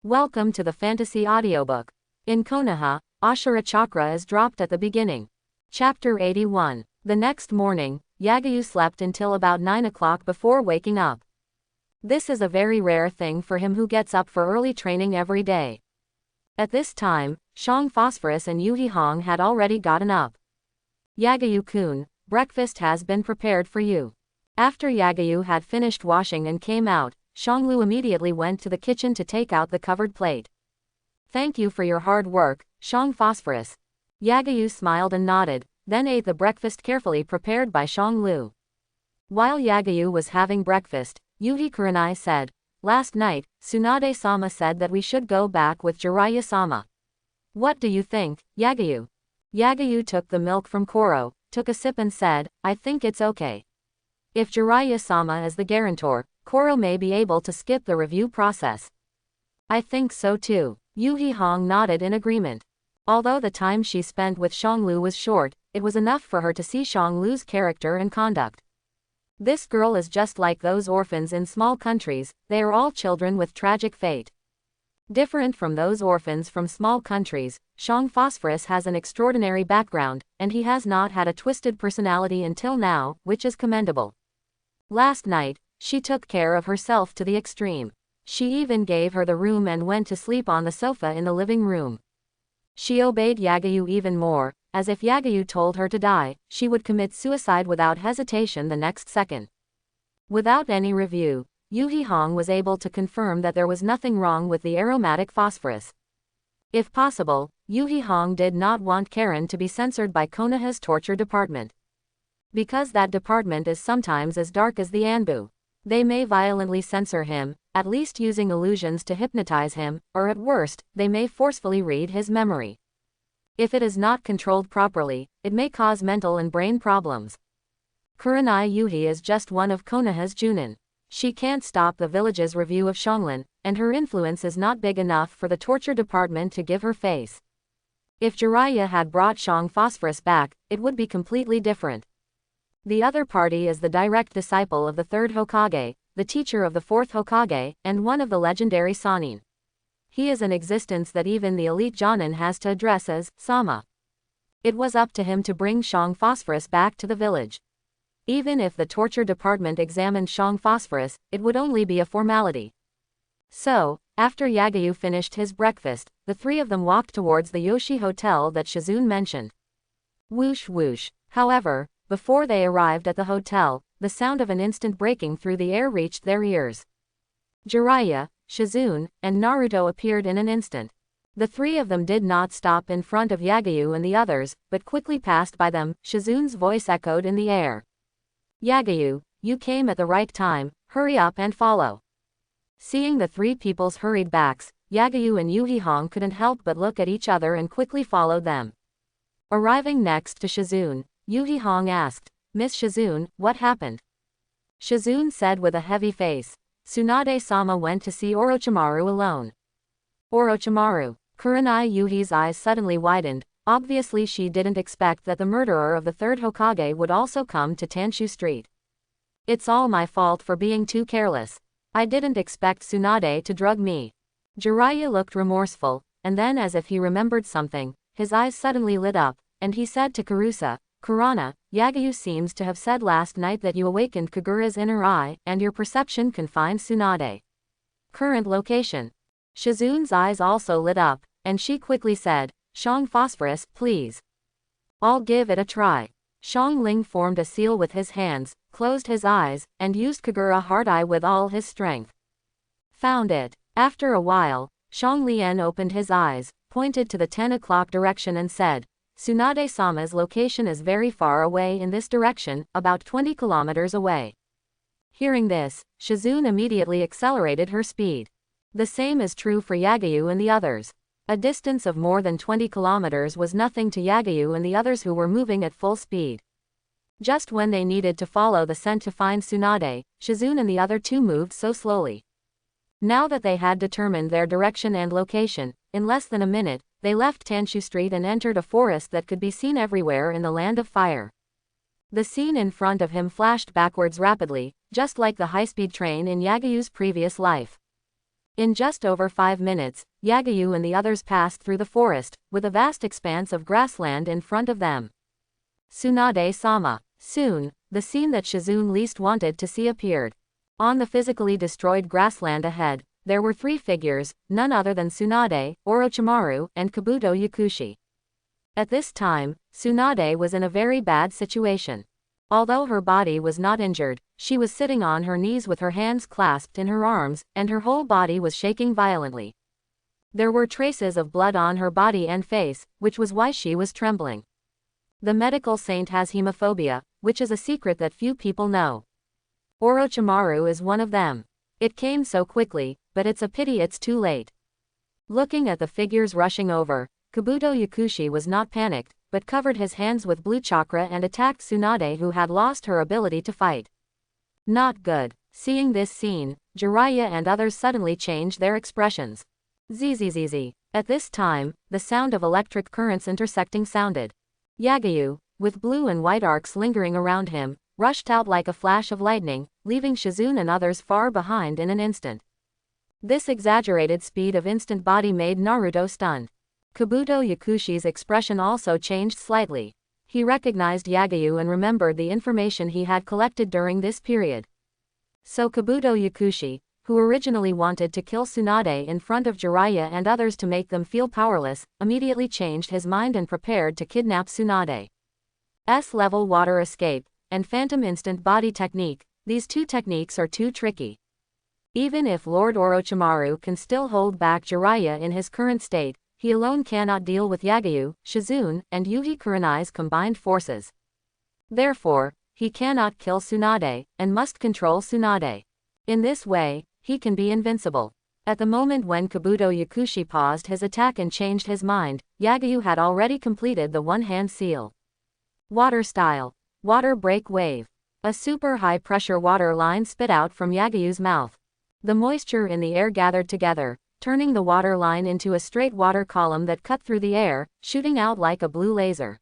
Welcome to the fantasy audiobook. In Konoha, Ashura Chakra is dropped at the beginning. Chapter 81. The next morning, Yagayu slept until about 9 o'clock before waking up. This is a very rare thing for him who gets up for early training every day. At this time, Shang Phosphorus and Yuhi Hong had already gotten up. Yagayu-kun, breakfast has been prepared for you. After Yagayu had finished washing and came out, Shanglu immediately went to the kitchen to take out the covered plate. Thank you for your hard work, Shang Phosphorus. Yagayu smiled and nodded, then ate the breakfast carefully prepared by Shanglu. While Yagayu was having breakfast, Yuhi Kurenai said, "Last night, Tsunade-sama said that we should go back with Jiraiya-sama. What do you think, Yagayu?" Yagayu took the milk from Koro, took a sip and said, "I think it's okay. If Jiraiya-sama is the guarantor, Koro may be able to skip the review process." "I think so too." Yuhi Hong nodded in agreement. Although the time she spent with Shanglu was short, it was enough for her to see Shanglu's character and conduct. This girl is just like those orphans in small countries, they are all children with tragic fate. Different from those orphans from small countries, Shang Phosphorus has an extraordinary background, and he has not had a twisted personality until now, which is commendable. Last night, she took care of herself to the extreme. She even gave her the room and went to sleep on the sofa in the living room. She obeyed Yagayu even more, as if Yagayu told her to die, she would commit suicide without hesitation the next second. Without any review, Yuhi Hong was able to confirm that there was nothing wrong with the aromatic phosphorus. If possible, Yuhi Hong did not want Karen to be censored by Konoha's torture department. Because that department is sometimes as dark as the Anbu. They may violently censor him, at least using illusions to hypnotize him, or at worst, they may forcefully read his memory. If it is not controlled properly, it may cause mental and brain problems. Kurenai Yuhi is just one of Konoha's Junin. She can't stop the village's review of Xionglan, and her influence is not big enough for the torture department to give her face. If Jiraiya had brought Shang Phosphorus back, it would be completely different. The other party is the direct disciple of the third Hokage, the teacher of the fourth Hokage, and one of the legendary Sannin. He is an existence that even the elite Jonin has to address as Sama. It was up to him to bring Shang Phosphorus back to the village. Even if the torture department examined Shang Phosphorus, it would only be a formality. So, after Yagayu finished his breakfast, the three of them walked towards the Yoshi Hotel that Shizune mentioned. Whoosh whoosh. However, before they arrived at the hotel, the sound of an instant breaking through the air reached their ears. Jiraiya, Shizune, and Naruto appeared in an instant. The three of them did not stop in front of Yagayu and the others, but quickly passed by them. Shizune's voice echoed in the air. "Yagayu, you came at the right time, hurry up and follow." Seeing the three people's hurried backs, Yagayu and Yuhi Hong couldn't help but look at each other and quickly followed them. Arriving next to Shizune, Yuhi Hong asked, "Miss Shizune, what happened?" Shizune said with a heavy face, "Tsunade-sama went to see Orochimaru alone." Orochimaru. Kurenai Yuhi's eyes suddenly widened. Obviously she didn't expect that the murderer of the third Hokage would also come to Tanshu Street. "It's all my fault for being too careless. I didn't expect Tsunade to drug me." Jiraiya looked remorseful, and then as if he remembered something, his eyes suddenly lit up, and he said to Kurusa, "Kurana, Yagayu seems to have said last night that you awakened Kagura's inner eye, and your perception can find Tsunade. Current location." Shizune's eyes also lit up, and she quickly said, "Shang Phosphorus, please. I'll give it a try." Shang Ling formed a seal with his hands, closed his eyes, and used Kagura Heart Eye with all his strength. Found it. After a while, Shang Lian opened his eyes, pointed to the 10 o'clock direction and said, "Tsunade-sama's location is very far away in this direction, about 20 kilometers away." Hearing this, Shizune immediately accelerated her speed. The same is true for Yagayu and the others. A distance of more than 20 kilometers was nothing to Yagayu and the others who were moving at full speed. Just when they needed to follow the scent to find Tsunade, Shizune and the other two moved so slowly. Now that they had determined their direction and location, in less than a minute, they left Tanshu Street and entered a forest that could be seen everywhere in the Land of Fire. The scene in front of him flashed backwards rapidly, just like the high-speed train in Yagayu's previous life. In just over 5 minutes, Yagayu and the others passed through the forest, with a vast expanse of grassland in front of them. Tsunade-sama. Soon, the scene that Shizune least wanted to see appeared. On the physically destroyed grassland ahead, there were 3 figures, none other than Tsunade, Orochimaru, and Kabuto Yakushi. At this time, Tsunade was in a very bad situation. Although her body was not injured, she was sitting on her knees with her hands clasped in her arms, and her whole body was shaking violently. There were traces of blood on her body and face, which was why she was trembling. The medical saint has hemophobia, which is a secret that few people know. Orochimaru is one of them. It came so quickly, but it's a pity it's too late. Looking at the figures rushing over, Kabuto Yakushi was not panicked, but covered his hands with blue chakra and attacked Tsunade, who had lost her ability to fight. Not good. Seeing this scene, Jiraiya and others suddenly changed their expressions. Zzz. At this time, the sound of electric currents intersecting sounded. Yagayu, with blue and white arcs lingering around him, rushed out like a flash of lightning, leaving Shizune and others far behind in an instant. This exaggerated speed of instant body made Naruto stunned. Kabuto Yakushi's expression also changed slightly. He recognized Yagayu and remembered the information he had collected during this period. So Kabuto Yakushi, who originally wanted to kill Tsunade in front of Jiraiya and others to make them feel powerless, immediately changed his mind and prepared to kidnap Tsunade. S-level water escape, and phantom instant body technique, these 2 techniques are too tricky. Even if Lord Orochimaru can still hold back Jiraiya in his current state, he alone cannot deal with Yagayu, Shizune, and Yuhi Kurenai's combined forces. Therefore, he cannot kill Tsunade, and must control Tsunade. In this way, he can be invincible. At the moment when Kabuto Yakushi paused his attack and changed his mind, Yagayu had already completed the one-hand seal. Water style. Water break wave. A super high-pressure water line spit out from Yagayu's mouth. The moisture in the air gathered together, turning the water line into a straight water column that cut through the air, shooting out like a blue laser.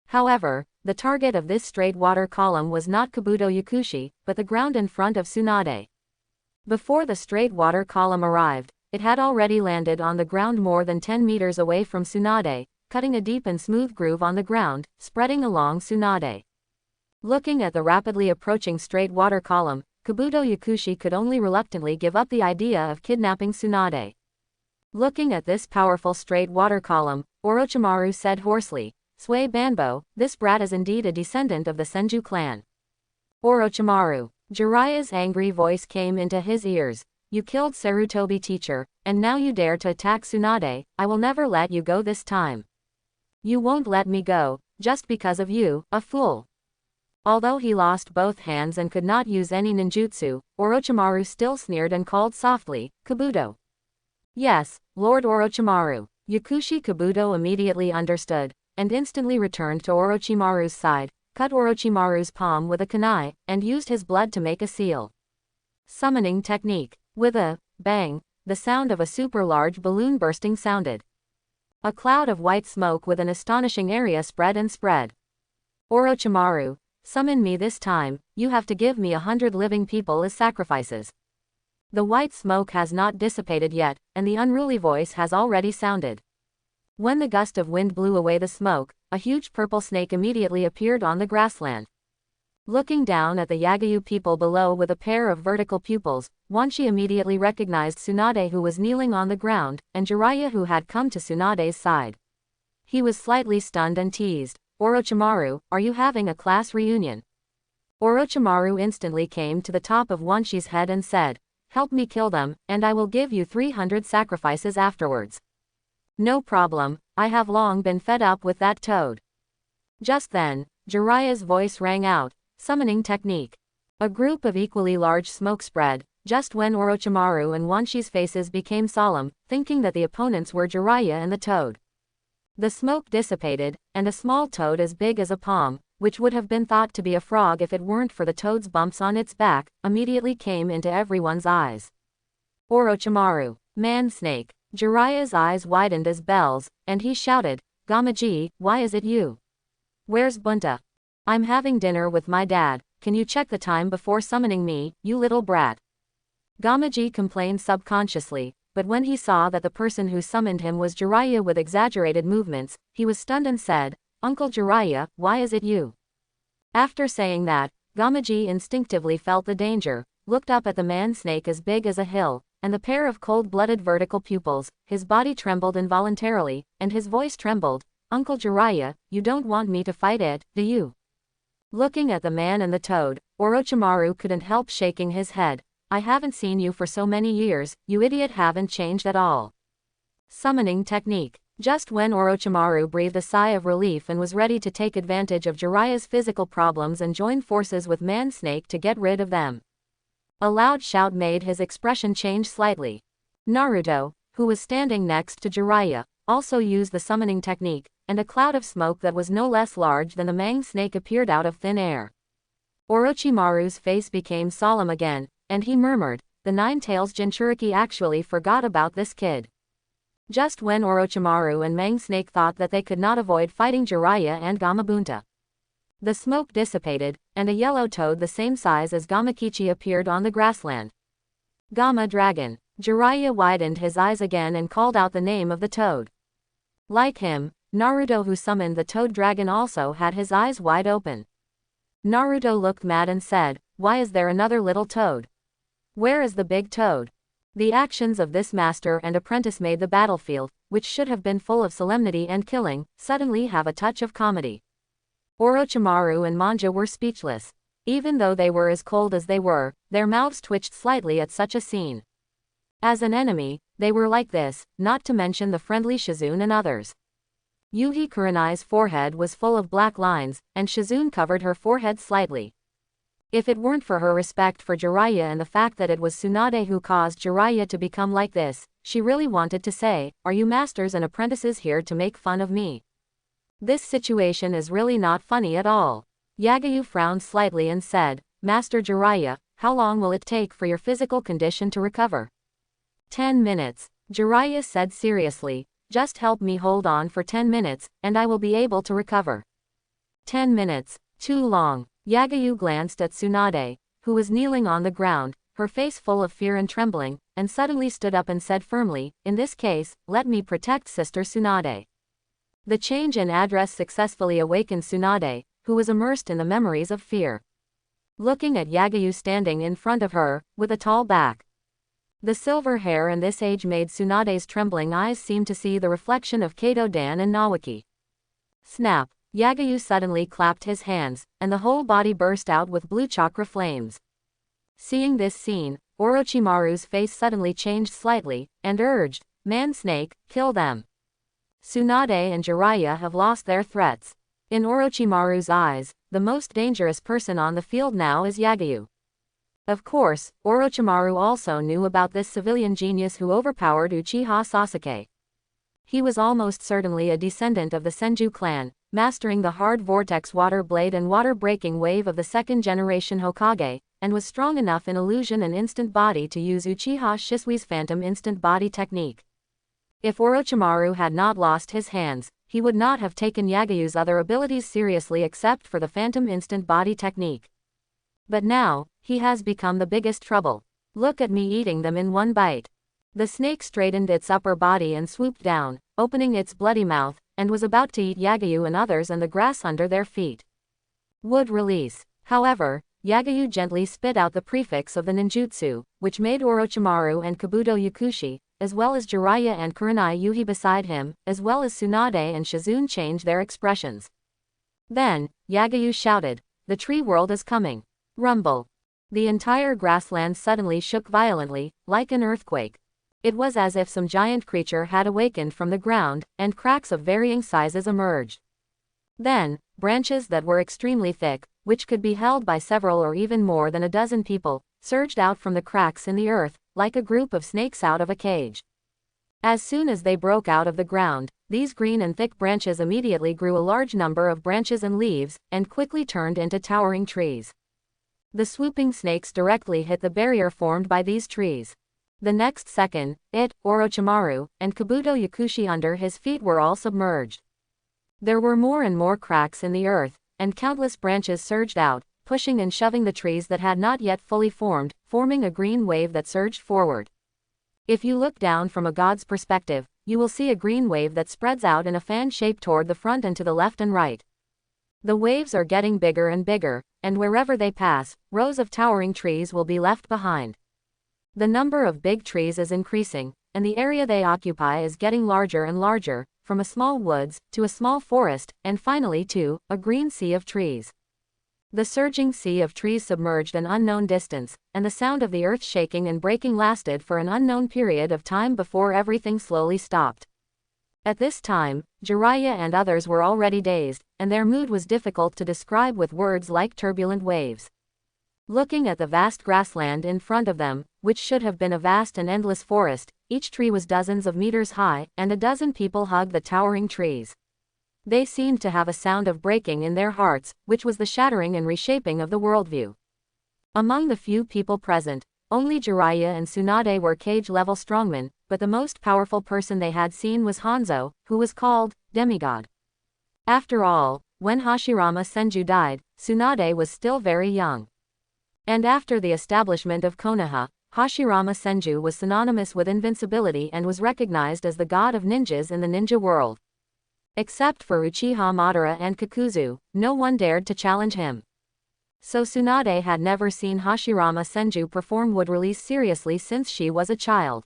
However, the target of this straight water column was not Kabuto Yakushi, but the ground in front of Tsunade. Before the straight water column arrived, it had already landed on the ground more than 10 meters away from Tsunade, cutting a deep and smooth groove on the ground, spreading along Tsunade. Looking at the rapidly approaching straight water column, Kabuto Yakushi could only reluctantly give up the idea of kidnapping Tsunade. Looking at this powerful straight water column, Orochimaru said hoarsely, "Sway Banbo, this brat is indeed a descendant of the Senju clan." Orochimaru. Jiraiya's angry voice came into his ears. "You killed Sarutobi teacher, and now you dare to attack Tsunade. I will never let you go this time. You won't let me go, just because of you, a fool." Although he lost both hands and could not use any ninjutsu, Orochimaru still sneered and called softly, "Kabuto." "Yes, Lord Orochimaru." Yakushi Kabuto immediately understood, and instantly returned to Orochimaru's side, cut Orochimaru's palm with a kunai, and used his blood to make a seal. Summoning technique. With a bang, the sound of a super large balloon bursting sounded. A cloud of white smoke with an astonishing area spread and spread. "Orochimaru, summon me this time, you have to give me 100 living people as sacrifices." The white smoke has not dissipated yet, and the unruly voice has already sounded. When the gust of wind blew away the smoke, a huge purple snake immediately appeared on the grassland. Looking down at the Yagayu people below with a pair of vertical pupils, Wanshi immediately recognized Tsunade, who was kneeling on the ground, and Jiraiya, who had come to Tsunade's side. He was slightly stunned and teased, "Orochimaru, are you having a class reunion?" Orochimaru instantly came to the top of Wanshi's head and said, "Help me kill them, and I will give you 300 sacrifices afterwards." "No problem, I have long been fed up with that toad." Just then, Jiraiya's voice rang out, "Summoning technique." A group of equally large smoke spread, just when Orochimaru and Wanshi's faces became solemn, thinking that the opponents were Jiraiya and the toad. The smoke dissipated, and a small toad as big as a palm, which would have been thought to be a frog if it weren't for the toad's bumps on its back, immediately came into everyone's eyes. "Orochimaru, man snake." Jiraiya's eyes widened as bells, and he shouted, "Gamaji, why is it you? Where's Bunta? I'm having dinner with my dad, can you check the time before summoning me, you little brat?" Gamaji complained subconsciously, but when he saw that the person who summoned him was Jiraiya with exaggerated movements, he was stunned and said, "Uncle Jiraiya, why is it you?" After saying that, Gamaji instinctively felt the danger, looked up at the man-snake as big as a hill, and the pair of cold-blooded vertical pupils, his body trembled involuntarily, and his voice trembled, "Uncle Jiraiya, you don't want me to fight it, do you?" Looking at the man and the toad, Orochimaru couldn't help shaking his head. "I haven't seen you for so many years, you idiot, haven't changed at all." Summoning technique. Just when Orochimaru breathed a sigh of relief and was ready to take advantage of Jiraiya's physical problems and join forces with Man-Snake to get rid of them, a loud shout made his expression change slightly. Naruto, who was standing next to Jiraiya, also used the summoning technique, and a cloud of smoke that was no less large than the Man-Snake appeared out of thin air. Orochimaru's face became solemn again, and he murmured, "The Nine-Tails Jinchuriki actually forgot about this kid." Just when Orochimaru and Man-Snake thought that they could not avoid fighting Jiraiya and Gamabunta, the smoke dissipated, and a yellow toad the same size as Gamakichi appeared on the grassland. Gama Dragon. Jiraiya widened his eyes again and called out the name of the toad. Like him, Naruto, who summoned the toad dragon, also had his eyes wide open. Naruto looked mad and said, "Why is there another little toad? Where is the big toad?" The actions of this master and apprentice made the battlefield, which should have been full of solemnity and killing, suddenly have a touch of comedy. Orochimaru and Manja were speechless. Even though they were as cold as they were, their mouths twitched slightly at such a scene. As an enemy, they were like this, not to mention the friendly Shizune and others. Yuhi Kurenai's forehead was full of black lines, and Shizune covered her forehead slightly. If it weren't for her respect for Jiraiya and the fact that it was Tsunade who caused Jiraiya to become like this, she really wanted to say, "Are you masters and apprentices here to make fun of me? This situation is really not funny at all." Yagayu frowned slightly and said, "Master Jiraiya, how long will it take for your physical condition to recover?" 10 minutes. Jiraiya said seriously, "Just help me hold on for 10 minutes, and I will be able to recover." 10 minutes. Too long. Yagayu glanced at Tsunade, who was kneeling on the ground, her face full of fear and trembling, and suddenly stood up and said firmly, "In this case, let me protect Sister Tsunade." The change in address successfully awakened Tsunade, who was immersed in the memories of fear. Looking at Yagayu standing in front of her, with a tall back, the silver hair and this age made Tsunade's trembling eyes seem to see the reflection of Kato Dan and Nawaki. Snap! Yagayu suddenly clapped his hands, and the whole body burst out with blue chakra flames. Seeing this scene, Orochimaru's face suddenly changed slightly, and urged, "Man-Snake, kill them." Tsunade and Jiraiya have lost their threats. In Orochimaru's eyes, the most dangerous person on the field now is Yagayu. Of course, Orochimaru also knew about this civilian genius who overpowered Uchiha Sasuke. He was almost certainly a descendant of the Senju clan, mastering the hard vortex water blade and water-breaking wave of the second-generation Hokage, and was strong enough in illusion and instant body to use Uchiha Shisui's phantom instant body technique. If Orochimaru had not lost his hands, he would not have taken Yagayu's other abilities seriously except for the phantom instant body technique. But now, he has become the biggest trouble. Look at me eating them in one bite. The snake straightened its upper body and swooped down, opening its bloody mouth, and was about to eat Yagayu and others and the grass under their feet. Would release. However, Yagayu gently spit out the prefix of the ninjutsu, which made Orochimaru and Kabuto Yakushi, as well as Jiraiya and Kurenai Yuhi beside him, as well as Tsunade and Shizune change their expressions. Then, Yagayu shouted, "The tree world is coming." Rumble. The entire grassland suddenly shook violently, like an earthquake. It was as if some giant creature had awakened from the ground, and cracks of varying sizes emerged. Then, branches that were extremely thick, which could be held by several or even more than a dozen people, surged out from the cracks in the earth, like a group of snakes out of a cage. As soon as they broke out of the ground, these green and thick branches immediately grew a large number of branches and leaves, and quickly turned into towering trees. The swooping snakes directly hit the barrier formed by these trees. The next second, Orochimaru, and Kabuto Yakushi under his feet were all submerged. There were more and more cracks in the earth, and countless branches surged out, pushing and shoving the trees that had not yet fully formed, forming a green wave that surged forward. If you look down from a god's perspective, you will see a green wave that spreads out in a fan shape toward the front and to the left and right. The waves are getting bigger and bigger, and wherever they pass, rows of towering trees will be left behind. The number of big trees is increasing, and the area they occupy is getting larger and larger, from a small woods, to a small forest, and finally to a green sea of trees. The surging sea of trees submerged an unknown distance, and the sound of the earth shaking and breaking lasted for an unknown period of time before everything slowly stopped. At this time, Jiraiya and others were already dazed, and their mood was difficult to describe with words like turbulent waves. Looking at the vast grassland in front of them, which should have been a vast and endless forest, each tree was dozens of meters high, and a dozen people hugged the towering trees. They seemed to have a sound of breaking in their hearts, which was the shattering and reshaping of the worldview. Among the few people present, only Jiraiya and Tsunade were cage-level strongmen, but the most powerful person they had seen was Hanzo, who was called demigod. After all, when Hashirama Senju died, Tsunade was still very young. And after the establishment of Konoha, Hashirama Senju was synonymous with invincibility and was recognized as the god of ninjas in the ninja world. Except for Uchiha Madara and Kakuzu, no one dared to challenge him. So Tsunade had never seen Hashirama Senju perform wood release seriously since she was a child.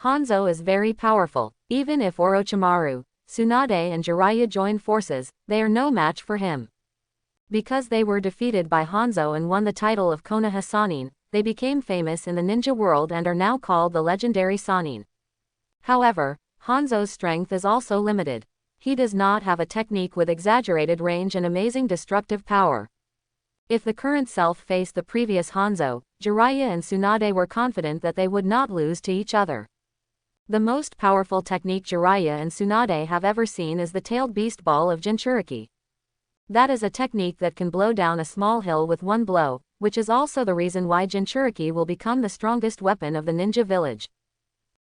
Hanzo is very powerful. Even if Orochimaru, Tsunade and Jiraiya join forces, they are no match for him. Because they were defeated by Hanzo and won the title of Konoha Sannin, they became famous in the ninja world and are now called the legendary Sannin. However, Hanzo's strength is also limited. He does not have a technique with exaggerated range and amazing destructive power. If the current self faced the previous Hanzo, Jiraiya and Tsunade were confident that they would not lose to each other. The most powerful technique Jiraiya and Tsunade have ever seen is the tailed beast ball of Jinchuriki. That is a technique that can blow down a small hill with one blow, which is also the reason why Jinchuriki will become the strongest weapon of the ninja village.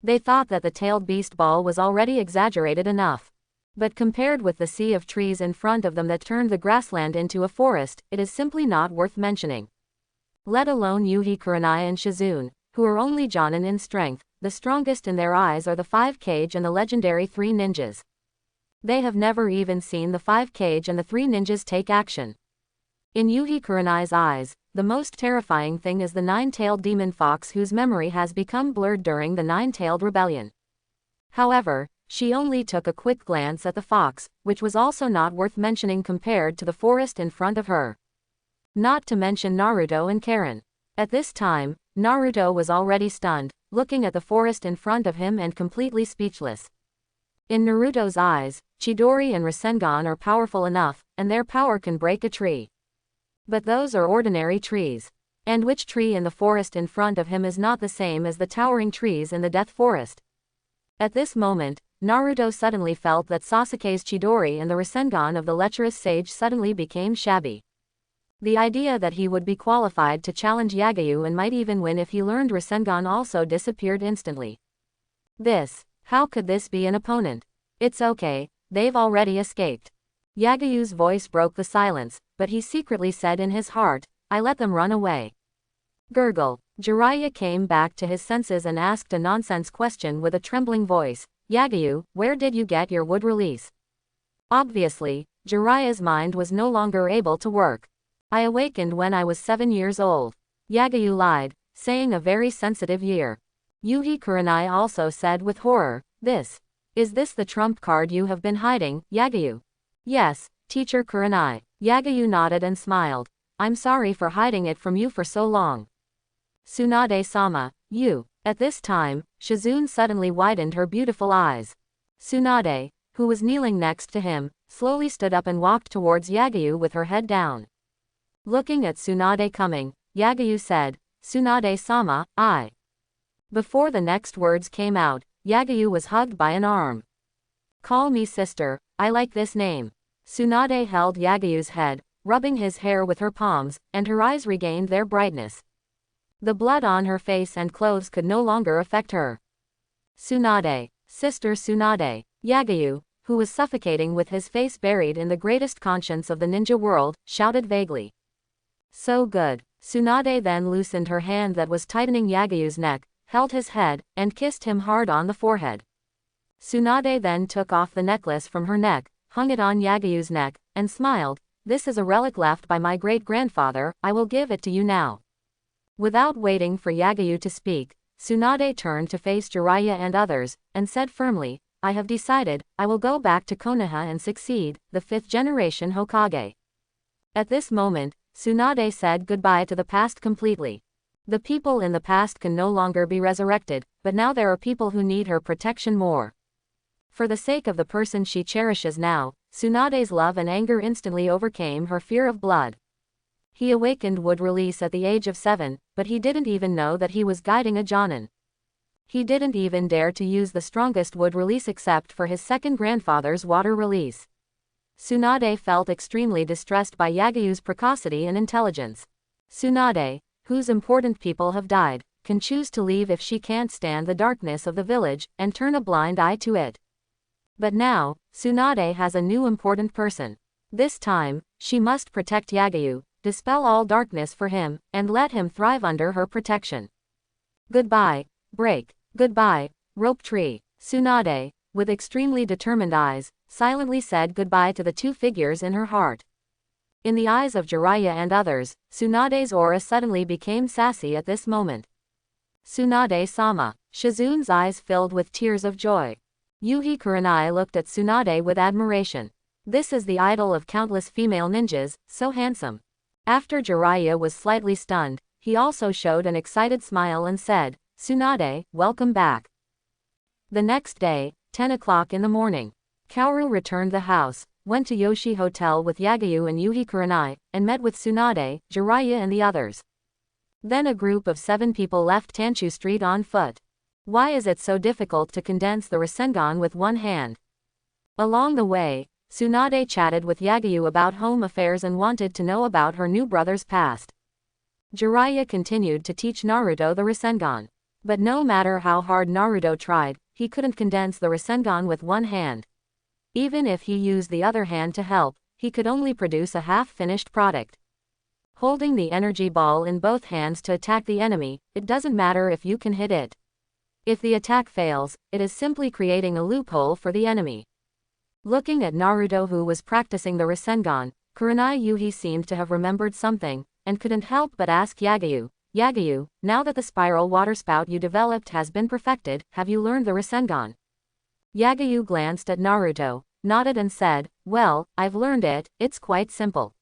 They thought that the tailed beast ball was already exaggerated enough. But compared with the sea of trees in front of them that turned the grassland into a forest, it is simply not worth mentioning. Let alone Yuhi Kurenai and Shizune, who are only Jonin in strength, the strongest in their eyes are the 5 Kage and the legendary 3 ninjas. They have never even seen the 5 Kage and the 3 ninjas take action. In Yuhi Kurenai's eyes, the most terrifying thing is the 9-tailed demon fox whose memory has become blurred during the 9-tailed rebellion. However, she only took a quick glance at the fox, which was also not worth mentioning compared to the forest in front of her. Not to mention Naruto and Karen. At this time, Naruto was already stunned, looking at the forest in front of him and completely speechless. In Naruto's eyes, Chidori and Rasengan are powerful enough, and their power can break a tree. But those are ordinary trees. And which tree in the forest in front of him is not the same as the towering trees in the Death Forest? At this moment, Naruto suddenly felt that Sasuke's Chidori and the Rasengan of the lecherous sage suddenly became shabby. The idea that he would be qualified to challenge Yagyu and might even win if he learned Rasengan also disappeared instantly. How could this be an opponent? It's okay, they've already escaped. Yagyu's voice broke the silence, but he secretly said in his heart, I let them run away. Gurgle. Jiraiya came back to his senses and asked a nonsense question with a trembling voice. Yagyu, where did you get your wood release? Obviously, Jiraiya's mind was no longer able to work. I awakened when I was 7 years old. Yagyu lied, saying a very sensitive year. Yuhi Kurenai also said with horror, Is this the trump card you have been hiding, Yagyu? Yes, Teacher Kurenai. Yagyu nodded and smiled. I'm sorry for hiding it from you for so long. Tsunade-sama, you. At this time, Shizune suddenly widened her beautiful eyes. Tsunade, who was kneeling next to him, slowly stood up and walked towards Yagyu with her head down. Looking at Tsunade coming, Yagyu said, Tsunade-sama, I. Before the next words came out, Yagyu was hugged by an arm. Call me sister, I like this name. Tsunade held Yagyu's head, rubbing his hair with her palms, and her eyes regained their brightness. The blood on her face and clothes could no longer affect her. Tsunade, sister Tsunade. Yagyu, who was suffocating with his face buried in the greatest conscience of the ninja world, shouted vaguely. So good. Tsunade then loosened her hand that was tightening Yagayu's neck, held his head, and kissed him hard on the forehead. Tsunade then took off the necklace from her neck, hung it on Yagayu's neck, and smiled. This is a relic left by my great-grandfather, I will give it to you now. Without waiting for Yagayu to speak, Tsunade turned to face Jiraiya and others, and said firmly, I have decided, I will go back to Konoha and succeed, the 5th generation Hokage. At this moment, Tsunade said goodbye to the past completely. The people in the past can no longer be resurrected, but now there are people who need her protection more. For the sake of the person she cherishes now, Tsunade's love and anger instantly overcame her fear of blood. He awakened would release at the age of 7, but he didn't even know that he was guiding a Jonin. He didn't even dare to use the strongest wood release except for his second grandfather's water release. Tsunade felt extremely distressed by Yagayu's precocity and intelligence. Tsunade, whose important people have died, can choose to leave if she can't stand the darkness of the village, and turn a blind eye to it. But now, Tsunade has a new important person. This time, she must protect Yagayu, dispel all darkness for him, and let him thrive under her protection. Goodbye, break. Goodbye, rope tree. Tsunade, with extremely determined eyes, silently said goodbye to the two figures in her heart. In the eyes of Jiraiya and others, Tsunade's aura suddenly became sassy at this moment. Tsunade-sama. Shizun's eyes filled with tears of joy. Yuhi Kurenai looked at Tsunade with admiration. This is the idol of countless female ninjas, so handsome. After Jiraiya was slightly stunned, he also showed an excited smile and said, Tsunade, welcome back. The next day, 10 o'clock in the morning, Kaoru returned the house, went to Yoshi Hotel with Yagayu and Yuhi Kurenai, and met with Tsunade, Jiraiya and the others. Then a group of 7 people left Tanshu Street on foot. Why is it so difficult to condense the Rasengan with one hand? Along the way, Tsunade chatted with Yagayu about home affairs and wanted to know about her new brother's past. Jiraiya continued to teach Naruto the Rasengan. But no matter how hard Naruto tried, he couldn't condense the Rasengan with one hand. Even if he used the other hand to help, he could only produce a half-finished product. Holding the energy ball in both hands to attack the enemy, it doesn't matter if you can hit it. If the attack fails, it is simply creating a loophole for the enemy. Looking at Naruto who was practicing the Rasengan, Kurenai Yuhi seemed to have remembered something, and couldn't help but ask Yagayu, Yagayu, now that the spiral water spout you developed has been perfected, have you learned the Rasengan? Yagayu glanced at Naruto, nodded and said, well, I've learned it, it's quite simple.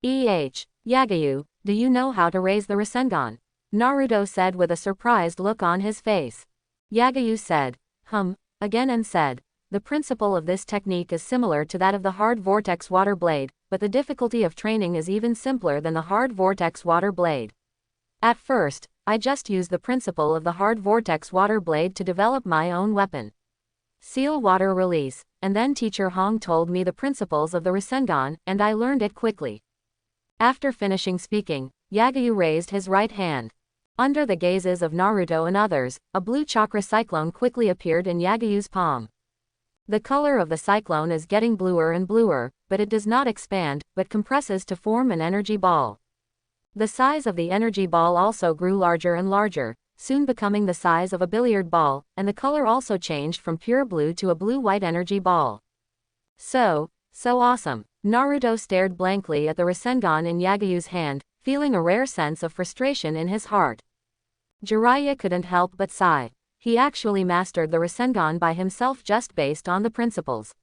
Yagayu, do you know how to raise the Rasengan? Naruto said with a surprised look on his face. Yagayu said, again and said, the principle of this technique is similar to that of the hard vortex water blade, but the difficulty of training is even simpler than the hard vortex water blade. At first, I just used the principle of the hard vortex water blade to develop my own weapon. Seal water release, and then teacher Hong told me the principles of the Rasengan, and I learned it quickly. After finishing speaking, Yagayu raised his right hand. Under the gazes of Naruto and others, a blue chakra cyclone quickly appeared in Yagayu's palm. The color of the cyclone is getting bluer and bluer, but it does not expand, but compresses to form an energy ball. The size of the energy ball also grew larger and larger, soon becoming the size of a billiard ball, and the color also changed from pure blue to a blue-white energy ball. So awesome. Naruto stared blankly at the Rasengan in Yagayu's hand, feeling a rare sense of frustration in his heart. Jiraiya couldn't help but sigh. He actually mastered the Rasengan by himself just based on the principles.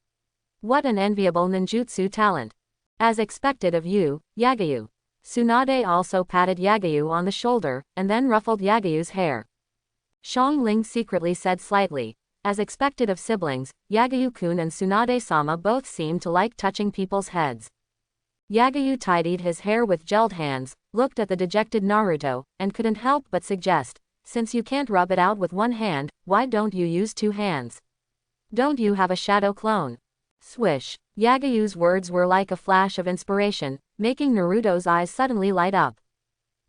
What an enviable ninjutsu talent. As expected of you, Yagayu. Tsunade also patted Yagayu on the shoulder, and then ruffled Yagayu's hair. Xiangling secretly said slightly, as expected of siblings, Yagayu-kun and Tsunade-sama both seemed to like touching people's heads. Yagayu tidied his hair with gelled hands, looked at the dejected Naruto, and couldn't help but suggest, since you can't rub it out with one hand, why don't you use 2 hands? Don't you have a shadow clone? Swish. Yagayu's words were like a flash of inspiration, making Naruto's eyes suddenly light up.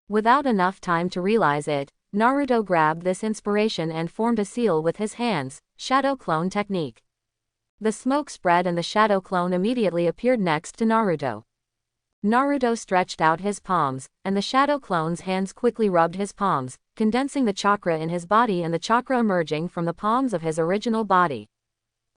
Without enough time to realize it, Naruto grabbed this inspiration and formed a seal with his hands, shadow clone technique. The smoke spread and the shadow clone immediately appeared next to Naruto. Naruto stretched out his palms, and the shadow clone's hands quickly rubbed his palms, condensing the chakra in his body and the chakra emerging from the palms of his original body.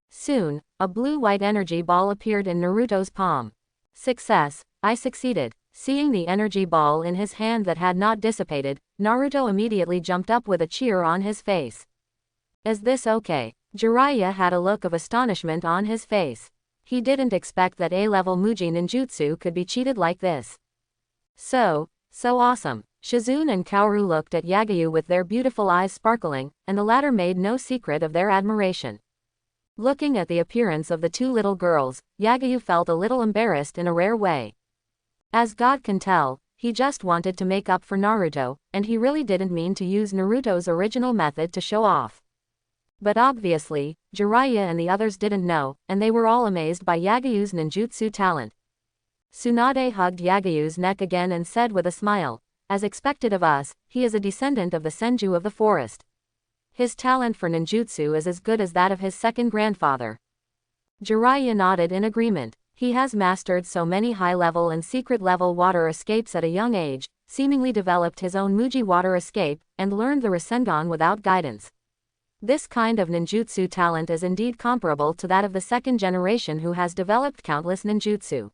Soon, a blue-white energy ball appeared in Naruto's palm. Success! I succeeded. Seeing the energy ball in his hand that had not dissipated, Naruto immediately jumped up with a cheer on his face. Is this okay? Jiraiya had a look of astonishment on his face. He didn't expect that A-level Muji ninjutsu could be cheated like this. So awesome. Shizune and Kaoru looked at Yagyu with their beautiful eyes sparkling, and the latter made no secret of their admiration. Looking at the appearance of the two little girls, Yagyu felt a little embarrassed in a rare way. As God can tell, he just wanted to make up for Naruto, and he really didn't mean to use Naruto's original method to show off. But obviously, Jiraiya and the others didn't know, and they were all amazed by Yagyu's ninjutsu talent. Tsunade hugged Yagyu's neck again and said with a smile, as expected of us, he is a descendant of the Senju of the forest. His talent for ninjutsu is as good as that of his second grandfather. Jiraiya nodded in agreement. He has mastered so many high-level and secret-level water escapes at a young age, seemingly developed his own Muji water escape, and learned the Rasengan without guidance. This kind of ninjutsu talent is indeed comparable to that of the second generation who has developed countless ninjutsu.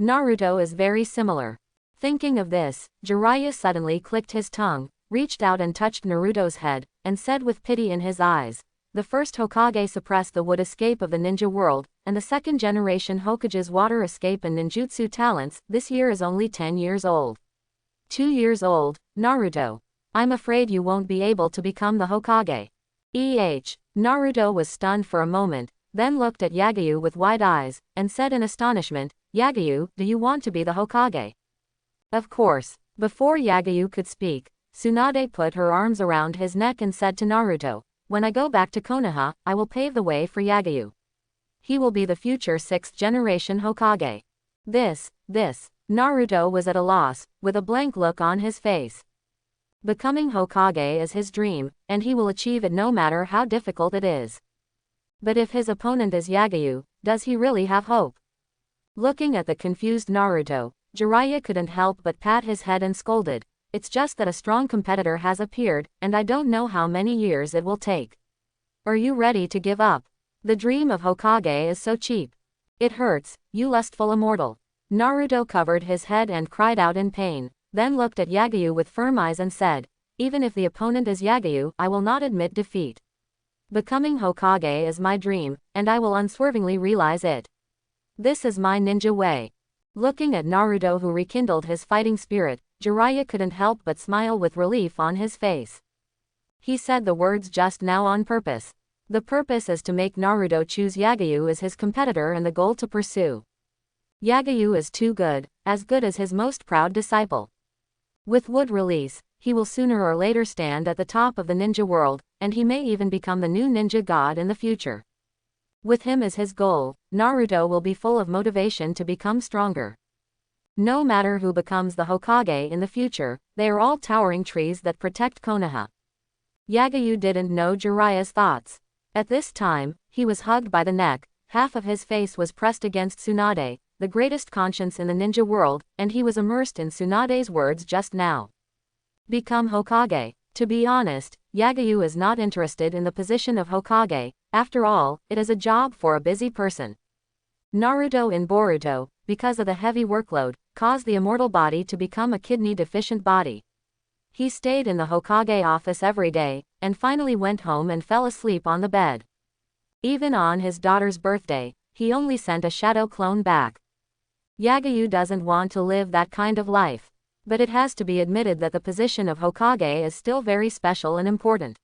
Naruto is very similar. Thinking of this, Jiraiya suddenly clicked his tongue, reached out and touched Naruto's head, and said with pity in his eyes, "The first Hokage suppressed the wood escape of the ninja world, and the second generation Hokage's water escape and ninjutsu talents this year is only 10 years old. 2 years old, Naruto. I'm afraid you won't be able to become the Hokage." Naruto was stunned for a moment, then looked at Yagyu with wide eyes, and said in astonishment, "Yagyu, do you want to be the Hokage?" Of course. Before Yagyu could speak, Tsunade put her arms around his neck and said to Naruto, "When I go back to Konoha, I will pave the way for Yagyu. He will be the future 6th generation Hokage." This, Naruto was at a loss, with a blank look on his face. Becoming Hokage is his dream, and he will achieve it no matter how difficult it is. But if his opponent is Yagyu, does he really have hope? Looking at the confused Naruto, Jiraiya couldn't help but pat his head and scolded, "It's just that a strong competitor has appeared, and I don't know how many years it will take. Are you ready to give up? The dream of Hokage is so cheap. It hurts, you lustful immortal." Naruto covered his head and cried out in pain, then looked at Yagyu with firm eyes and said, "Even if the opponent is Yagyu, I will not admit defeat. Becoming Hokage is my dream, and I will unswervingly realize it. This is my ninja way." Looking at Naruto who rekindled his fighting spirit, Jiraiya couldn't help but smile with relief on his face. He said the words just now on purpose. The purpose is to make Naruto choose Yagyu as his competitor and the goal to pursue. Yagyu is too good as his most proud disciple. With wood release, he will sooner or later stand at the top of the ninja world, and he may even become the new ninja god in the future. With him as his goal, Naruto will be full of motivation to become stronger. No matter who becomes the Hokage in the future, they are all towering trees that protect Konoha. Yagyu didn't know Jiraiya's thoughts. At this time, he was hugged by the neck, half of his face was pressed against Tsunade, the greatest conscience in the ninja world, and he was immersed in Tsunade's words just now. Become Hokage. To be honest, Yagyu is not interested in the position of Hokage, after all, it is a job for a busy person. Naruto in Boruto, because of the heavy workload, caused the immortal body to become a kidney-deficient body. He stayed in the Hokage office every day, and finally went home and fell asleep on the bed. Even on his daughter's birthday, he only sent a shadow clone back. Yagyu doesn't want to live that kind of life. But it has to be admitted that the position of Hokage is still very special and important.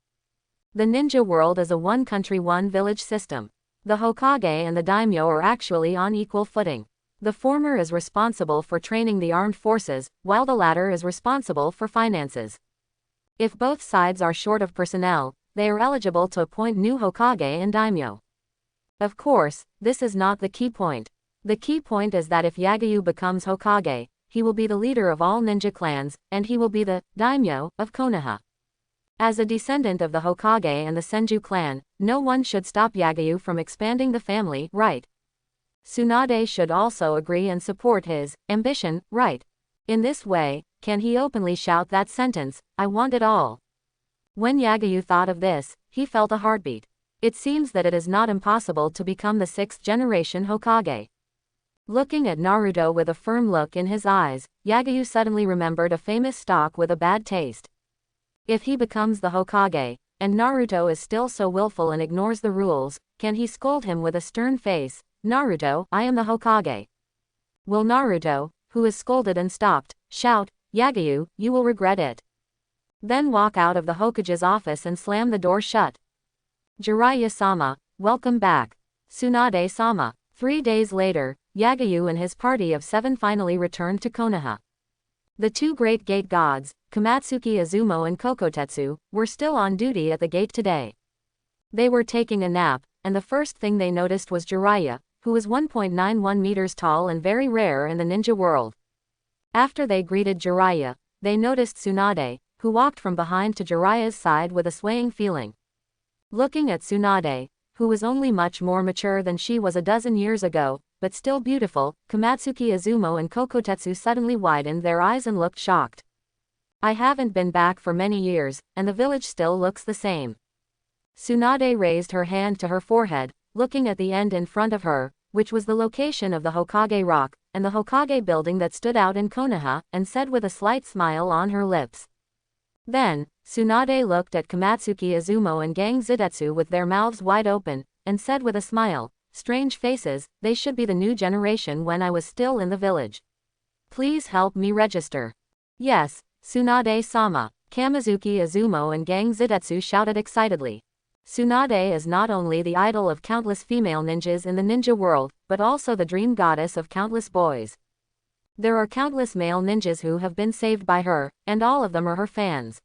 The ninja world is a one-country one-village system. The Hokage and the daimyo are actually on equal footing. The former is responsible for training the armed forces, while the latter is responsible for finances. If both sides are short of personnel, they are eligible to appoint new Hokage and daimyo. Of course, this is not the key point. The key point is that if Yagyu becomes Hokage, he will be the leader of all ninja clans, and he will be the daimyo of Konoha. As a descendant of the Hokage and the Senju clan, no one should stop Yagyu from expanding the family, right? Tsunade should also agree and support his ambition, right? In this way, can he openly shout that sentence, "I want it all"? When Yagyu thought of this, he felt a heartbeat. It seems that it is not impossible to become the 6th generation Hokage. Looking at Naruto with a firm look in his eyes, Yagyu suddenly remembered a famous stock with a bad taste. If he becomes the Hokage, and Naruto is still so willful and ignores the rules, can he scold him with a stern face, "Naruto, I am the Hokage"? Will Naruto, who is scolded and stopped, shout, "Yagyu, you will regret it"? Then walk out of the Hokage's office and slam the door shut. Jiraiya-sama, welcome back. Tsunade-sama. 3 days later, Yagyu and his party of 7 finally returned to Konoha. The 2 great gate gods, Komatsuki Izumo and Kokotetsu, were still on duty at the gate today. They were taking a nap, and the first thing they noticed was Jiraiya, who was 1.91 meters tall and very rare in the ninja world. After they greeted Jiraiya, they noticed Tsunade, who walked from behind to Jiraiya's side with a swaying feeling. Looking at Tsunade, who was only much more mature than she was a dozen years ago, but still beautiful, Komatsuki Izumo and Kokotetsu suddenly widened their eyes and looked shocked. "I haven't been back for many years, and the village still looks the same." Tsunade raised her hand to her forehead, looking at the end in front of her, which was the location of the Hokage Rock, and the Hokage building that stood out in Konoha, and said with a slight smile on her lips. Then, Tsunade looked at Komatsuki Izumo and Gang Zidetsu with their mouths wide open, and said with a smile, "Strange faces, they should be the new generation when I was still in the village. Please help me register." "Yes, Tsunade-sama," Kamizuki Izumo and Gang Zidetsu shouted excitedly. Tsunade is not only the idol of countless female ninjas in the ninja world, but also the dream goddess of countless boys. There are countless male ninjas who have been saved by her, and all of them are her fans.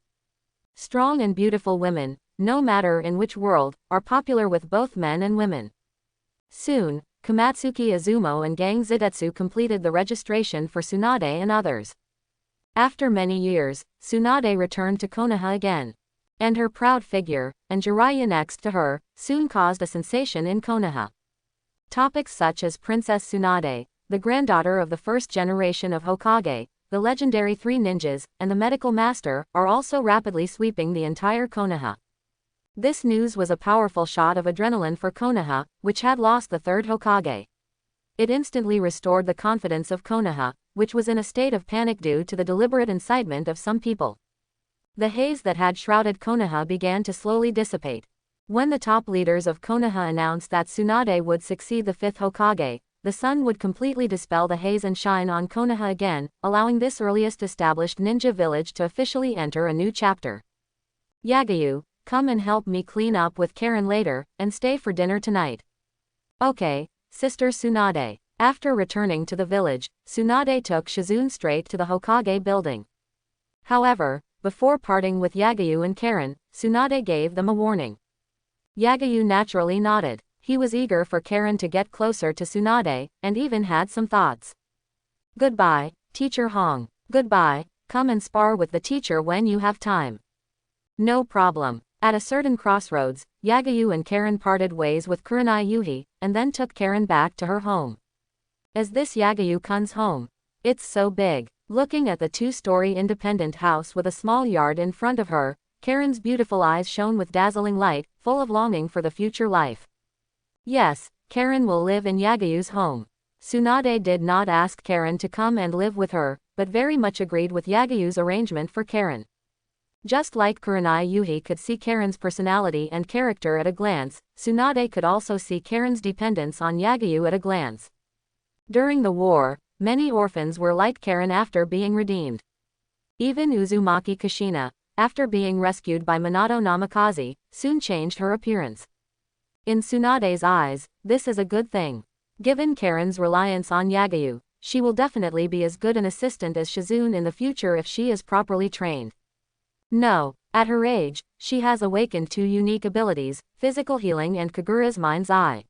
Strong and beautiful women, no matter in which world, are popular with both men and women. Soon, Komatsuki Izumo and Gang Zidetsu completed the registration for Tsunade and others. After many years, Tsunade returned to Konoha again. And her proud figure, and Jiraiya next to her, soon caused a sensation in Konoha. Topics such as Princess Tsunade, the granddaughter of the 1st generation of Hokage, the legendary 3 ninjas, and the medical master, are also rapidly sweeping the entire Konoha. This news was a powerful shot of adrenaline for Konoha, which had lost the 3rd Hokage. It instantly restored the confidence of Konoha, which was in a state of panic due to the deliberate incitement of some people. The haze that had shrouded Konoha began to slowly dissipate. When the top leaders of Konoha announced that Tsunade would succeed the 5th Hokage, the sun would completely dispel the haze and shine on Konoha again, allowing this earliest established ninja village to officially enter a new chapter. "Yagyu, come and help me clean up with Karen later, and stay for dinner tonight." "Okay, Sister Tsunade." After returning to the village, Tsunade took Shizune straight to the Hokage building. However, before parting with Yagyu and Karen, Tsunade gave them a warning. Yagyu naturally nodded. He was eager for Karen to get closer to Tsunade, and even had some thoughts. "Goodbye, Teacher Hong. Goodbye, come and spar with the teacher when you have time." "No problem." At a certain crossroads, Yagyu and Karen parted ways with Kurenai Yuhi, and then took Karen back to her home. "Is this Yagyu-kun's home? It's so big." Looking at the 2-story independent house with a small yard in front of her, Karen's beautiful eyes shone with dazzling light, full of longing for the future life. Yes, Karen will live in Yagyu's home. Tsunade did not ask Karen to come and live with her, but very much agreed with Yagyu's arrangement for Karen. Just like Kurenai Yuhi could see Karen's personality and character at a glance, Tsunade could also see Karen's dependence on Yagyu at a glance. During the war, many orphans were like Karen after being redeemed. Even Uzumaki Kushina, after being rescued by Minato Namikaze, soon changed her appearance. In Tsunade's eyes, this is a good thing. Given Karen's reliance on Yagyu, she will definitely be as good an assistant as Shizune in the future if she is properly trained. No, at her age, she has awakened 2 unique abilities, physical healing and Kagura's mind's eye.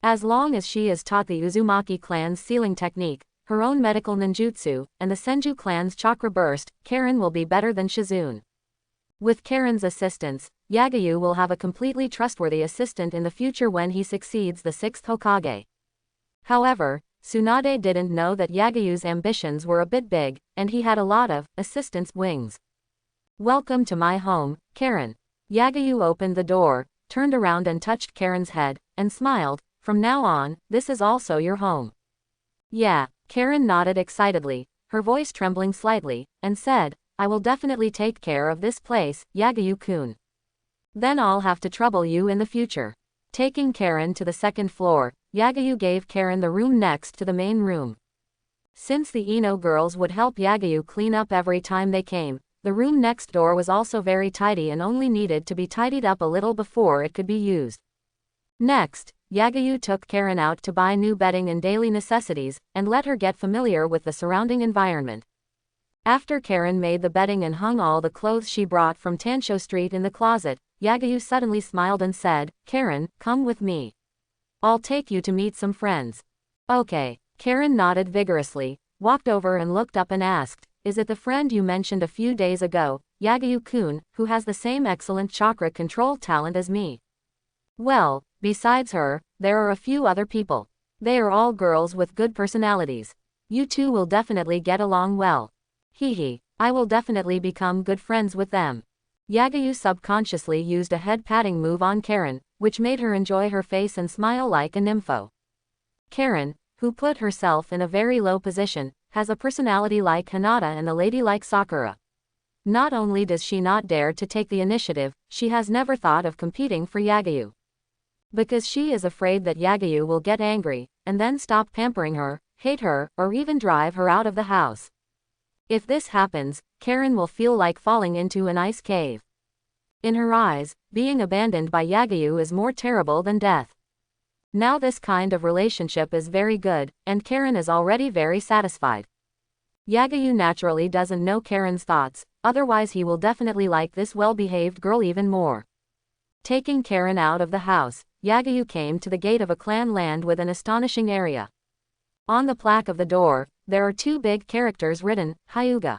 As long as she is taught the Uzumaki clan's sealing technique, her own medical ninjutsu, and the Senju clan's chakra burst, Karen will be better than Shizune. With Karen's assistance, Yagyu will have a completely trustworthy assistant in the future when he succeeds the 6th Hokage. However, Tsunade didn't know that Yagayu's ambitions were a bit big, and he had a lot of assistant's wings. Welcome to my home, Karen. Yagayu opened the door, turned around and touched Karen's head, and smiled. From now on, this is also your home. Yeah, Karen nodded excitedly, her voice trembling slightly, and said, I will definitely take care of this place, Yagayu-kun. Then I'll have to trouble you in the future. Taking Karen to the second floor, Yagayu gave Karen the room next to the main room. Since the Ino girls would help Yagayu clean up every time they came, the room next door was also very tidy and only needed to be tidied up a little before it could be used. Next, Yagayu took Karen out to buy new bedding and daily necessities, and let her get familiar with the surrounding environment. After Karen made the bedding and hung all the clothes she brought from Tansho Street in the closet, Yagayu suddenly smiled and said, Karen, come with me. I'll take you to meet some friends. Okay. Karen nodded vigorously, walked over and looked up and asked, is it the friend you mentioned a few days ago, Yagayu-kun, who has the same excellent chakra control talent as me? Well, besides her, there are a few other people. They are all girls with good personalities. You two will definitely get along well. Hehe, I will definitely become good friends with them. Yagayu subconsciously used a head-patting move on Karen, which made her enjoy her face and smile like a nympho. Karen, who put herself in a very low position, has a personality like Hinata and a lady like Sakura. Not only does she not dare to take the initiative, she has never thought of competing for Yagayu. Because she is afraid that Yagayu will get angry, and then stop pampering her, hate her, or even drive her out of the house. If this happens, Karen will feel like falling into an ice cave. In her eyes, being abandoned by Yagayu is more terrible than death. Now this kind of relationship is very good, and Karen is already very satisfied. Yagayu naturally doesn't know Karen's thoughts, otherwise he will definitely like this well-behaved girl even more. Taking Karen out of the house, Yagayu came to the gate of a clan land with an astonishing area. On the plaque of the door, there are two big characters written, Hyuga.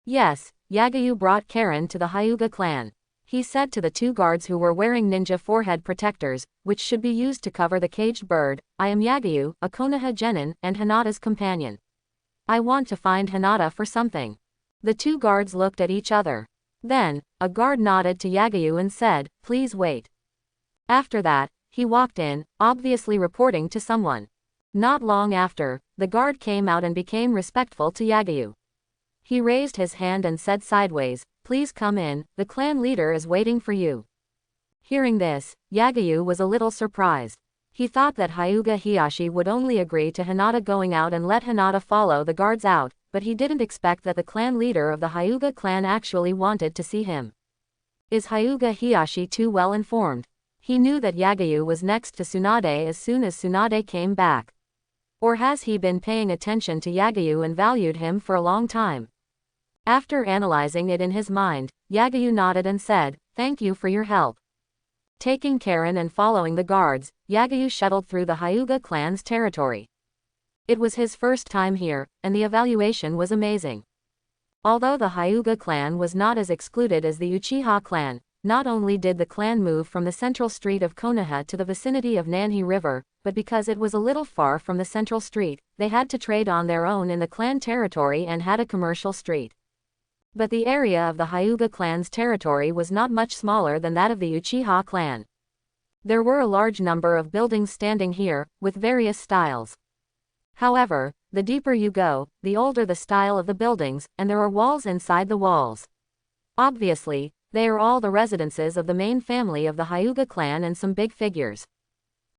Yes, Yagayu brought Karen to the Hyuga clan. He said to the two guards who were wearing ninja forehead protectors, which should be used to cover the caged bird, I am Yagayu, a Konoha genin, and Hinata's companion. I want to find Hinata for something. The two guards looked at each other. Then, a guard nodded to Yagayu and said, please wait. After that, he walked in, obviously reporting to someone. Not long after, the guard came out and became respectful to Yagayu. He raised his hand and said sideways, please come in, the clan leader is waiting for you. Hearing this, Yagayu was a little surprised. He thought that Hyuga Hiyashi would only agree to Hinata going out and let Hinata follow the guards out, but he didn't expect that the clan leader of the Hyuga clan actually wanted to see him. Is Hyuga Hiyashi too well informed? He knew that Yagayu was next to Tsunade as soon as Tsunade came back. Or has he been paying attention to Yagayu and valued him for a long time? After analyzing it in his mind, Yagayu nodded and said, thank you for your help. Taking Karen and following the guards, Yagayu shuttled through the Hyuga clan's territory. It was his first time here, and the evaluation was amazing. Although the Hyuga clan was not as excluded as the Uchiha clan, not only did the clan move from the central street of Konoha to the vicinity of Nanhi River, but because it was a little far from the central street, they had to trade on their own in the clan territory and had a commercial street. But the area of the Hyuga clan's territory was not much smaller than that of the Uchiha clan. There were a large number of buildings standing here, with various styles. However, the deeper you go, the older the style of the buildings, and there are walls inside the walls. Obviously, they are all the residences of the main family of the Hyuga clan and some big figures.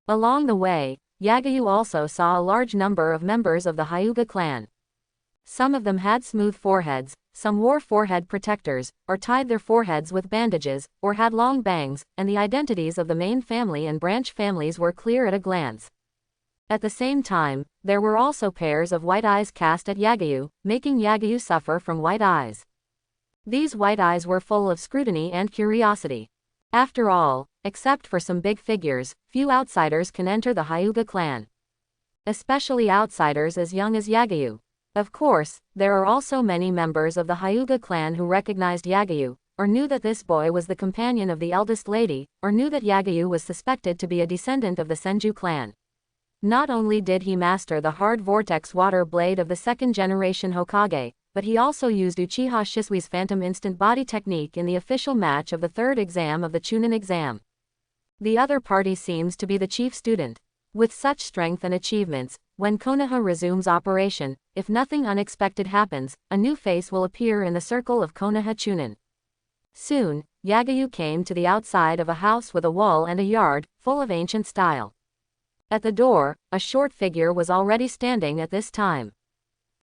Along the way, Yagayu also saw a large number of members of the Hyuga clan. Some of them had smooth foreheads, some wore forehead protectors, or tied their foreheads with bandages, or had long bangs, and the identities of the main family and branch families were clear at a glance. At the same time, there were also pairs of white eyes cast at Yagayu, making Yagayu suffer from white eyes. These white eyes were full of scrutiny and curiosity. After all, except for some big figures, few outsiders can enter the Hyuga clan. Especially outsiders as young as Yagayu. Of course, there are also many members of the Hyuga clan who recognized Yagayu, or knew that this boy was the companion of the eldest lady, or knew that Yagayu was suspected to be a descendant of the Senju clan. Not only did he master the hard vortex water blade of the second-generation Hokage, but he also used Uchiha Shisui's Phantom Instant Body technique in the official match of the third exam of the Chunin exam. The other party seems to be the chief student. With such strength and achievements, when Konoha resumes operation, if nothing unexpected happens, a new face will appear in the circle of Konoha Chunin. Soon, Yagayu came to the outside of a house with a wall and a yard, full of ancient style. At the door, a short figure was already standing at this time.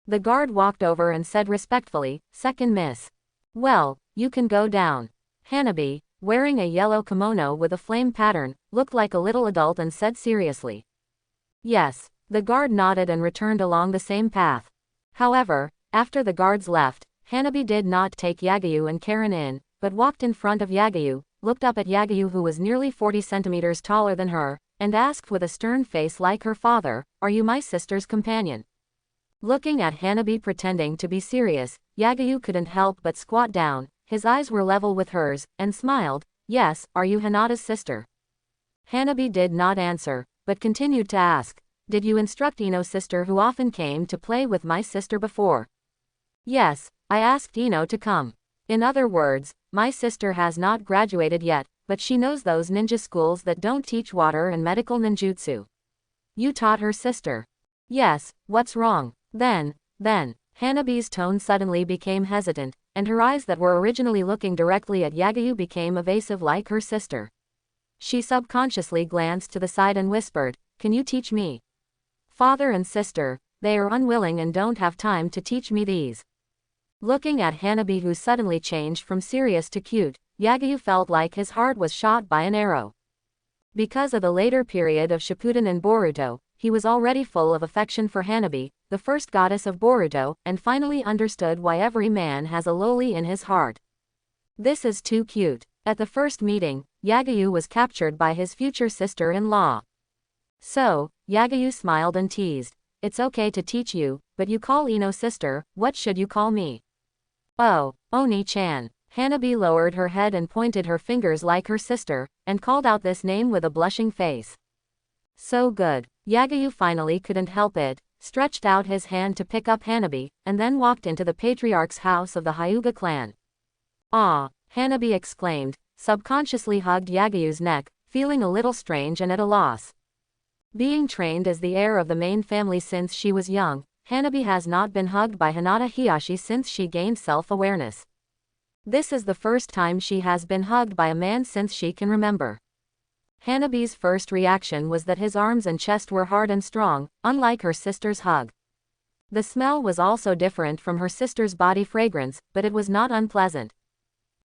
The guard walked over and said respectfully, "Second miss. Well, you can go down." Hanabi, wearing a yellow kimono with a flame pattern, looked like a little adult and said seriously. Yes. The guard nodded and returned along the same path. However, after the guards left, Hanabi did not take Yagayu and Karen in, but walked in front of Yagayu, looked up at Yagayu who was nearly 40 centimeters taller than her, and asked with a stern face like her father, "Are you my sister's companion?" Looking at Hanabi pretending to be serious, Yagayu couldn't help but squat down, his eyes were level with hers, and smiled, "Yes, are you Hinata's sister?" Hanabi did not answer, but continued to ask, "Did you instruct Ino's sister who often came to play with my sister before?" "Yes, I asked Ino to come. In other words, my sister has not graduated yet, but she knows those ninja schools that don't teach water and medical ninjutsu." "You taught her sister?" "Yes, what's wrong?" Then, Hanabi's tone suddenly became hesitant, and her eyes that were originally looking directly at Yagayu became evasive like her sister. She subconsciously glanced to the side and whispered, "Can you teach me?" "Father and sister, they are unwilling and don't have time to teach me these." Looking at Hanabi who suddenly changed from serious to cute, Yagayu felt like his heart was shot by an arrow. Because of the later period of Shippuden and Boruto, he was already full of affection for Hanabi, the first goddess of Boruto, and finally understood why every man has a loli in his heart. This is too cute. At the first meeting, Yagayu was captured by his future sister-in-law. So, Yagayu smiled and teased, "It's okay to teach you, but you call Ino sister, what should you call me?" "Oh, Oni-chan." Hanabi lowered her head and pointed her fingers like her sister, and called out this name with a blushing face. So good. Yagayu finally couldn't help it, stretched out his hand to pick up Hanabi, and then walked into the patriarch's house of the Hyuga clan. "Ah," Hanabi exclaimed, subconsciously hugged Yagayu's neck, feeling a little strange and at a loss. Being trained as the heir of the main family since she was young, Hanabi has not been hugged by Hinata Hiyashi since she gained self-awareness. This is the first time she has been hugged by a man since she can remember. Hanabi's first reaction was that his arms and chest were hard and strong, unlike her sister's hug. The smell was also different from her sister's body fragrance, but it was not unpleasant.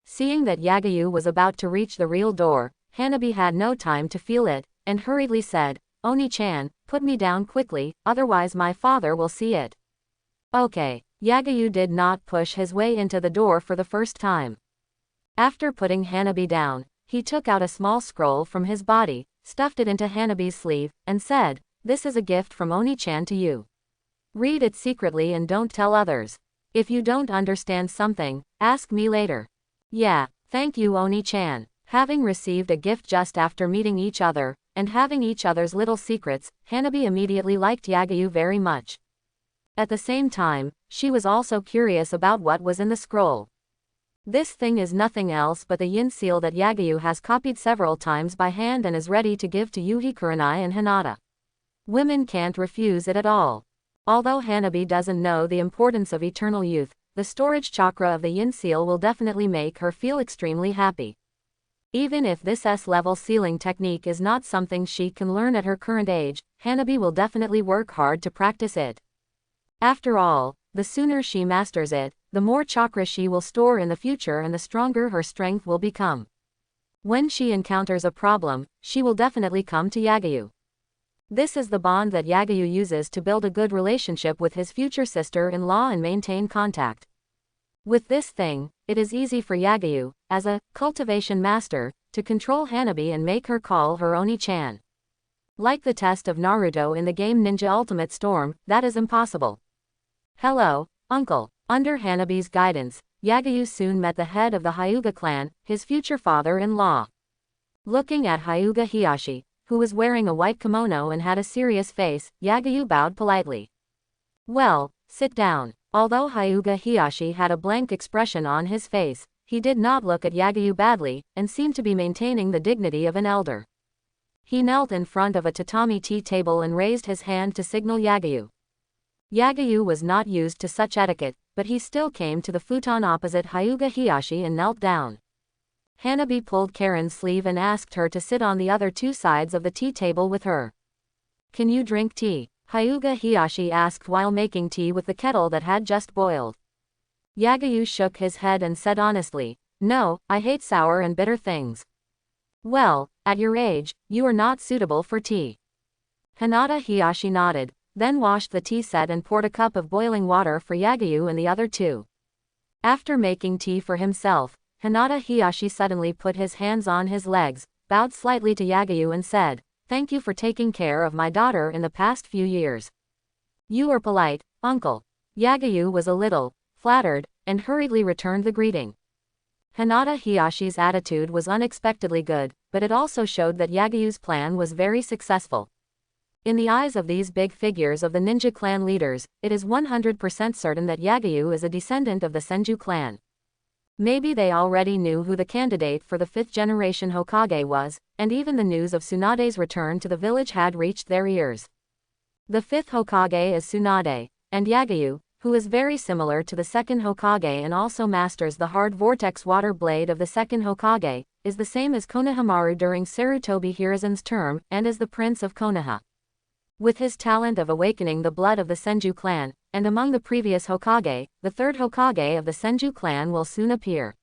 Seeing that Yagayu was about to reach the real door, Hanabi had no time to feel it, and hurriedly said, "Oni-chan, put me down quickly, otherwise my father will see it." "Okay." Yagayu did not push his way into the door for the first time. After putting Hanabi down, he took out a small scroll from his body, stuffed it into Hanabi's sleeve, and said, "This is a gift from Oni-chan to you. Read it secretly and don't tell others. If you don't understand something, ask me later." "Yeah, thank you Oni-chan." Having received a gift just after meeting each other, and having each other's little secrets, Hanabi immediately liked Yagayu very much. At the same time, she was also curious about what was in the scroll. This thing is nothing else but the yin seal that Yagayu has copied several times by hand and is ready to give to Yuhi Kurenai and Hinata. Women can't refuse it at all. Although Hanabi doesn't know the importance of eternal youth, the storage chakra of the yin seal will definitely make her feel extremely happy. Even if this S-level sealing technique is not something she can learn at her current age, Hanabi will definitely work hard to practice it. After all, the sooner she masters it, the more chakra she will store in the future and the stronger her strength will become. When she encounters a problem, she will definitely come to Yagayu. This is the bond that Yagayu uses to build a good relationship with his future sister-in-law and maintain contact. With this thing, it is easy for Yagayu, as a cultivation master, to control Hanabi and make her call her Oni-chan. Like the test of Naruto in the game Ninja Ultimate Storm, that is impossible. "Hello, uncle." Under Hanabi's guidance, Yagayu soon met the head of the Hyuga clan, his future father-in-law. Looking at Hyuga Hiyashi, who was wearing a white kimono and had a serious face, Yagayu bowed politely. Well, sit down. Although Hyuga Hiyashi had a blank expression on his face, he did not look at Yagayu badly, and seemed to be maintaining the dignity of an elder. He knelt in front of a tatami tea table and raised his hand to signal Yagayu. Yagayu was not used to such etiquette, but he still came to the futon opposite Hyuga Hiyashi and knelt down. Hanabi pulled Karen's sleeve and asked her to sit on the other two sides of the tea table with her. Can you drink tea? Hyuga Hiyashi asked while making tea with the kettle that had just boiled. Yagayu shook his head and said honestly, no, I hate sour and bitter things. Well, at your age, you are not suitable for tea. Hinata Hiyashi nodded, then washed the tea set and poured a cup of boiling water for Yagayu and the other two. After making tea for himself, Hinata Hiyashi suddenly put his hands on his legs, bowed slightly to Yagayu and said, thank you for taking care of my daughter in the past few years. You are polite, uncle. Yagayu was a little flattered, and hurriedly returned the greeting. Hinata Hiyashi's attitude was unexpectedly good, but it also showed that Yagayu's plan was very successful. In the eyes of these big figures of the ninja clan leaders, it is 100% certain that Yagayu is a descendant of the Senju clan. Maybe they already knew who the candidate for the 5th generation Hokage was, and even the news of Tsunade's return to the village had reached their ears. The 5th Hokage is Tsunade, and Yagayu, who is very similar to the 2nd Hokage and also masters the hard vortex water blade of the 2nd Hokage, is the same as Konohamaru during Sarutobi Hiruzen's term, and is the Prince of Konoha. With his talent of awakening the blood of the Senju clan, and among the previous Hokage, the 3rd Hokage of the Senju clan will soon appear.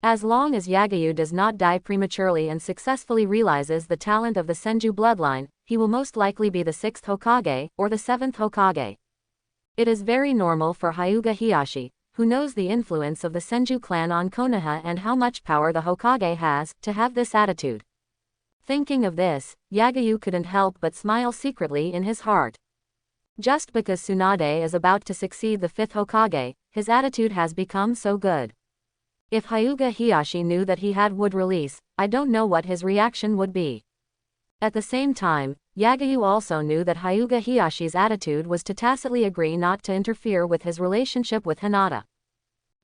As long as Yagayu does not die prematurely and successfully realizes the talent of the Senju bloodline, he will most likely be the 6th Hokage, or the 7th Hokage. It is very normal for Hyuga Hiyashi, who knows the influence of the Senju clan on Konoha and how much power the Hokage has, to have this attitude. Thinking of this, Yagayu couldn't help but smile secretly in his heart. Just because Tsunade is about to succeed the 5th Hokage, his attitude has become so good. If Hyuga Hiyashi knew that he had would release, I don't know what his reaction would be. At the same time, Yagayu also knew that Hyuga Hiyashi's attitude was to tacitly agree not to interfere with his relationship with Hinata.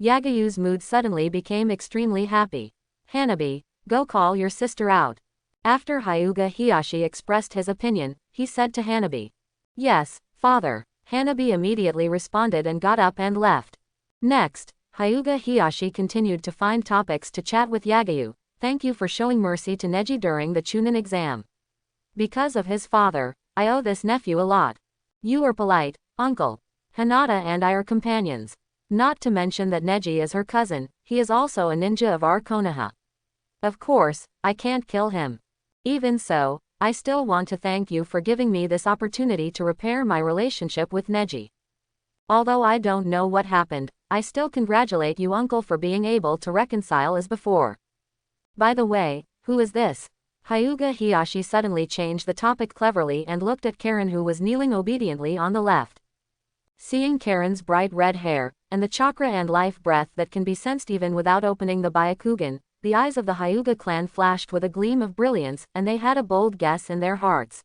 Yagayu's mood suddenly became extremely happy. Hanabi, go call your sister out. After Hyuga Hiyashi expressed his opinion, he said to Hanabi. Yes, father. Hanabi immediately responded and got up and left. Next, Hyuga Hiyashi continued to find topics to chat with Yagayu. Thank you for showing mercy to Neji during the Chunin exam. Because of his father, I owe this nephew a lot. You are polite, uncle. Hinata and I are companions. Not to mention that Neji is her cousin, he is also a ninja of our Konoha. Of course, I can't kill him. Even so, I still want to thank you for giving me this opportunity to repair my relationship with Neji. Although I don't know what happened, I still congratulate you uncle for being able to reconcile as before. By the way, who is this? Hyuga Hiyashi suddenly changed the topic cleverly and looked at Karen who was kneeling obediently on the left. Seeing Karen's bright red hair, and the chakra and life breath that can be sensed even without opening the Byakugan, the eyes of the Hyuga clan flashed with a gleam of brilliance and they had a bold guess in their hearts.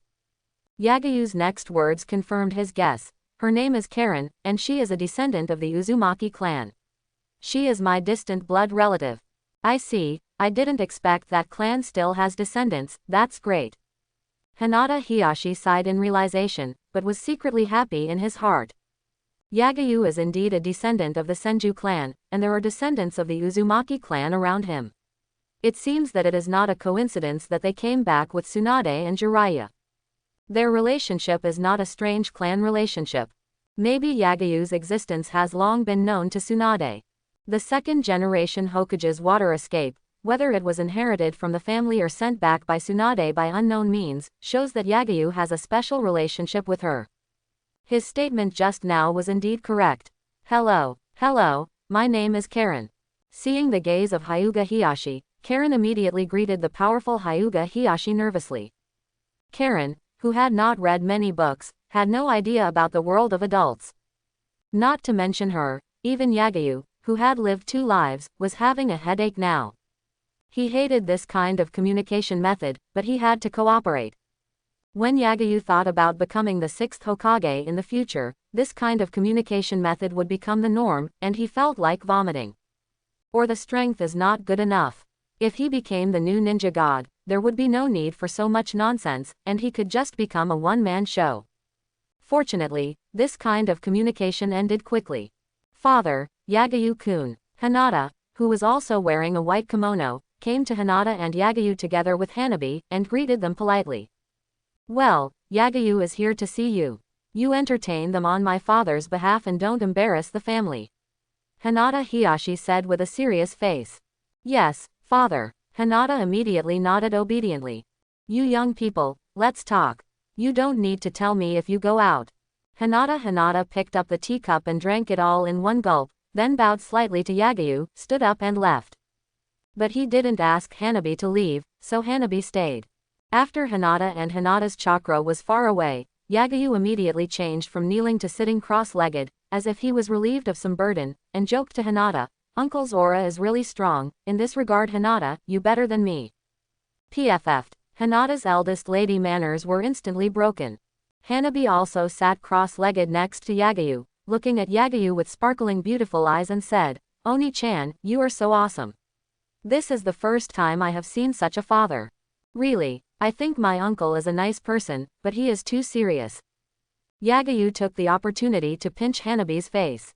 Yagayu's next words confirmed his guess. Her name is Karen, and she is a descendant of the Uzumaki clan. She is my distant blood relative. I see, I didn't expect that clan still has descendants, that's great. Hinata Hiyashi sighed in realization, but was secretly happy in his heart. Yagayu is indeed a descendant of the Senju clan, and there are descendants of the Uzumaki clan around him. It seems that it is not a coincidence that they came back with Tsunade and Jiraiya. Their relationship is not a strange clan relationship. Maybe Yagayu's existence has long been known to Tsunade. The 2nd generation Hokage's water escape, whether it was inherited from the family or sent back by Tsunade by unknown means, shows that Yagayu has a special relationship with her. His statement just now was indeed correct. Hello, my name is Karen. Seeing the gaze of Hyuga Hiyashi, Karen immediately greeted the powerful Hyuga Hiyashi nervously. Karen, who had not read many books, had no idea about the world of adults. Not to mention her, even Yagayu, who had lived 2 lives, was having a headache now. He hated this kind of communication method, but he had to cooperate. When Yagyu thought about becoming the 6th Hokage in the future, this kind of communication method would become the norm, and he felt like vomiting. Or the strength is not good enough. If he became the new ninja god, there would be no need for so much nonsense, and he could just become a one-man show. Fortunately, this kind of communication ended quickly. Father, Yagyu-kun. Hinata, who was also wearing a white kimono, came to Hinata and Yagyu together with Hanabi, and greeted them politely. Well, Yagyu is here to see you. You entertain them on my father's behalf and don't embarrass the family. Hinata Hiyashi said with a serious face. Yes, father. Hinata immediately nodded obediently. You young people, let's talk. You don't need to tell me if you go out. Hinata picked up the teacup and drank it all in one gulp, then bowed slightly to Yagyu, stood up and left. But he didn't ask Hanabi to leave, so Hanabi stayed. After Hinata and Hinata's chakra was far away, Yagyu immediately changed from kneeling to sitting cross-legged, as if he was relieved of some burden, and joked to Hinata, Uncle's aura is really strong, in this regard Hinata, you better than me. PFF'd. Hinata's eldest lady manners were instantly broken. Hanabi also sat cross-legged next to Yagyu, looking at Yagyu with sparkling beautiful eyes and said, Oni-chan, you are so awesome. This is the first time I have seen such a father. Really, I think my uncle is a nice person, but he is too serious. Yagyu took the opportunity to pinch Hanabi's face.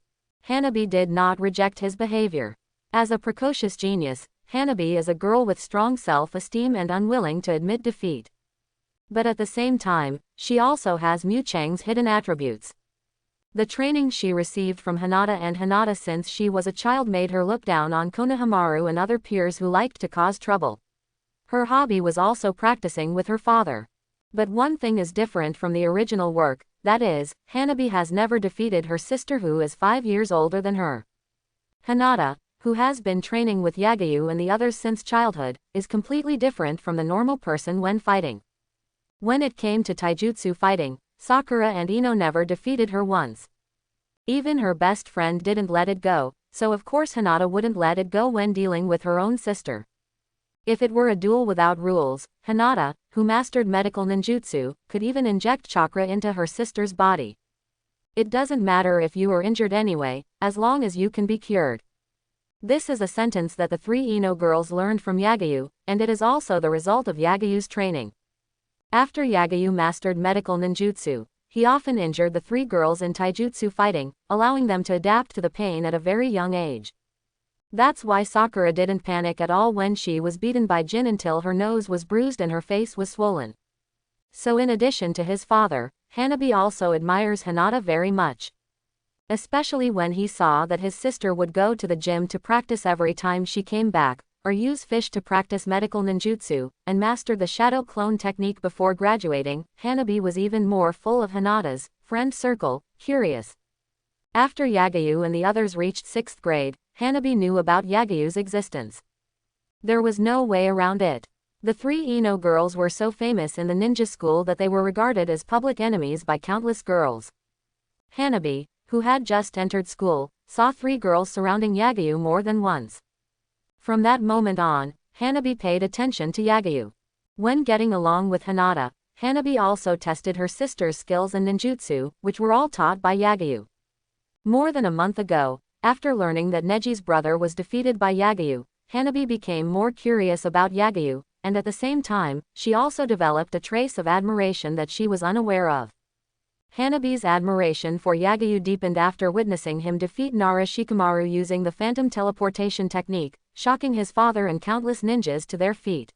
Hanabi did not reject his behavior. As a precocious genius, Hanabi is a girl with strong self-esteem and unwilling to admit defeat. But at the same time, she also has Mu Chang's hidden attributes. The training she received from Hinata and Hinata since she was a child made her look down on Konohamaru and other peers who liked to cause trouble. Her hobby was also practicing with her father. But one thing is different from the original work, that is, Hanabi has never defeated her sister who is 5 years older than her. Hinata, who has been training with Yagyu and the others since childhood, is completely different from the normal person when fighting. When it came to taijutsu fighting, Sakura and Ino never defeated her once. Even her best friend didn't let it go, so of course Hinata wouldn't let it go when dealing with her own sister. If it were a duel without rules, Hinata, who mastered medical ninjutsu, could even inject chakra into her sister's body. It doesn't matter if you are injured anyway, as long as you can be cured. This is a sentence that the 3 Ino girls learned from Yagyu, and it is also the result of Yagyu's training. After Yagyu mastered medical ninjutsu, he often injured the 3 girls in taijutsu fighting, allowing them to adapt to the pain at a very young age. That's why Sakura didn't panic at all when she was beaten by Jin until her nose was bruised and her face was swollen. So in addition to his father, Hanabi also admires Hinata very much. Especially when he saw that his sister would go to the gym to practice every time she came back, or use fish to practice medical ninjutsu, and mastered the shadow clone technique before graduating. Hanabi was even more full of Hinata's friend circle, curious. After Yagyu and the others reached 6th grade, Hanabi knew about Yagyu's existence. There was no way around it. The 3 Ino girls were so famous in the ninja school that they were regarded as public enemies by countless girls. Hanabi, who had just entered school, saw 3 girls surrounding Yagyu more than once. From that moment on, Hanabi paid attention to Yagyu. When getting along with Hinata, Hanabi also tested her sister's skills in ninjutsu, which were all taught by Yagyu. More than a month ago, after learning that Neji's brother was defeated by Yagyu, Hanabi became more curious about Yagyu, and at the same time, she also developed a trace of admiration that she was unaware of. Hanabi's admiration for Yagyu deepened after witnessing him defeat Nara Shikamaru using the phantom teleportation technique, shocking his father and countless ninjas to their feet.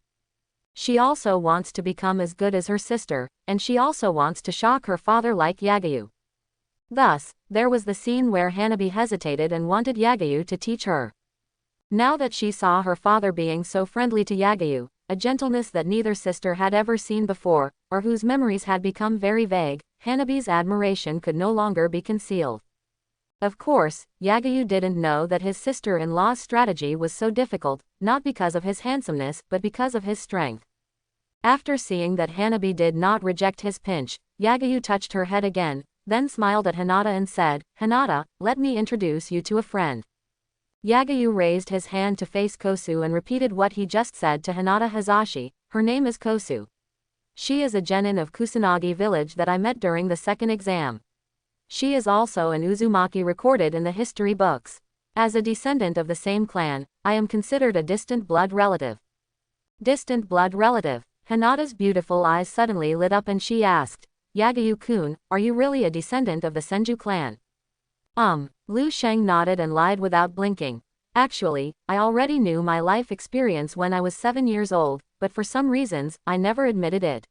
She also wants to become as good as her sister, and she also wants to shock her father like Yagyu. Thus, there was the scene where Hanabi hesitated and wanted Yagyu to teach her. Now that she saw her father being so friendly to Yagyu, a gentleness that neither sister had ever seen before, or whose memories had become very vague, Hanabi's admiration could no longer be concealed. Of course, Yagyu didn't know that his sister-in-law's strategy was so difficult, not because of his handsomeness but because of his strength. After seeing that Hanabi did not reject his pinch, Yagyu touched her head again, then smiled at Hinata and said, Hinata, let me introduce you to a friend. Yagayu raised his hand to face Kosu and repeated what he just said to Hinata Hazashi. Her name is Kosu. She is a genin of Kusanagi village that I met during the second exam. She is also an Uzumaki recorded in the history books. As a descendant of the same clan, I am considered a distant blood relative. Distant blood relative. Hinata's beautiful eyes suddenly lit up and she asked, Yagayu-kun, are you really a descendant of the Senju clan? Lu Sheng nodded and lied without blinking. Actually, I already knew my life experience when I was 7 years old, but for some reasons, I never admitted it.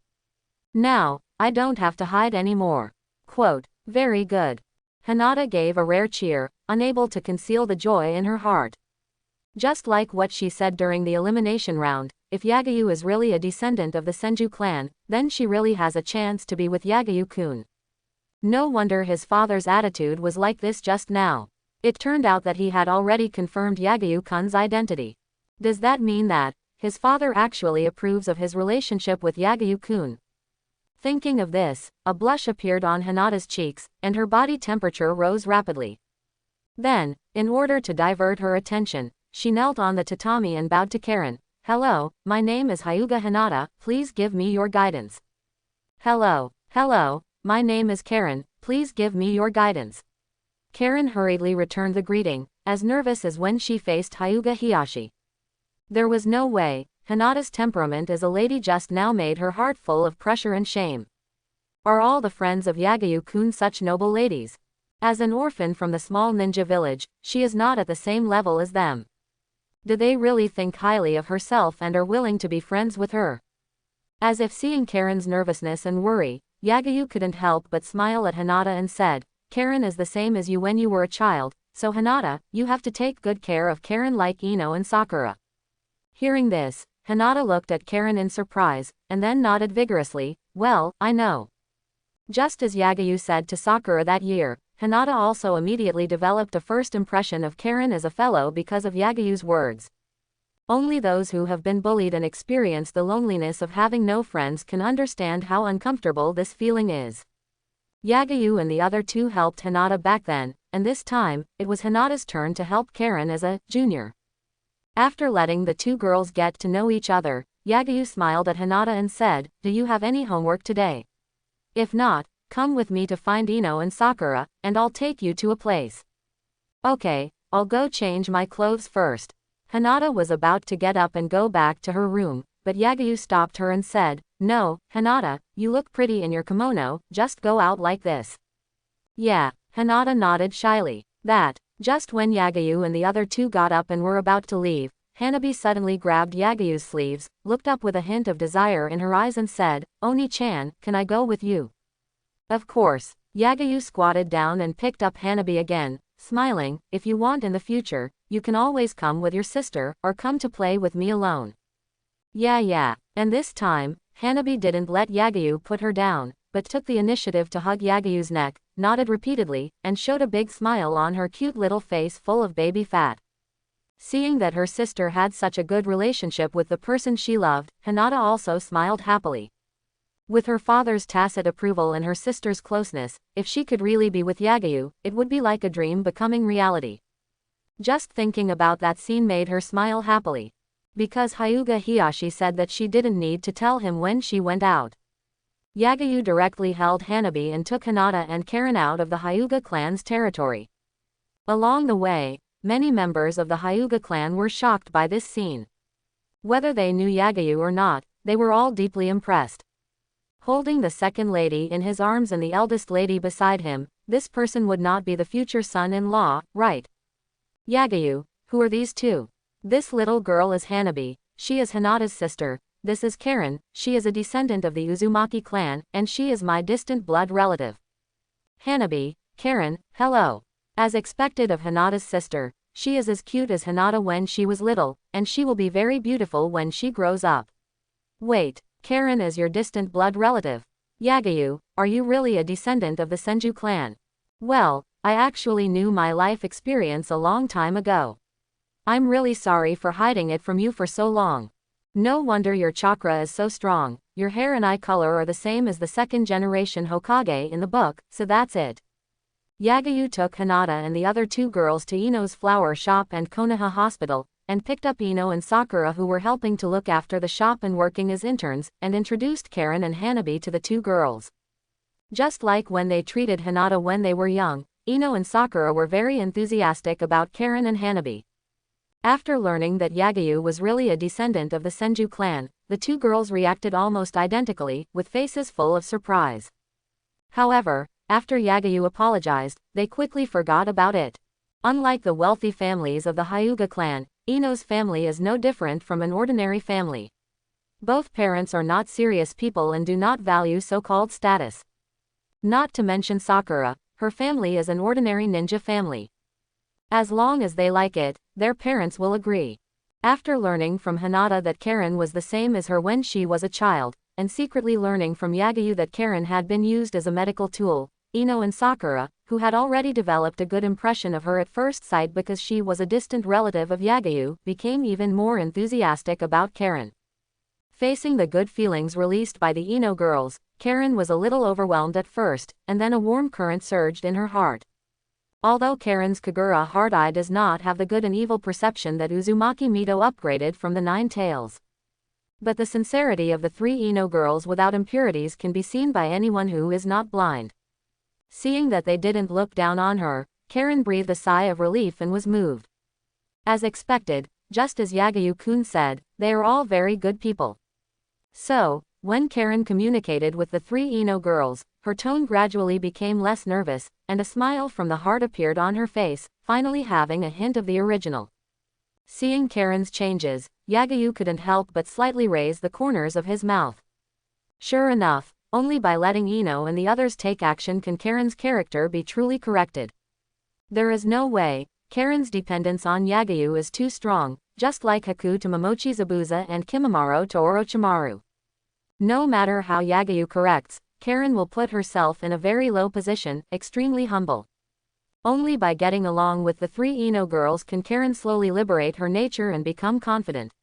Now, I don't have to hide anymore. Quote, very good. Hinata gave a rare cheer, unable to conceal the joy in her heart. Just like what she said during the elimination round, if Yagayu is really a descendant of the Senju clan, then she really has a chance to be with Yagayu-kun. No wonder his father's attitude was like this just now. It turned out that he had already confirmed Yagayu-kun's identity. Does that mean that his father actually approves of his relationship with Yagayu-kun? Thinking of this, a blush appeared on Hinata's cheeks, and her body temperature rose rapidly. Then, in order to divert her attention, she knelt on the tatami and bowed to Karen. Hello, my name is Hyuga Hinata, please give me your guidance. Hello, my name is Karen, please give me your guidance. Karen hurriedly returned the greeting, as nervous as when she faced Hyuga Hiyashi. There was no way. Hinata's temperament as a lady just now made her heart full of pressure and shame. Are all the friends of Yagayu-kun such noble ladies? As an orphan from the small ninja village, she is not at the same level as them. Do they really think highly of herself and are willing to be friends with her? As if seeing Karen's nervousness and worry, Yagayu couldn't help but smile at Hinata and said, Karen is the same as you when you were a child, so Hinata, you have to take good care of Karen like Ino and Sakura. Hearing this, Hinata looked at Karen in surprise, and then nodded vigorously, well, I know. Just as Yagayu said to Sakura that year, Hinata also immediately developed a first impression of Karen as a fellow because of Yagayu's words. Only those who have been bullied and experienced the loneliness of having no friends can understand how uncomfortable this feeling is. Yagayu and the other two helped Hinata back then, and this time, it was Hinata's turn to help Karen as a junior. After letting the two girls get to know each other, Yagayu smiled at Hinata and said, do you have any homework today? If not, come with me to find Ino and Sakura, and I'll take you to a place. Okay, I'll go change my clothes first. Hinata was about to get up and go back to her room, but Yagayu stopped her and said, no, Hinata, you look pretty in your kimono, just go out like this. Yeah, Hinata nodded shyly. Just when Yagayu and the other two got up and were about to leave, Hanabi suddenly grabbed Yagayu's sleeves, looked up with a hint of desire in her eyes and said, Oni-chan, can I go with you? Of course. Yagayu squatted down and picked up Hanabi again, smiling, if you want in the future, you can always come with your sister, or come to play with me alone. Yeah. And this time, Hanabi didn't let Yagayu put her down, but took the initiative to hug Yagayu's neck, nodded repeatedly, and showed a big smile on her cute little face full of baby fat. Seeing that her sister had such a good relationship with the person she loved, Hinata also smiled happily. With her father's tacit approval and her sister's closeness, if she could really be with Yagayu, it would be like a dream becoming reality. Just thinking about that scene made her smile happily. Because Hyuga Hiyashi said that she didn't need to tell him when she went out. Yagayu directly held Hanabi and took Hinata and Karen out of the Hyuga clan's territory. Along the way, many members of the Hyuga clan were shocked by this scene. Whether they knew Yagayu or not, they were all deeply impressed. Holding the second lady in his arms and the eldest lady beside him, this person would not be the future son-in-law, right? Yagayu, who are these two? This little girl is Hanabi, she is Hinata's sister. This is Karen, she is a descendant of the Uzumaki clan, and she is my distant blood relative. Hanabi, Karen, hello. As expected of Hinata's sister, she is as cute as Hinata when she was little, and she will be very beautiful when she grows up. Wait, Karen is your distant blood relative. Yagayu, are you really a descendant of the Senju clan? Well, I actually knew my life experience a long time ago. I'm really sorry for hiding it from you for so long. No wonder your chakra is so strong, your hair and eye color are the same as the second generation Hokage in the book, so that's it. Yagayu took Hinata and the other two girls to Ino's flower shop and Konoha hospital, and picked up Ino and Sakura, who were helping to look after the shop and working as interns, and introduced Karen and Hanabi to the two girls. Just like when they treated Hinata when they were young, Ino and Sakura were very enthusiastic about Karen and Hanabi. After learning that Yagayu was really a descendant of the Senju clan, the two girls reacted almost identically, with faces full of surprise. However, after Yagayu apologized, they quickly forgot about it. Unlike the wealthy families of the Hyuga clan, Ino's family is no different from an ordinary family. Both parents are not serious people and do not value so-called status. Not to mention Sakura, her family is an ordinary ninja family. As long as they like it, their parents will agree. After learning from Hinata that Karen was the same as her when she was a child, and secretly learning from Yagayu that Karen had been used as a medical tool, Ino and Sakura, who had already developed a good impression of her at first sight because she was a distant relative of Yagayu, became even more enthusiastic about Karen. Facing the good feelings released by the Ino girls, Karen was a little overwhelmed at first, and then a warm current surged in her heart. Although Karen's Kagura heart eye does not have the good and evil perception that Uzumaki Mito upgraded from the Nine Tails. But the sincerity of the three Ino girls without impurities can be seen by anyone who is not blind. Seeing that they didn't look down on her, Karen breathed a sigh of relief and was moved. As expected, just as Yagayu-kun said, they are all very good people. So, when Karen communicated with the three Ino girls, her tone gradually became less nervous, and a smile from the heart appeared on her face, finally having a hint of the original. Seeing Karen's changes, Yagayu couldn't help but slightly raise the corners of his mouth. Sure enough, only by letting Ino and the others take action can Karen's character be truly corrected. There is no way. Karen's dependence on Yagayu is too strong, just like Haku to Momochi Zabuza and Kimimaro to Orochimaru. No matter how Yagayu corrects, Karen will put herself in a very low position, extremely humble. Only by getting along with the three Ino girls can Karen slowly liberate her nature and become confident.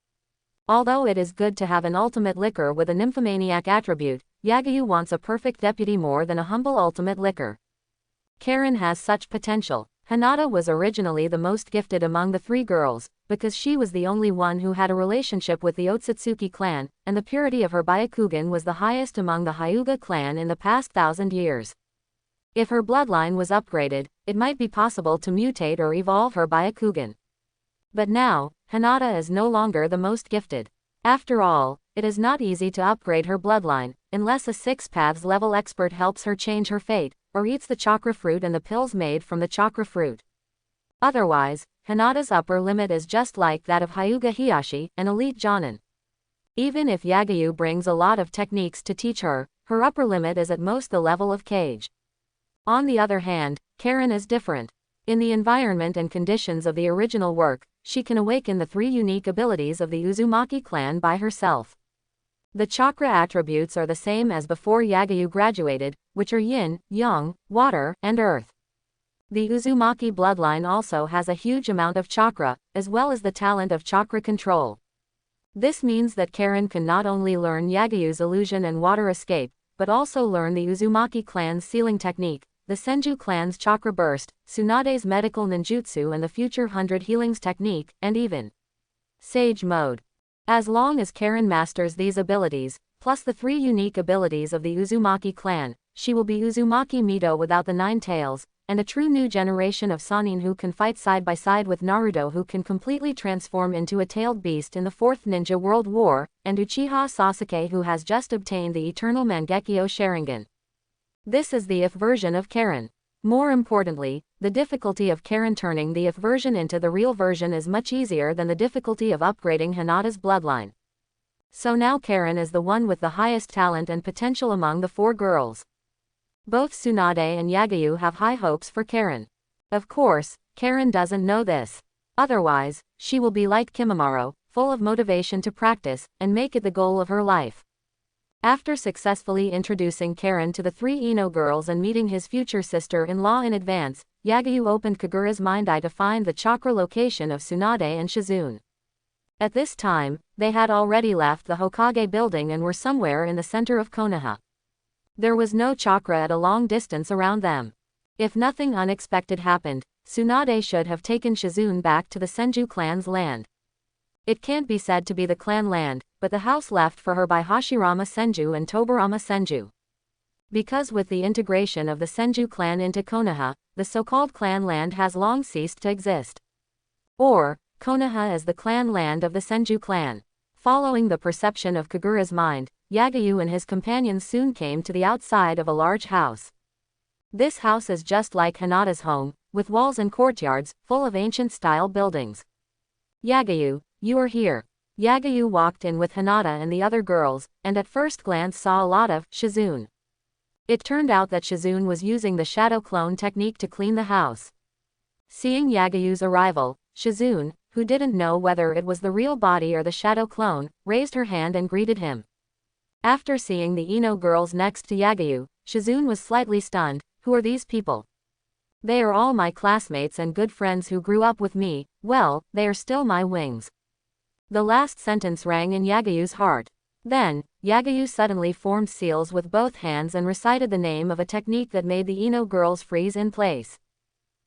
Although it is good to have an ultimate licker with a nymphomaniac attribute, Yagayu wants a perfect deputy more than a humble ultimate licker. Karen has such potential. Hinata was originally the most gifted among the three girls, because she was the only one who had a relationship with the Otsutsuki clan, and the purity of her Byakugan was the highest among the Hyuga clan in the past 1,000 years. If her bloodline was upgraded, it might be possible to mutate or evolve her Byakugan. But now, Hinata is no longer the most gifted. After all, it is not easy to upgrade her bloodline, unless a 6 paths level expert helps her change her fate, or eats the chakra fruit and the pills made from the chakra fruit. Otherwise, Hinata's upper limit is just like that of Hyuga Hiyashi, an elite Jonin. Even if Yagayu brings a lot of techniques to teach her, her upper limit is at most the level of Kage. On the other hand, Karen is different. In the environment and conditions of the original work, she can awaken the 3 unique abilities of the Uzumaki clan by herself. The chakra attributes are the same as before Yagayu graduated, which are yin, yang, water, and earth. The Uzumaki bloodline also has a huge amount of chakra, as well as the talent of chakra control. This means that Karen can not only learn Yagayu's illusion and water escape, but also learn the Uzumaki clan's sealing technique, the Senju clan's chakra burst, Tsunade's medical ninjutsu and the future 100 healings technique, and even Sage mode. As long as Karen masters these abilities, plus the 3 unique abilities of the Uzumaki clan, she will be Uzumaki Mito without the 9 tails, and a true new generation of Sannin who can fight side by side with Naruto, who can completely transform into a tailed beast in the 4th Ninja World War, and Uchiha Sasuke, who has just obtained the eternal Mangekyo Sharingan. This is the if version of Karen. More importantly, the difficulty of Karen turning the if version into the real version is much easier than the difficulty of upgrading Hinata's bloodline. So now Karen is the one with the highest talent and potential among the 4 girls. Both Tsunade and Yagayu have high hopes for Karen. Of course, Karen doesn't know this. Otherwise, she will be like Kimimaro, full of motivation to practice, and make it the goal of her life. After successfully introducing Karen to the 3 Ino girls and meeting his future sister-in-law in advance, Yagayu opened Kagura's mind eye to find the chakra location of Tsunade and Shizune. At this time, they had already left the Hokage building and were somewhere in the center of Konoha. There was no chakra at a long distance around them. If nothing unexpected happened, Tsunade should have taken Shizune back to the Senju clan's land. It can't be said to be the clan land, but the house left for her by Hashirama Senju and Tobarama Senju. Because with the integration of the Senju clan into Konoha, the so-called clan land has long ceased to exist. Or, Konoha is the clan land of the Senju clan. Following the perception of Kagura's mind, Yagayu and his companions soon came to the outside of a large house. This house is just like Hinata's home, with walls and courtyards, full of ancient-style buildings. Yagayu, you are here. Yagayu walked in with Hinata and the other girls, and at first glance saw a lot of Shizune. It turned out that Shizune was using the shadow clone technique to clean the house. Seeing Yagayu's arrival, Shizune, who didn't know whether it was the real body or the shadow clone, raised her hand and greeted him. After seeing the Ino girls next to Yagayu, Shizune was slightly stunned. Who are these people? They are all my classmates and good friends who grew up with me. Well, they are still my wings. The last sentence rang in Yagayu's heart. Then, Yagayu suddenly formed seals with both hands and recited the name of a technique that made the Ino girls freeze in place.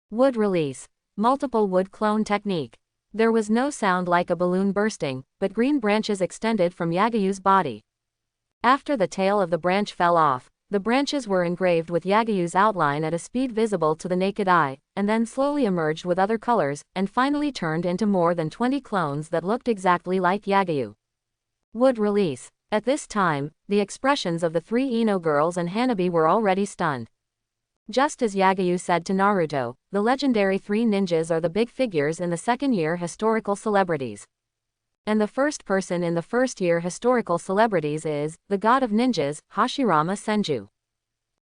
Wood release. Multiple wood clone technique. There was no sound like a balloon bursting, but green branches extended from Yagayu's body. After the tail of the branch fell off, the branches were engraved with Yagayu's outline at a speed visible to the naked eye, and then slowly emerged with other colors, and finally turned into more than 20 clones that looked exactly like Yagayu. Wood release. At this time, the expressions of the three Ino girls and Hanabi were already stunned. Just as Yagayu said to Naruto, the legendary three ninjas are the big figures in the second-year historical celebrities. And the first person in the first-year historical celebrities is the god of ninjas, Hashirama Senju.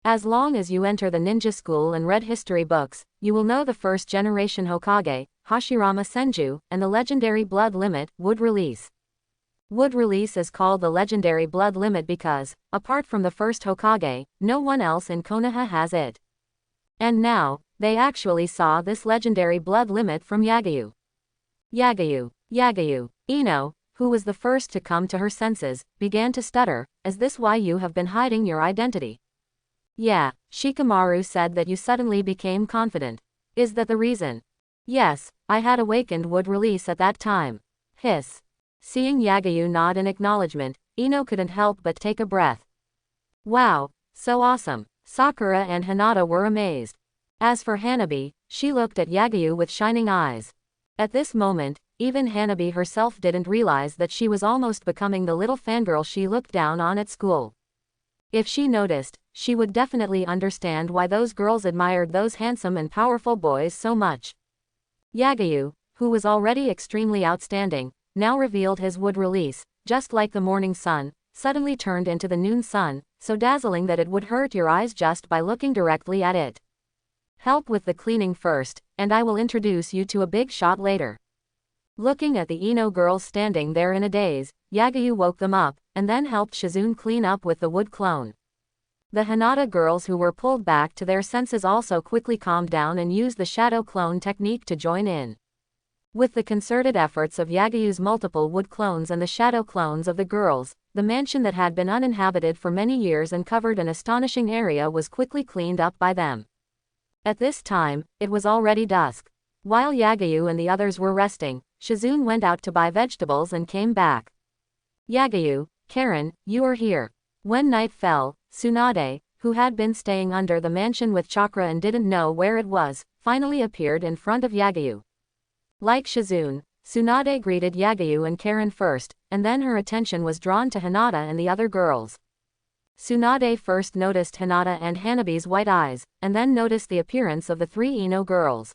As long as you enter the ninja school and read history books, you will know the first-generation Hokage, Hashirama Senju, and the legendary blood limit, wood release. Wood release is called the legendary blood limit because, apart from the first Hokage, no one else in Konoha has it. And now, they actually saw this legendary blood limit from Yagayu. Yagayu. Ino, who was the first to come to her senses, began to stutter. Is this why you have been hiding your identity? Yeah, Shikamaru said that you suddenly became confident. Is that the reason? Yes, I had awakened wood release at that time. Hiss. Seeing Yagayu nod in acknowledgement, Ino couldn't help but take a breath. Wow, so awesome. Sakura and Hinata were amazed. As for Hanabi, she looked at Yagayu with shining eyes. At this moment, even Hanabi herself didn't realize that she was almost becoming the little fangirl she looked down on at school. If she noticed, she would definitely understand why those girls admired those handsome and powerful boys so much. Yagayu, who was already extremely outstanding, now revealed his wood release, just like the morning sun, suddenly turned into the noon sun, so dazzling that it would hurt your eyes just by looking directly at it. Help with the cleaning first, and I will introduce you to a big shot later. Looking at the Ino girls standing there in a daze, Yagayu woke them up, and then helped Shizune clean up with the wood clone. The Hinata girls who were pulled back to their senses also quickly calmed down and used the shadow clone technique to join in. With the concerted efforts of Yagayu's multiple wood clones and the shadow clones of the girls, the mansion that had been uninhabited for many years and covered an astonishing area was quickly cleaned up by them. At this time, it was already dusk. While Yagayu and the others were resting, Shizune went out to buy vegetables and came back. Yagayu, Karen, you are here. When night fell, Tsunade, who had been staying under the mansion with Chakra and didn't know where it was, finally appeared in front of Yagayu. Like Shizune, Tsunade greeted Yagayu and Karen first, and then her attention was drawn to Hinata and the other girls. Tsunade first noticed Hinata and Hanabi's white eyes, and then noticed the appearance of the three Ino girls.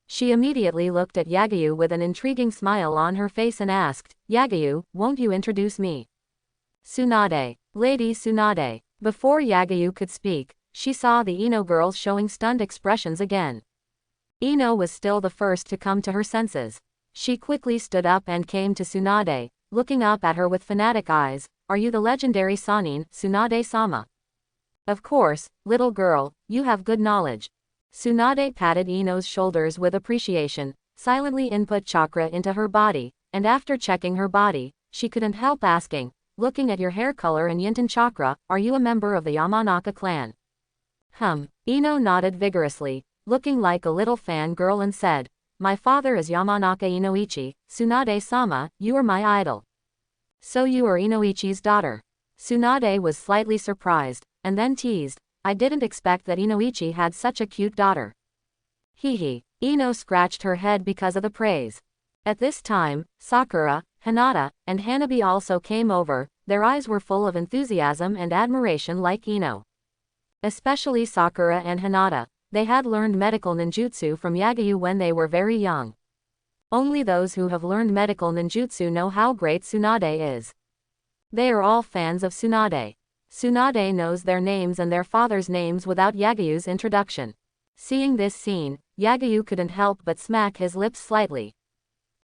She immediately looked at Yagayu with an intriguing smile on her face and asked, Yagayu, won't you introduce me? Tsunade. Lady Tsunade. Before Yagayu could speak, she saw the Ino girls showing stunned expressions again. Ino was still the first to come to her senses. She quickly stood up and came to Tsunade, looking up at her with fanatic eyes. Are you the legendary Sanin, Tsunade-sama? Of course, little girl, you have good knowledge. Tsunade patted Ino's shoulders with appreciation, silently input chakra into her body, and after checking her body, she couldn't help asking, looking at your hair color and Yinten chakra, are you a member of the Yamanaka clan? Ino nodded vigorously, looking like a little fangirl and said, "My father is Yamanaka Inoichi, Tsunade-sama, you are my idol." "So you are Inoichi's daughter?" Tsunade was slightly surprised, and then teased, "I didn't expect that Inoichi had such a cute daughter." Hee. Ino scratched her head because of the praise. At this time, Sakura, Hinata, and Hanabi also came over. Their eyes were full of enthusiasm and admiration like Ino. Especially Sakura and Hinata. They had learned medical ninjutsu from Yagyu when they were very young. Only those who have learned medical ninjutsu know how great Tsunade is. They are all fans of Tsunade. Tsunade knows their names and their father's names without Yagyu's introduction. Seeing this scene, Yagyu couldn't help but smack his lips slightly.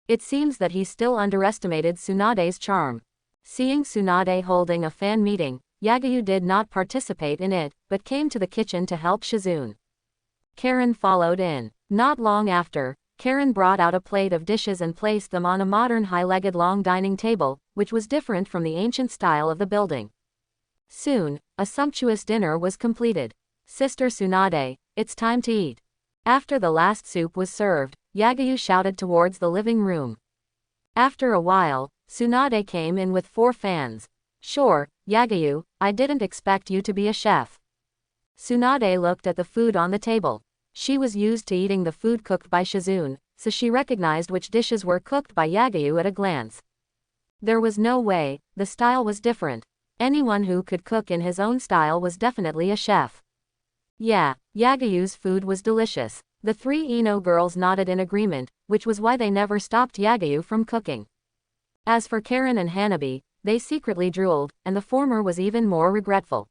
It seems that he still underestimated Tsunade's charm. Seeing Tsunade holding a fan meeting, Yagyu did not participate in it, but came to the kitchen to help Shizune. Karen followed in. Not long after, Karen brought out a plate of dishes and placed them on a modern high-legged long dining table, which was different from the ancient style of the building. Soon, a sumptuous dinner was completed. "Sister Tsunade, it's time to eat." After the last soup was served, Yagyu shouted towards the living room. After a while, Tsunade came in with 4 fans. "Sure, Yagyu, I didn't expect you to be a chef." Tsunade looked at the food on the table. She was used to eating the food cooked by Shizune, so she recognized which dishes were cooked by Yagyu at a glance. There was no way, the style was different. Anyone who could cook in his own style was definitely a chef. Yeah, Yagyu's food was delicious. The 3 Ino girls nodded in agreement, which was why they never stopped Yagyu from cooking. As for Karen and Hanabi, they secretly drooled, and the former was even more regretful.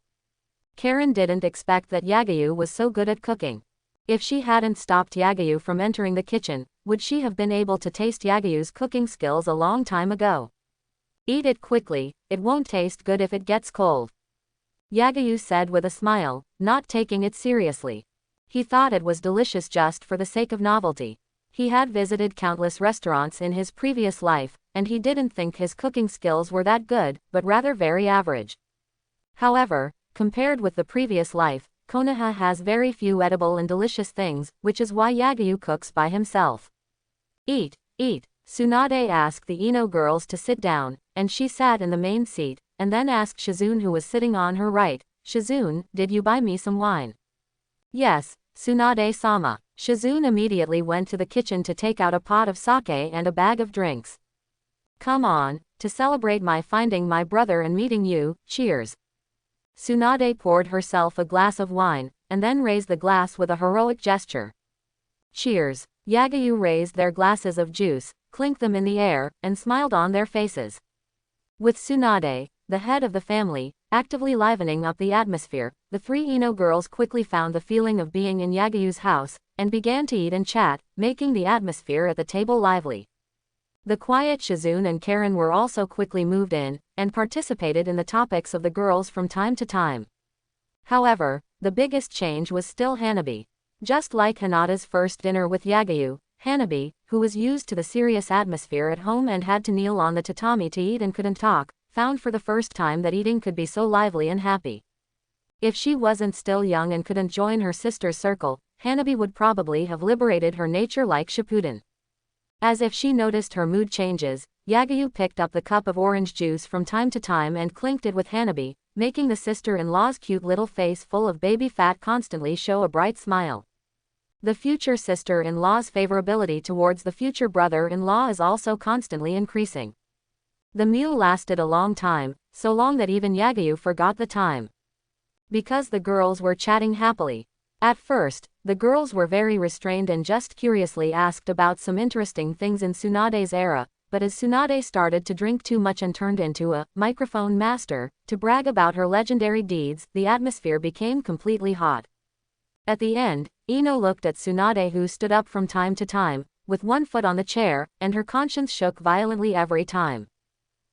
Karen didn't expect that Yagyu was so good at cooking. If she hadn't stopped Yagyu from entering the kitchen, would she have been able to taste Yagyu's cooking skills a long time ago? "Eat it quickly, it won't taste good if it gets cold," Yagyu said with a smile, not taking it seriously. He thought it was delicious just for the sake of novelty. He had visited countless restaurants in his previous life, and he didn't think his cooking skills were that good, but rather very average. However, compared with the previous life, Konoha has very few edible and delicious things, which is why Yagyu cooks by himself. "Eat, eat." Tsunade asked the Ino girls to sit down, and she sat in the main seat, and then asked Shizune, who was sitting on her right, "Shizune, did you buy me some wine?" "Yes, Tsunade-sama." Shizune immediately went to the kitchen to take out a pot of sake and a bag of drinks. "Come on, to celebrate my finding my brother and meeting you, cheers." Tsunade poured herself a glass of wine, and then raised the glass with a heroic gesture. "Cheers." Yagyu raised their glasses of juice, clinked them in the air, and smiled on their faces. With Tsunade, the head of the family, actively livening up the atmosphere, the 3 Ino girls quickly found the feeling of being in Yagyu's house, and began to eat and chat, making the atmosphere at the table lively. The quiet Shizune and Karen were also quickly moved in, and participated in the topics of the girls from time to time. However, the biggest change was still Hanabi. Just like Hinata's first dinner with Yagyu, Hanabi, who was used to the serious atmosphere at home and had to kneel on the tatami to eat and couldn't talk, found for the first time that eating could be so lively and happy. If she wasn't still young and couldn't join her sister's circle, Hanabi would probably have liberated her nature like Shippuden. As if she noticed her mood changes, Yagyu picked up the cup of orange juice from time to time and clinked it with Hanabi, making the sister-in-law's cute little face full of baby fat constantly show a bright smile. The future sister-in-law's favorability towards the future brother-in-law is also constantly increasing. The meal lasted a long time, so long that even Yagyu forgot the time. Because the girls were chatting happily. At first, the girls were very restrained and just curiously asked about some interesting things in Tsunade's era, but as Tsunade started to drink too much and turned into a microphone master to brag about her legendary deeds, the atmosphere became completely hot. At the end, Ino looked at Tsunade, who stood up from time to time, with one foot on the chair, and her conscience shook violently every time.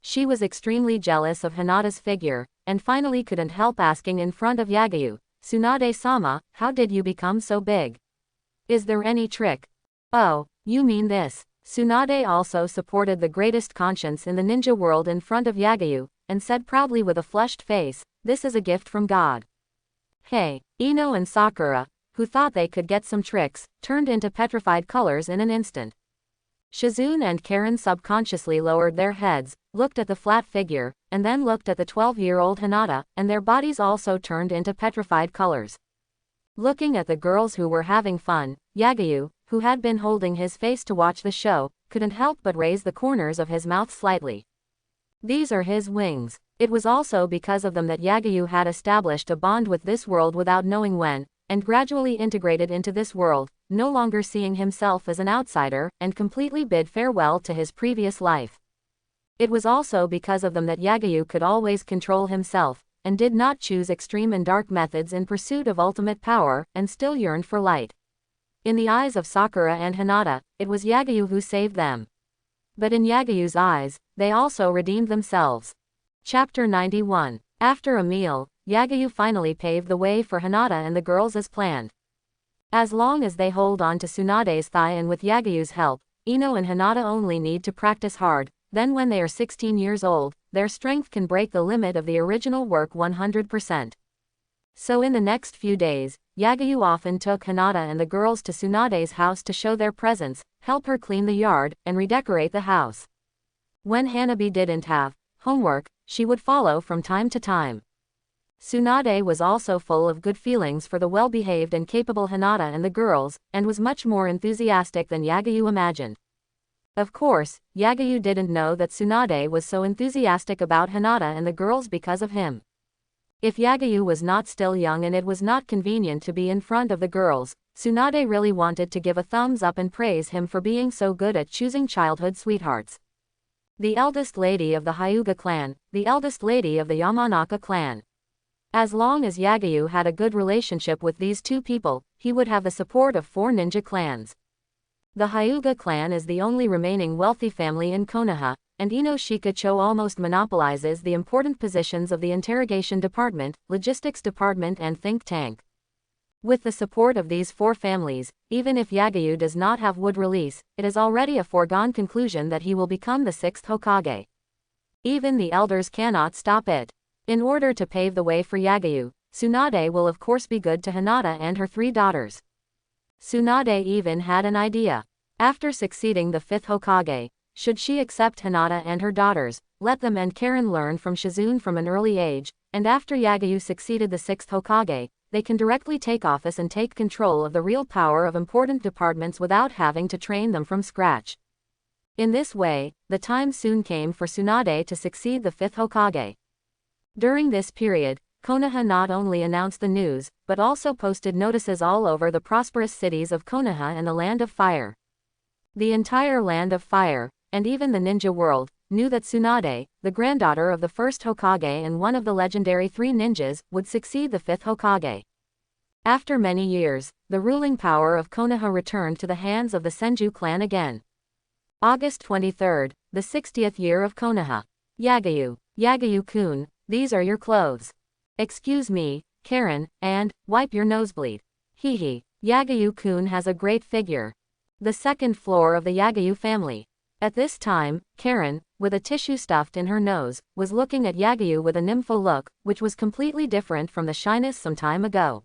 She was extremely jealous of Hinata's figure, and finally couldn't help asking in front of Yagyu, "Tsunade-sama, how did you become so big? Is there any trick?" "Oh, you mean this." Tsunade also supported the greatest conscience in the ninja world in front of Yagyu, and said proudly with a flushed face, "This is a gift from God." Hey, Ino and Sakura, who thought they could get some tricks, turned into petrified colors in an instant. Shizune and Karen subconsciously lowered their heads, looked at the flat figure, and then looked at the 12-year-old Hinata, and their bodies also turned into petrified colors. Looking at the girls who were having fun, Yagayu, who had been holding his face to watch the show, couldn't help but raise the corners of his mouth slightly. These are his wings. It was also because of them that Yagayu had established a bond with this world without knowing when, and gradually integrated into this world, no longer seeing himself as an outsider, and completely bid farewell to his previous life. It was also because of them that Yagayu could always control himself, and did not choose extreme and dark methods in pursuit of ultimate power, and still yearned for light. In the eyes of Sakura and Hinata, it was Yagayu who saved them. But in Yagayu's eyes, they also redeemed themselves. Chapter 91. After a meal, Yagayu finally paved the way for Hinata and the girls as planned. As long as they hold on to Tsunade's thigh and with Yagayu's help, Ino and Hinata only need to practice hard, then when they are 16 years old, their strength can break the limit of the original work 100%. So in the next few days, Yagayu often took Hinata and the girls to Tsunade's house to show their presence, help her clean the yard, and redecorate the house. When Hanabi didn't have homework, she would follow from time to time. Tsunade was also full of good feelings for the well-behaved and capable Hinata and the girls, and was much more enthusiastic than Yagayu imagined. Of course, Yagayu didn't know that Tsunade was so enthusiastic about Hinata and the girls because of him. If Yagayu was not still young and it was not convenient to be in front of the girls, Tsunade really wanted to give a thumbs up and praise him for being so good at choosing childhood sweethearts. The eldest lady of the Hyuga clan, the eldest lady of the Yamanaka clan. As long as Yagayu had a good relationship with these two people, he would have the support of 4 ninja clans. The Hyuga clan is the only remaining wealthy family in Konoha, and Ino Shikacho almost monopolizes the important positions of the interrogation department, logistics department and think tank. With the support of these 4 families, even if Yagayu does not have wood release, it is already a foregone conclusion that he will become the 6th Hokage. Even the elders cannot stop it. In order to pave the way for Yagayu, Tsunade will of course be good to Hinata and her 3 daughters. Tsunade even had an idea. After succeeding the 5th Hokage, should she accept Hinata and her daughters, let them and Karen learn from Shizune from an early age, and after Yagayu succeeded the 6th Hokage, they can directly take office and take control of the real power of important departments without having to train them from scratch. In this way, the time soon came for Tsunade to succeed the 5th Hokage. During this period, Konoha not only announced the news, but also posted notices all over the prosperous cities of Konoha and the Land of Fire. The entire Land of Fire, and even the ninja world, knew that Tsunade, the granddaughter of the 1st Hokage and one of the legendary 3 ninjas, would succeed the 5th Hokage. After many years, the ruling power of Konoha returned to the hands of the Senju clan again. August 23rd, the 60th year of Konoha. Yagayu. Yagayu-kun, these are your clothes. Excuse me, Karen, and, wipe your nosebleed. Hehe, Yagayu-kun has a great figure. The 2nd floor of the Yagayu family. At this time, Karen, with a tissue stuffed in her nose, was looking at Yagayu with a nympho look, which was completely different from the shyness some time ago.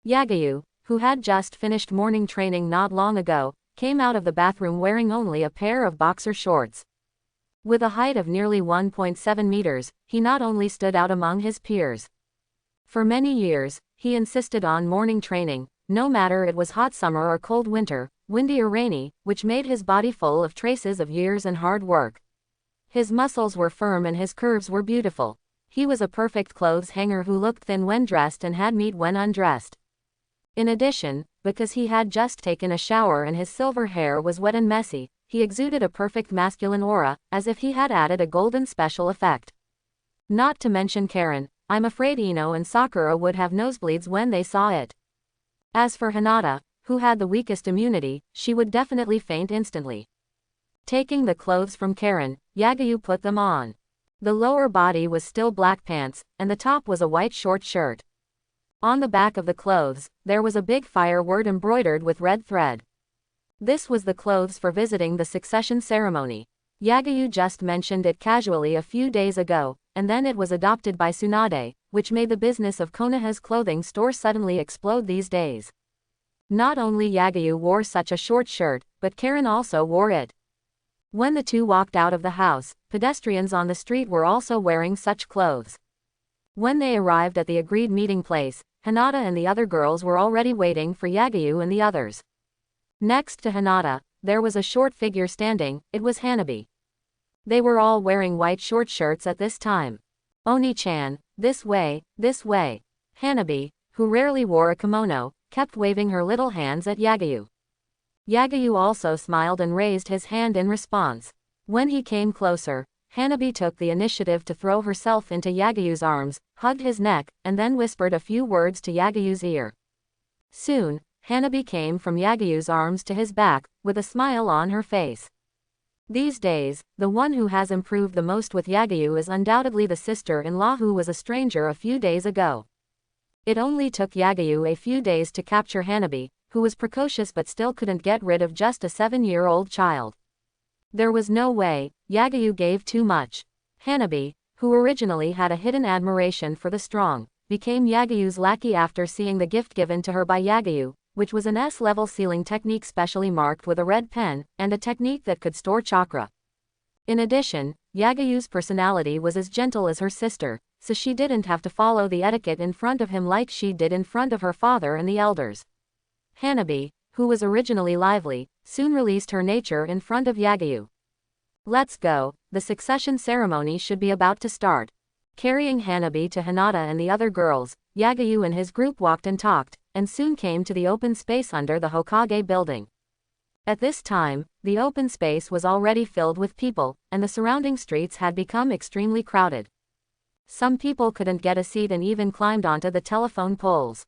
Yagayu, who had just finished morning training not long ago, came out of the bathroom wearing only a pair of boxer shorts. With a height of nearly 1.7 meters, he not only stood out among his peers. For many years, he insisted on morning training, no matter it was hot summer or cold winter, windy or rainy, which made his body full of traces of years and hard work. His muscles were firm and his curves were beautiful. He was a perfect clothes hanger who looked thin when dressed and had meat when undressed. In addition, because he had just taken a shower and his silver hair was wet and messy, he exuded a perfect masculine aura, as if he had added a golden special effect. Not to mention Karen, I'm afraid Ino and Sakura would have nosebleeds when they saw it. As for Hinata, who had the weakest immunity, she would definitely faint instantly. Taking the clothes from Karen, Yagayu put them on. The lower body was still black pants, and the top was a white short shirt. On the back of the clothes, there was a big fire word embroidered with red thread. This was the clothes for visiting the succession ceremony. Yagayu just mentioned it casually a few days ago, and then it was adopted by Tsunade, which made the business of Konoha's clothing store suddenly explode these days. Not only Yagyu wore such a short shirt, but Karen also wore it. When the two walked out of the house, pedestrians on the street were also wearing such clothes. When they arrived at the agreed meeting place, Hinata and the other girls were already waiting for Yagyu and the others. Next to Hinata, there was a short figure standing. It was Hanabi. They were all wearing white short shirts at this time. Oni-chan, this way, this way. Hanabi, who rarely wore a kimono, kept waving her little hands at Yagyu. Yagyu also smiled and raised his hand in response. When he came closer, Hanabi took the initiative to throw herself into Yagyu's arms, hugged his neck, and then whispered a few words to Yagyu's ear. Soon, Hanabi came from Yagyu's arms to his back, with a smile on her face. These days, the one who has improved the most with Yagyu is undoubtedly the sister-in-law who was a stranger a few days ago. It only took Yagyu a few days to capture Hanabi, who was precocious but still couldn't get rid of just a 7-year-old child. There was no way. Yagyu gave too much. Hanabi, who originally had a hidden admiration for the strong, became Yagyu's lackey after seeing the gift given to her by Yagyu, which was an S-level sealing technique specially marked with a red pen, and a technique that could store chakra. In addition, Yagyu's personality was as gentle as her sister, so she didn't have to follow the etiquette in front of him like she did in front of her father and the elders. Hanabi, who was originally lively, soon released her nature in front of Yagyu. Let's go, the succession ceremony should be about to start. Carrying Hanabi to Hinata and the other girls, Yagyu and his group walked and talked, and soon came to the open space under the Hokage building. At this time, the open space was already filled with people, and the surrounding streets had become extremely crowded. Some people couldn't get a seat and even climbed onto the telephone poles.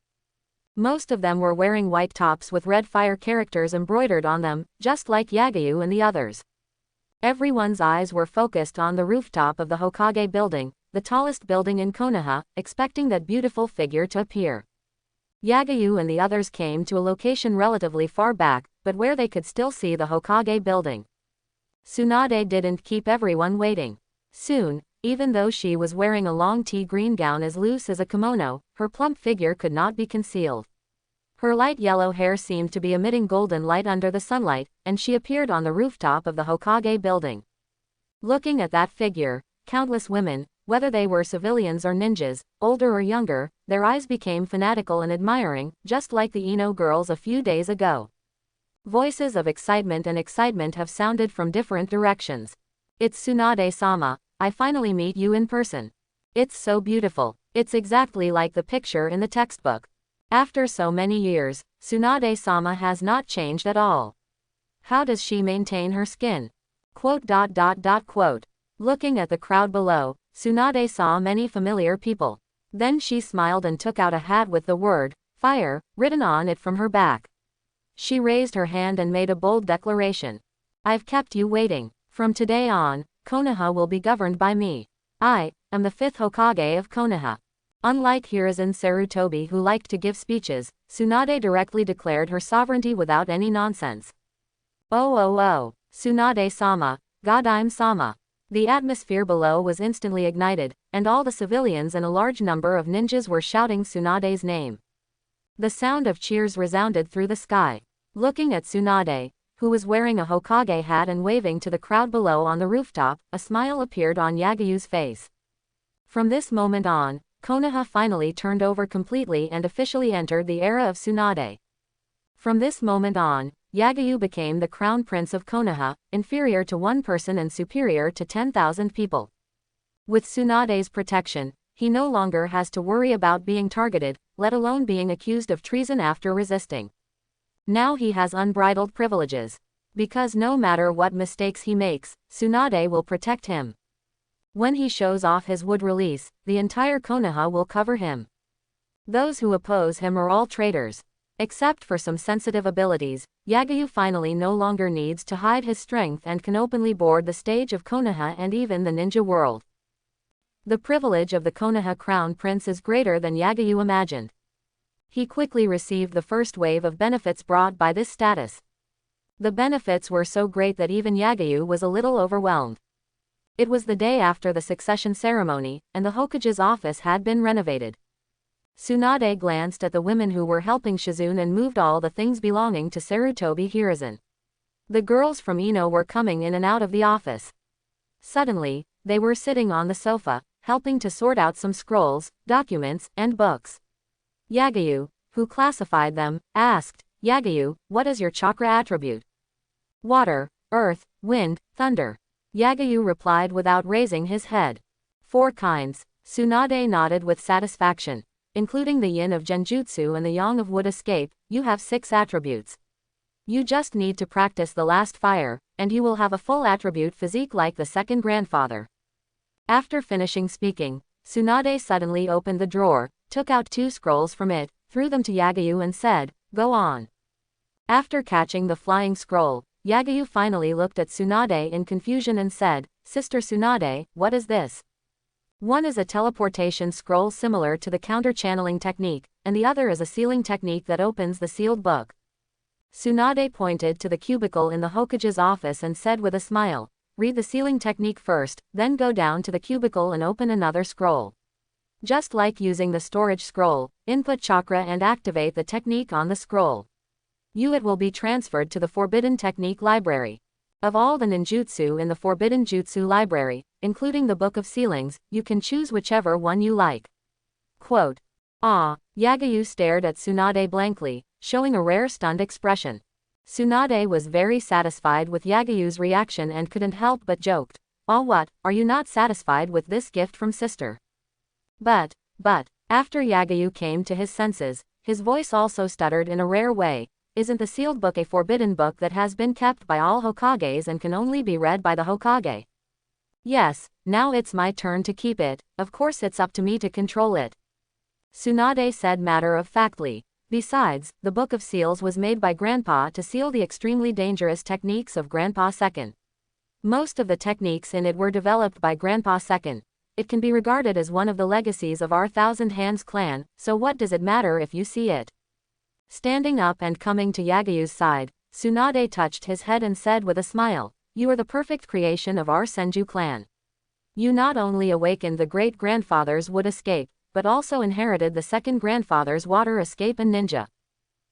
Most of them were wearing white tops with red fire characters embroidered on them, just like Yagyu and the others. Everyone's eyes were focused on the rooftop of the Hokage building, the tallest building in Konoha, expecting that beautiful figure to appear. Yagyu and the others came to a location relatively far back, but where they could still see the Hokage building. Tsunade didn't keep everyone waiting. Soon, even though she was wearing a long tea green gown as loose as a kimono, her plump figure could not be concealed. Her light yellow hair seemed to be emitting golden light under the sunlight, and she appeared on the rooftop of the Hokage building. Looking at that figure, countless women, whether they were civilians or ninjas, older or younger, their eyes became fanatical and admiring, just like the Ino girls a few days ago. Voices of excitement have sounded from different directions. It's Tsunade-sama, I finally meet you in person. It's so beautiful. It's exactly like the picture in the textbook. After so many years, Tsunade-sama has not changed at all. How does she maintain her skin? Quote. Looking at the crowd below, Tsunade saw many familiar people. Then she smiled and took out a hat with the word, fire, written on it from her back. She raised her hand and made a bold declaration. I've kept you waiting. From today on, Konoha will be governed by me. I am the 5th Hokage of Konoha. Unlike Hiruzen Sarutobi who liked to give speeches, Tsunade directly declared her sovereignty without any nonsense. Oh, Tsunade-sama, Godime-sama. The atmosphere below was instantly ignited, and all the civilians and a large number of ninjas were shouting Tsunade's name. The sound of cheers resounded through the sky. Looking at Tsunade, who was wearing a Hokage hat and waving to the crowd below on the rooftop, a smile appeared on Yagyu's face. From this moment on, Konoha finally turned over completely and officially entered the era of Tsunade. From this moment on, Yagyu became the crown prince of Konoha, inferior to one person and superior to 10,000 people. With Tsunade's protection, he no longer has to worry about being targeted, let alone being accused of treason after resisting. Now he has unbridled privileges. Because no matter what mistakes he makes, Tsunade will protect him. When he shows off his wood release, the entire Konoha will cover him. Those who oppose him are all traitors. Except for some sensitive abilities, Yagyu finally no longer needs to hide his strength and can openly board the stage of Konoha and even the ninja world. The privilege of the Konoha crown prince is greater than Yagyu imagined. He quickly received the first wave of benefits brought by this status. The benefits were so great that even Yagyu was a little overwhelmed. It was the day after the succession ceremony, and the Hokage's office had been renovated. Tsunade glanced at the women who were helping Shizune and moved all the things belonging to Sarutobi Hiruzen. The girls from Ino were coming in and out of the office. Suddenly, they were sitting on the sofa, helping to sort out some scrolls, documents, and books. Yagayu, who classified them, asked, "Yagayu, what is your chakra attribute?" "Water, earth, wind, thunder." Yagayu replied without raising his head. "4 kinds." Tsunade nodded with satisfaction. "Including the yin of genjutsu and the yang of wood escape, you have 6 attributes. You just need to practice the last fire, and you will have a full attribute physique like the second grandfather." After finishing speaking, Tsunade suddenly opened the drawer, took out 2 scrolls from it, threw them to Yagayu and said, "Go on." After catching the flying scroll, Yagayu finally looked at Tsunade in confusion and said, "Sister Tsunade, what is this?" "One is a teleportation scroll similar to the counter-channeling technique, and the other is a sealing technique that opens the sealed book." Tsunade pointed to the cubicle in the Hokage's office and said with a smile, "Read the sealing technique first, then go down to the cubicle and open another scroll. Just like using the storage scroll, input chakra and activate the technique on the scroll. It will be transferred to the Forbidden Technique Library. Of all the ninjutsu in the Forbidden Jutsu Library, including the Book of Sealings, you can choose whichever one you like." Quote. "Ah." Yagayu stared at Tsunade blankly, showing a rare stunned expression. Tsunade was very satisfied with Yagayu's reaction and couldn't help but joked, "Oh, what, are you not satisfied with this gift from sister?" But, after Yagayu came to his senses, his voice also stuttered in a rare way. "Isn't the sealed book a forbidden book that has been kept by all Hokages and can only be read by the Hokage?" "Yes, now it's my turn to keep it, of course it's up to me to control it," Tsunade said matter-of-factly. "Besides, the Book of Seals was made by Grandpa to seal the extremely dangerous techniques of Grandpa II. Most of the techniques in it were developed by Grandpa II. It can be regarded as one of the legacies of our Thousand Hands clan, so what does it matter if you see it?" Standing up and coming to Yagayu's side, Tsunade touched his head and said with a smile, "You are the perfect creation of our Senju clan. You not only awakened the great-grandfather's wood escape, but also inherited the second grandfather's water escape and ninja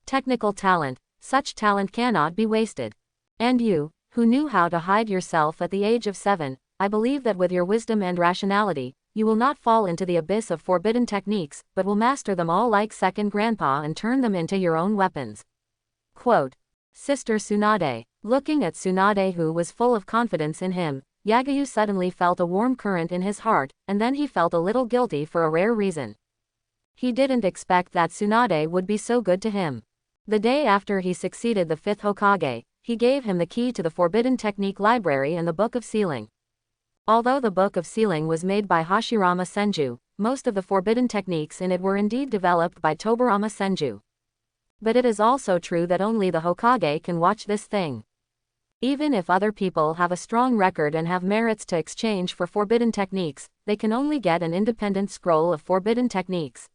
technical talent. Such talent cannot be wasted. And you, who knew how to hide yourself at the age of 7, I believe that with your wisdom and rationality, you will not fall into the abyss of forbidden techniques, but will master them all like second grandpa and turn them into your own weapons." Quote. Sister Tsunade. Looking at Tsunade, who was full of confidence in him, Yagayu suddenly felt a warm current in his heart, and then he felt a little guilty for a rare reason. He didn't expect that Tsunade would be so good to him. The day after he succeeded the 5th Hokage, he gave him the key to the Forbidden Technique Library and the Book of Sealing. Although the Book of Sealing was made by Hashirama Senju, most of the forbidden techniques in it were indeed developed by Tobarama Senju. But it is also true that only the Hokage can watch this thing. Even if other people have a strong record and have merits to exchange for forbidden techniques, they can only get an independent scroll of forbidden techniques.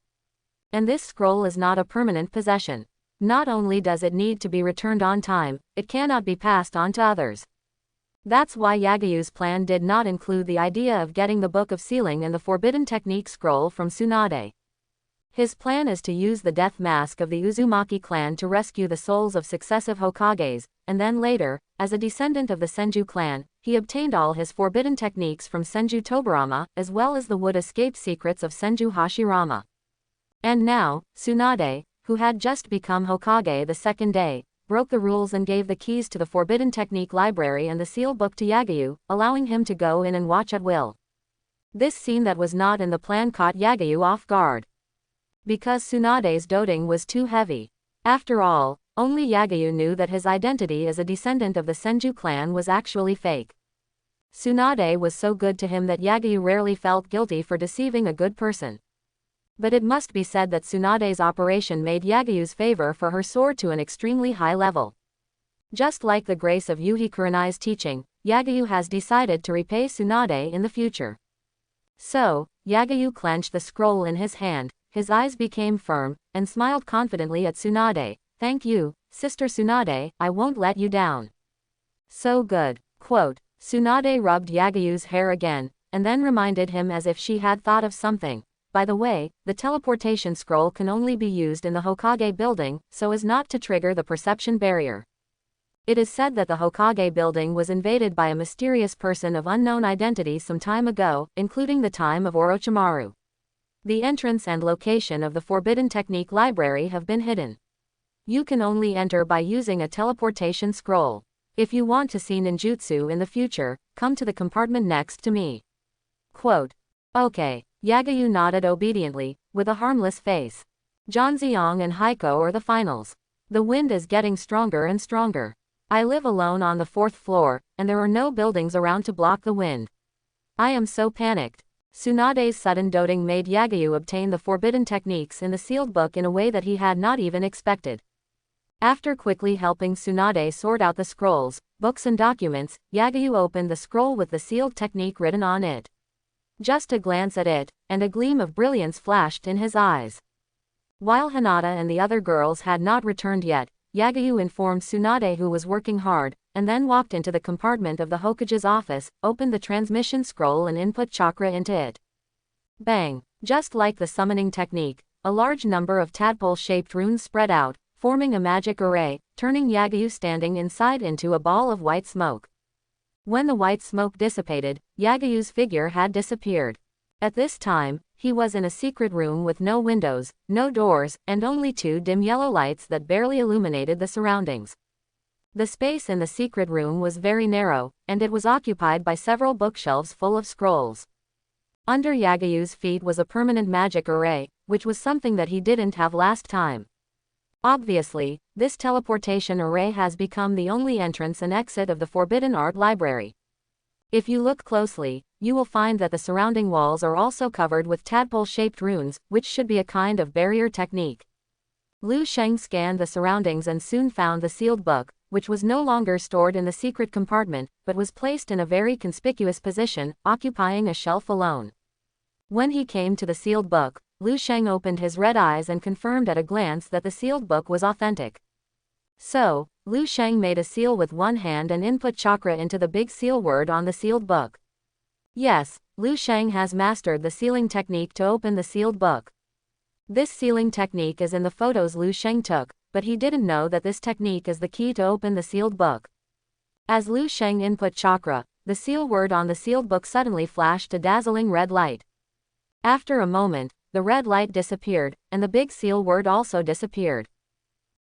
And this scroll is not a permanent possession. Not only does it need to be returned on time, it cannot be passed on to others. That's why Yagayu's plan did not include the idea of getting the Book of Sealing and the Forbidden Technique scroll from Tsunade. His plan is to use the death mask of the Uzumaki clan to rescue the souls of successive Hokages, and then later, as a descendant of the Senju clan, he obtained all his forbidden techniques from Senju Tobarama, as well as the wood escape secrets of Senju Hashirama. And now, Tsunade, who had just become Hokage the second day, broke the rules and gave the keys to the Forbidden Technique Library and the sealed book to Yagayu, allowing him to go in and watch at will. This scene that was not in the plan caught Yagayu off guard. Because Tsunade's doting was too heavy. After all, only Yagayu knew that his identity as a descendant of the Senju clan was actually fake. Tsunade was so good to him that Yagayu rarely felt guilty for deceiving a good person. But it must be said that Tsunade's operation made Yagayu's favor for her soar to an extremely high level. Just like the grace of Yuhi Kurenai's teaching, Yagayu has decided to repay Tsunade in the future. So, Yagayu clenched the scroll in his hand, his eyes became firm, and smiled confidently at Tsunade. "Thank you, Sister Tsunade, I won't let you down." "So good." Quote. Tsunade rubbed Yagayu's hair again, and then reminded him as if she had thought of something. By the way, the teleportation scroll can only be used in the Hokage building, so as not to trigger the perception barrier. It is said that the Hokage building was invaded by a mysterious person of unknown identity some time ago, including the time of Orochimaru. The entrance and location of the Forbidden Technique Library have been hidden. You can only enter by using a teleportation scroll. If you want to see ninjutsu in the future, come to the compartment next to me. Quote. Okay. Yagayu nodded obediently, with a harmless face. Jeonseong and Heiko are the finals. The wind is getting stronger and stronger. I live alone on the 4th floor, and there are no buildings around to block the wind. I am so panicked. Tsunade's sudden doting made Yagayu obtain the forbidden techniques in the sealed book in a way that he had not even expected. After quickly helping Tsunade sort out the scrolls, books and documents, Yagayu opened the scroll with the sealed technique written on it. Just a glance at it, and a gleam of brilliance flashed in his eyes. While Hinata and the other girls had not returned yet, Yagayu informed Tsunade, who was working hard, and then walked into the compartment of the Hokage's office, opened the transmission scroll and input chakra into it. Bang! Just like the summoning technique, a large number of tadpole-shaped runes spread out, forming a magic array, turning Yagayu standing inside into a ball of white smoke. When the white smoke dissipated, Yagayu's figure had disappeared. At this time, he was in a secret room with no windows, no doors, and only 2 dim yellow lights that barely illuminated the surroundings. The space in the secret room was very narrow, and it was occupied by several bookshelves full of scrolls. Under Yagayu's feet was a permanent magic array, which was something that he didn't have last time. Obviously, this teleportation array has become the only entrance and exit of the Forbidden Art Library. If you look closely, you will find that the surrounding walls are also covered with tadpole-shaped runes, which should be a kind of barrier technique. Lu Sheng scanned the surroundings and soon found the sealed book, which was no longer stored in the secret compartment, but was placed in a very conspicuous position, occupying a shelf alone. When he came to the sealed book, Lu Sheng opened his red eyes and confirmed at a glance that the sealed book was authentic. So, Lu Sheng made a seal with one hand and input chakra into the big seal word on the sealed book. Yes, Lu Sheng has mastered the sealing technique to open the sealed book. This sealing technique is in the photos Lu Sheng took, but he didn't know that this technique is the key to open the sealed book. As Lu Sheng input chakra, the seal word on the sealed book suddenly flashed a dazzling red light. After a moment, the red light disappeared, and the big seal word also disappeared.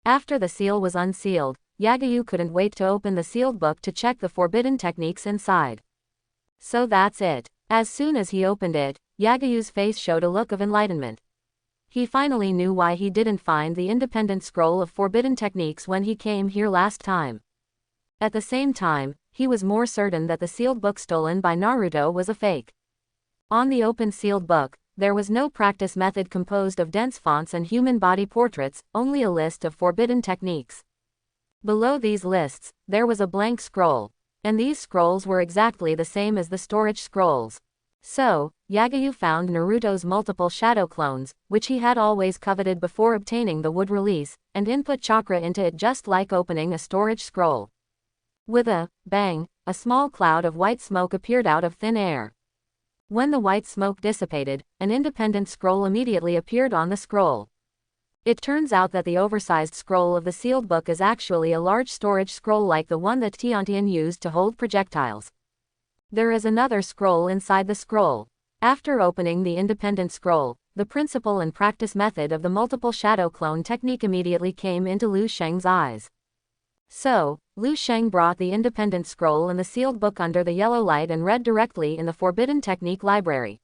After the seal was unsealed, Yagayu couldn't wait to open the sealed book to check the forbidden techniques inside. So that's it. As soon as he opened it, Yagayu's face showed a look of enlightenment. He finally knew why he didn't find the independent scroll of forbidden techniques when he came here last time. At the same time, he was more certain that the sealed book stolen by Naruto was a fake. On the open sealed book, there was no practice method composed of dense fonts and human body portraits, only a list of forbidden techniques. Below these lists, there was a blank scroll, and these scrolls were exactly the same as the storage scrolls. So, Yagayu found Naruto's multiple shadow clones, which he had always coveted before obtaining the wood release, and input chakra into it just like opening a storage scroll. With a bang, a small cloud of white smoke appeared out of thin air. When the white smoke dissipated, an independent scroll immediately appeared on the scroll. It turns out that the oversized scroll of the sealed book is actually a large storage scroll like the one that Tiantian used to hold projectiles. There is another scroll inside the scroll. After opening the independent scroll, the principle and practice method of the multiple shadow clone technique immediately came into Lu Sheng's eyes. So, Lu Sheng brought the independent scroll and the sealed book under the yellow light and read directly in the Forbidden Technique Library.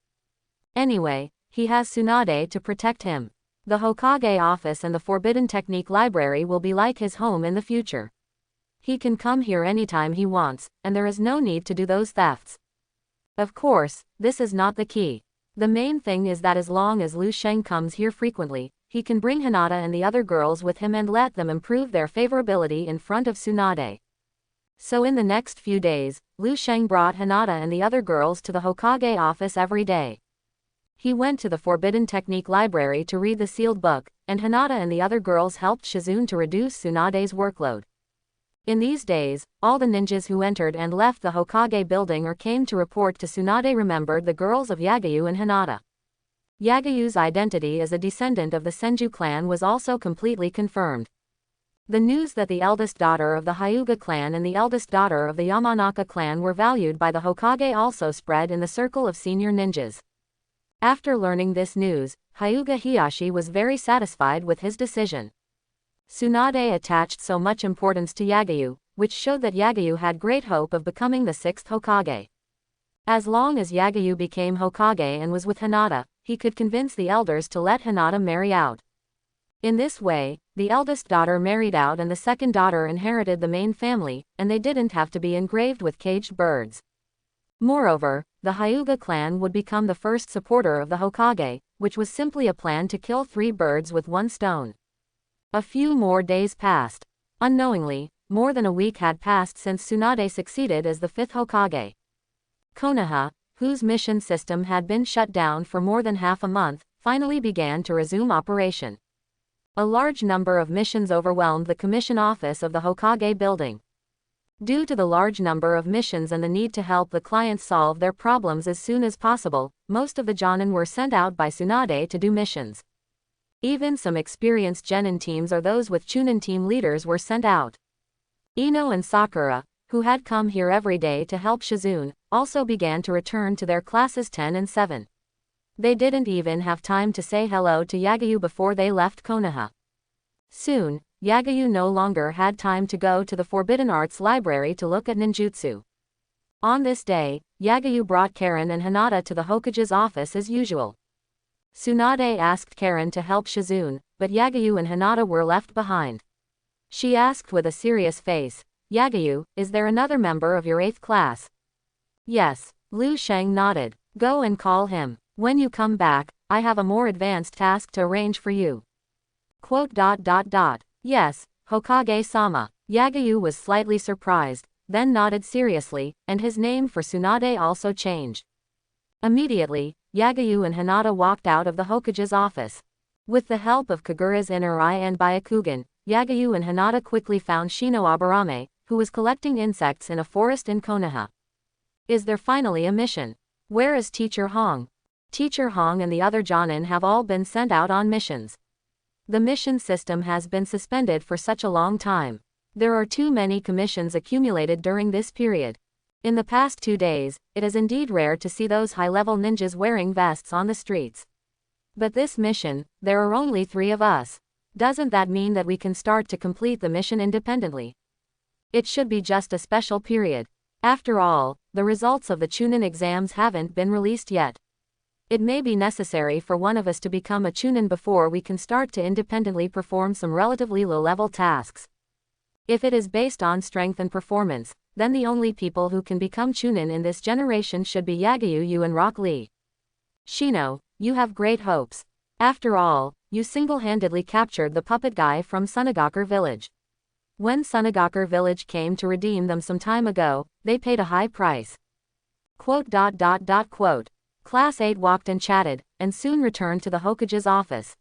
Anyway, he has Tsunade to protect him. The Hokage office and the Forbidden Technique Library will be like his home in the future. He can come here anytime he wants, and there is no need to do those thefts. Of course, this is not the key. The main thing is that as long as Lu Sheng comes here frequently, he can bring Hinata and the other girls with him and let them improve their favorability in front of Tsunade. So in the next few days, Lu Sheng brought Hinata and the other girls to the Hokage office every day. He went to the Forbidden Technique Library to read the sealed book, and Hinata and the other girls helped Shizune to reduce Tsunade's workload. In these days, all the ninjas who entered and left the Hokage building or came to report to Tsunade remembered the girls of Yagyu and Hinata. Yagayu's identity as a descendant of the Senju clan was also completely confirmed. The news that the eldest daughter of the Hyuga clan and the eldest daughter of the Yamanaka clan were valued by the Hokage also spread in the circle of senior ninjas. After learning this news, Hyuga Hiyashi was very satisfied with his decision. Tsunade attached so much importance to Yagayu, which showed that Yagayu had great hope of becoming the sixth Hokage. As long as Yagayu became Hokage and was with Hinata, he could convince the elders to let Hinata marry out. In this way, the eldest daughter married out and the second daughter inherited the main family, and they didn't have to be engraved with caged birds. Moreover, the Hyuga clan would become the first supporter of the Hokage, which was simply a plan to kill 3 birds with 1 stone. A few more days passed. Unknowingly, more than a week had passed since Tsunade succeeded as the 5th Hokage. Konoha, whose mission system had been shut down for more than half a month, finally began to resume operation. A large number of missions overwhelmed the commission office of the Hokage building. Due to the large number of missions and the need to help the clients solve their problems as soon as possible, most of the Jonin were sent out by Tsunade to do missions. Even some experienced Genin teams or those with Chunin team leaders were sent out. Ino and Sakura, who had come here every day to help Shizune, also began to return to their classes 10 and 7. They didn't even have time to say hello to Yagayu before they left Konoha. Soon, Yagayu no longer had time to go to the Forbidden Arts Library to look at ninjutsu. On this day, Yagayu brought Karen and Hinata to the Hokage's office as usual. Tsunade asked Karen to help Shizune, but Yagayu and Hinata were left behind. She asked with a serious face, "Yagayu, is there another member of your 8th class?" "Yes." Liu Sheng nodded. "Go and call him. When you come back, I have a more advanced task to arrange for you." "Yes, Hokage-sama." Yagayu was slightly surprised, then nodded seriously, and his name for Tsunade also changed. Immediately, Yagayu and Hinata walked out of the Hokage's office. With the help of Kagura's inner eye and Byakugan, Yagayu and Hinata quickly found Shino Aburame, who was collecting insects in a forest in Konoha. "Is there finally a mission? Where is Teacher Hong?" Teacher Hong and the other Jonin have all been sent out on missions. The mission system has been suspended for such a long time. There are too many commissions accumulated during this period. In the past 2 days, it is indeed rare to see those high-level ninjas wearing vests on the streets. But this mission, there are only 3 of us. Doesn't that mean that we can start to complete the mission independently? It should be just a special period. After all, the results of the Chunin exams haven't been released yet. It may be necessary for one of us to become a Chunin before we can start to independently perform some relatively low-level tasks. If it is based on strength and performance, then the only people who can become Chunin in this generation should be Yagayu and Rock Lee. Shino, you have great hopes. After all, you single-handedly captured the puppet guy from Sunagakur village. When Sunagakur village came to redeem them some time ago, they paid a high price. Class 8 walked and chatted, and soon returned to the Hokage's office.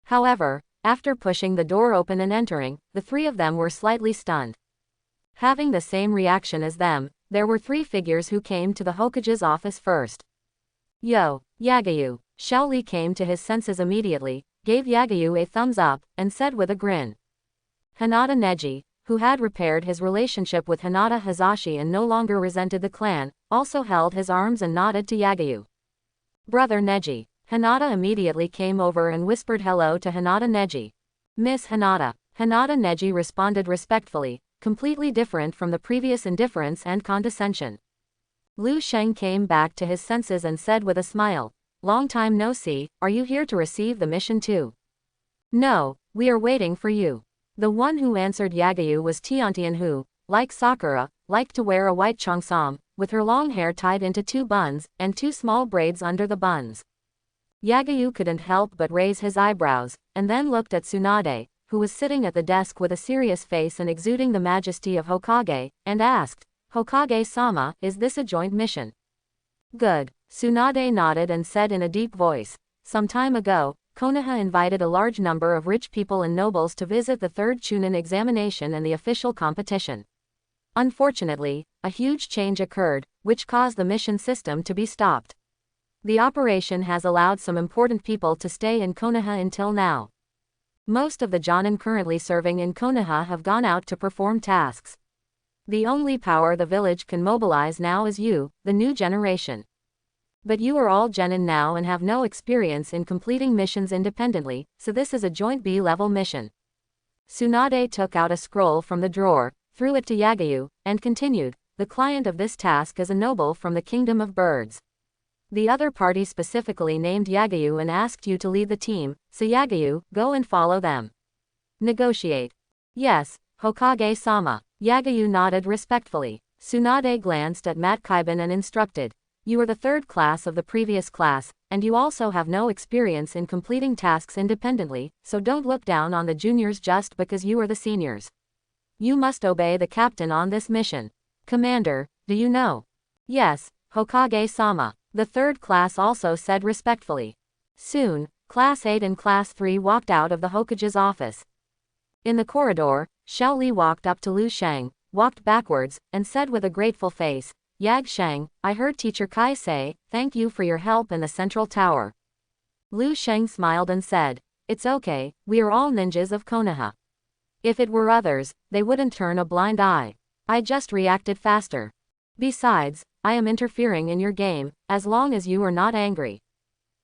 However, after pushing the door open and entering, the 3 of them were slightly stunned. Having the same reaction as them, there were 3 figures who came to the Hokage's office first. "Yo, Yagayu." Shaoli came to his senses immediately, gave Yagayu a thumbs up, and said with a grin. Hinata Neji, who had repaired his relationship with Hinata Hazashi and no longer resented the clan, also held his arms and nodded to Yagayu. "Brother Neji." Hinata immediately came over and whispered hello to Hinata Neji. "Miss Hinata." Hinata Neji responded respectfully, completely different from the previous indifference and condescension. Liu Sheng came back to his senses and said with a smile, "Long time no see, are you here to receive the mission too?" "No, we are waiting for you." The one who answered Yagayu was Tiantian who, like Sakura, liked to wear a white cheongsam, with her long hair tied into 2 buns, and 2 small braids under the buns. Yagayu couldn't help but raise his eyebrows, and then looked at Tsunade, who was sitting at the desk with a serious face and exuding the majesty of Hokage, and asked, "Hokage-sama, is this a joint mission?" "Good." Tsunade nodded and said in a deep voice, "Some time ago, Konoha invited a large number of rich people and nobles to visit the third Chunin examination and the official competition. Unfortunately, a huge change occurred, which caused the mission system to be stopped. The operation has allowed some important people to stay in Konoha until now. Most of the Jonin currently serving in Konoha have gone out to perform tasks. The only power the village can mobilize now is you, the new generation. But you are all genin now and have no experience in completing missions independently, so this is a joint B-level mission. Tsunade took out a scroll from the drawer, threw it to Yagayu, and continued, the client of this task is a noble from the Kingdom of Birds. The other party specifically named Yagayu and asked you to lead the team, so Yagayu, go and follow them. Negotiate. Yes, Hokage-sama. Yagayu nodded respectfully. Tsunade glanced at Mat Kaiban and instructed, you are the third class of the previous class, and you also have no experience in completing tasks independently, so don't look down on the juniors just because you are the seniors. You must obey the captain on this mission. Commander, do you know? Yes, Hokage-sama. The third class also said respectfully. Soon, Class 8 and Class 3 walked out of the Hokage's office. In the corridor, Xiao Li walked up to Lu Sheng, walked backwards, and said with a grateful face, Yag Sheng, I heard Teacher Kai say, thank you for your help in the central tower. Lu Sheng smiled and said, it's okay, we are all ninjas of Konoha. If it were others, they wouldn't turn a blind eye. I just reacted faster. Besides, I am interfering in your game, as long as you are not angry.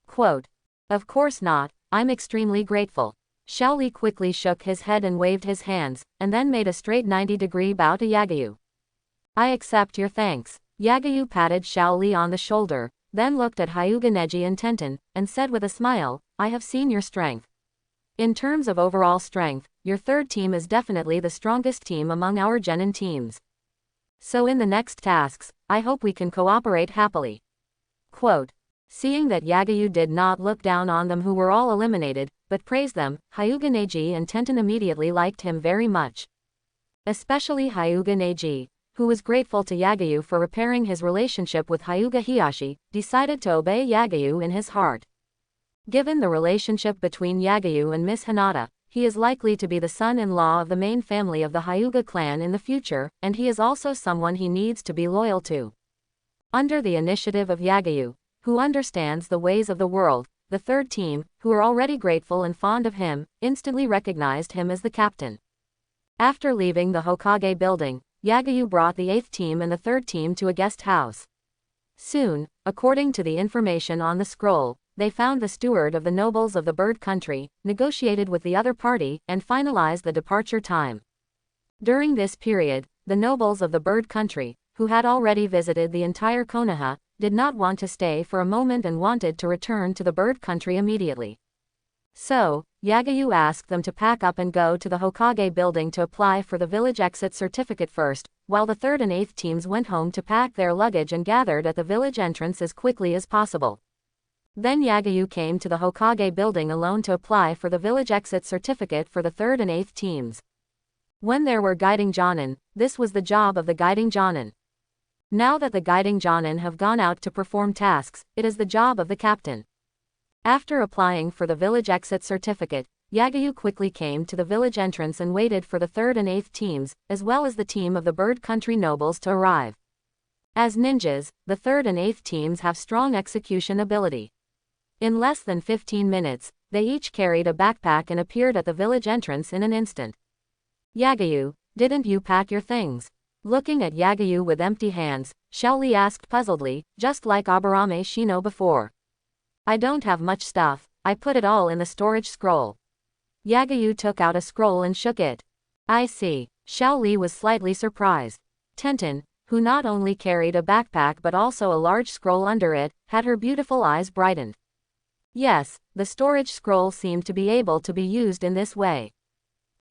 Quote. Of course not, I'm extremely grateful. Xiao Li quickly shook his head and waved his hands, and then made a straight 90-degree bow to Yagayu. I accept your thanks. Yagayu patted Xiao Li on the shoulder, then looked at Hyuga Neji and Tenten, and said with a smile, I have seen your strength. In terms of overall strength, your third team is definitely the strongest team among our genin teams. So in the next tasks, I hope we can cooperate happily. Quote. Seeing that Yagayu did not look down on them who were all eliminated, but praised them, Hyuga Neji and Tenten immediately liked him very much. Especially Hyuga Neji, who was grateful to Yagayu for repairing his relationship with Hyuga Hiyashi, decided to obey Yagayu in his heart. Given the relationship between Yagayu and Miss Hinata, he is likely to be the son-in-law of the main family of the Hyuga clan in the future, and he is also someone he needs to be loyal to. Under the initiative of Yagayu, who understands the ways of the world, the third team, who are already grateful and fond of him, instantly recognized him as the captain. After leaving the Hokage building, Yagayu brought the 8th team and the 3rd team to a guest house. Soon, according to the information on the scroll, they found the steward of the nobles of the bird country, negotiated with the other party, and finalized the departure time. During this period, the nobles of the bird country, who had already visited the entire Konoha, did not want to stay for a moment and wanted to return to the bird country immediately. So, Yagayu asked them to pack up and go to the Hokage building to apply for the village exit certificate first, while the 3rd and 8th teams went home to pack their luggage and gathered at the village entrance as quickly as possible. Then Yagayu came to the Hokage building alone to apply for the village exit certificate for the 3rd and 8th teams. When there were guiding Jonin, this was the job of the guiding Jonin. Now that the guiding Jonin have gone out to perform tasks, it is the job of the captain. After applying for the village exit certificate, Yagayu quickly came to the village entrance and waited for the 3rd and 8th teams, as well as the team of the bird country nobles to arrive. As ninjas, the 3rd and 8th teams have strong execution ability. In less than 15 minutes, they each carried a backpack and appeared at the village entrance in an instant. Yagayu, didn't you pack your things? Looking at Yagayu with empty hands, Xiao Li asked puzzledly, just like Aburame Shino before. I don't have much stuff, I put it all in the storage scroll. Yagayu took out a scroll and shook it. I see. Xiao Li was slightly surprised. Tenten, who not only carried a backpack but also a large scroll under it, had her beautiful eyes brightened. Yes, the storage scroll seemed to be able to be used in this way.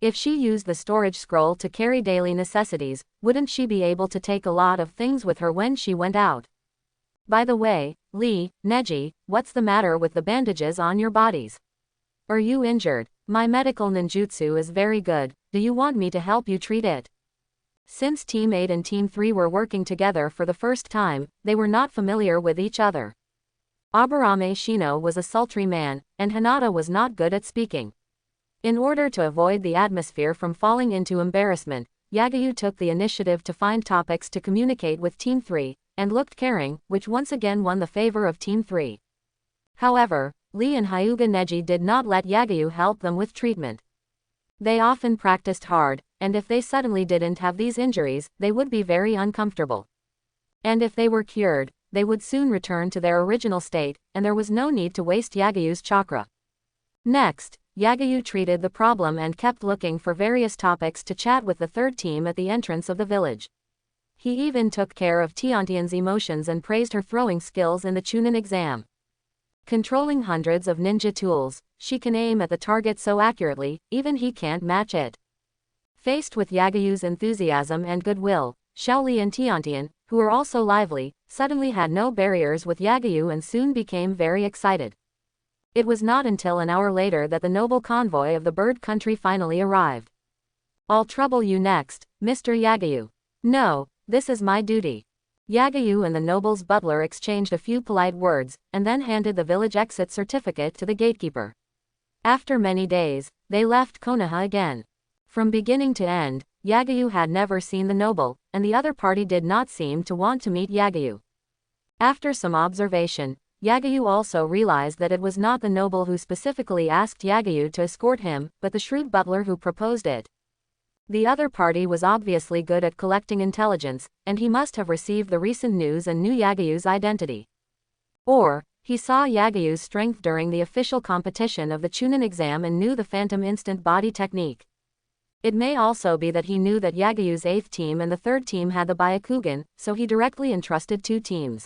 If she used the storage scroll to carry daily necessities, wouldn't she be able to take a lot of things with her when she went out? By the way, Lee, Neji, what's the matter with the bandages on your bodies? Are you injured? My medical ninjutsu is very good, do you want me to help you treat it? Since Team 8 and Team 3 were working together for the first time, they were not familiar with each other. Aburame Shino was a sultry man, and Hinata was not good at speaking. In order to avoid the atmosphere from falling into embarrassment, Yagayu took the initiative to find topics to communicate with Team 3, and looked caring, which once again won the favor of Team 3. However, Lee and Hyuga Neji did not let Yagayu help them with treatment. They often practiced hard, and if they suddenly didn't have these injuries, they would be very uncomfortable. And if they were cured, they would soon return to their original state, and there was no need to waste Yagayu's chakra. Next, Yagayu treated the problem and kept looking for various topics to chat with the third team at the entrance of the village. He even took care of Tiantian's emotions and praised her throwing skills in the Chunin exam. Controlling hundreds of ninja tools, she can aim at the target so accurately, even he can't match it. Faced with Yagayu's enthusiasm and goodwill, Xiaoli and Tiantian, who were also lively, suddenly had no barriers with Yagayu and soon became very excited. It was not until an hour later that the noble convoy of the bird country finally arrived. "I'll trouble you next, Mr. Yagayu." "No, this is my duty." Yagayu and the noble's butler exchanged a few polite words, and then handed the village exit certificate to the gatekeeper. After many days, they left Konoha again. From beginning to end, Yagayu had never seen the noble, and the other party did not seem to want to meet Yagayu. After some observation, Yagayu also realized that it was not the noble who specifically asked Yagayu to escort him, but the shrewd butler who proposed it. The other party was obviously good at collecting intelligence, and he must have received the recent news and knew Yagayu's identity. Or, he saw Yagayu's strength during the official competition of the Chunin exam and knew the phantom instant body technique. It may also be that he knew that Yagayu's 8th team and the 3rd team had the Byakugan, so he directly entrusted 2 teams.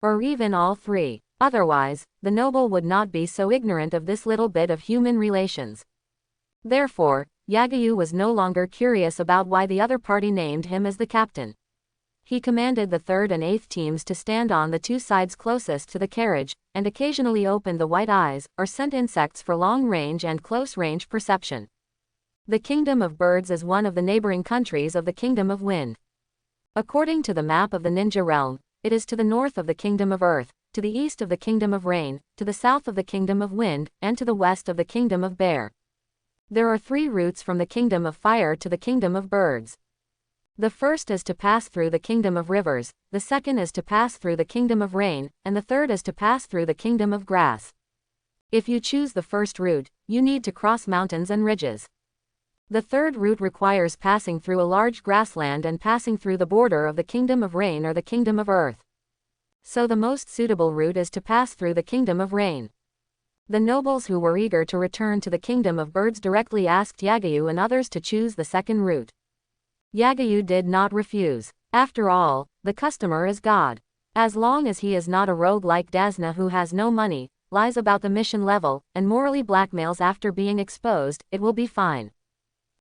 Or even all 3. Otherwise, the noble would not be so ignorant of this little bit of human relations. Therefore, Yagayu was no longer curious about why the other party named him as the captain. He commanded the 3rd and 8th teams to stand on the 2 sides closest to the carriage, and occasionally opened the white eyes, or sent insects for long-range and close-range perception. The Kingdom of Birds is one of the neighboring countries of the Kingdom of Wind. According to the map of the Ninja Realm, it is to the north of the Kingdom of Earth, to the east of the Kingdom of Rain, to the south of the Kingdom of Wind, and to the west of the Kingdom of Bear. There are 3 routes from the Kingdom of Fire to the Kingdom of Birds. The first is to pass through the Kingdom of Rivers, the second is to pass through the Kingdom of Rain, and the third is to pass through the Kingdom of Grass. If you choose the first route, you need to cross mountains and ridges. The third route requires passing through a large grassland and passing through the border of the Kingdom of Rain or the Kingdom of Earth. So the most suitable route is to pass through the Kingdom of Rain. The nobles who were eager to return to the Kingdom of Birds directly asked Yagayu and others to choose the second route. Yagayu did not refuse. After all, the customer is God. As long as he is not a rogue like Dasna who has no money, lies about the mission level, and morally blackmails after being exposed, it will be fine.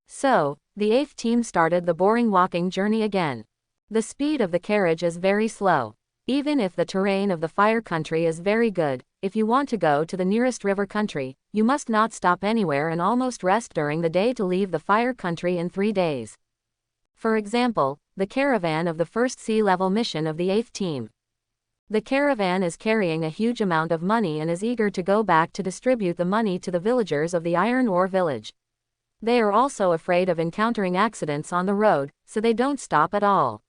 So, the 8th team started the boring walking journey again. The speed of the carriage is very slow. Even if the terrain of the fire country is very good, if you want to go to the nearest river country, you must not stop anywhere and almost rest during the day to leave the fire country in 3 days. For example, the caravan of the first sea-level mission of the 8th team. The caravan is carrying a huge amount of money and is eager to go back to distribute the money to the villagers of the iron ore village. They are also afraid of encountering accidents on the road, so they don't stop at all.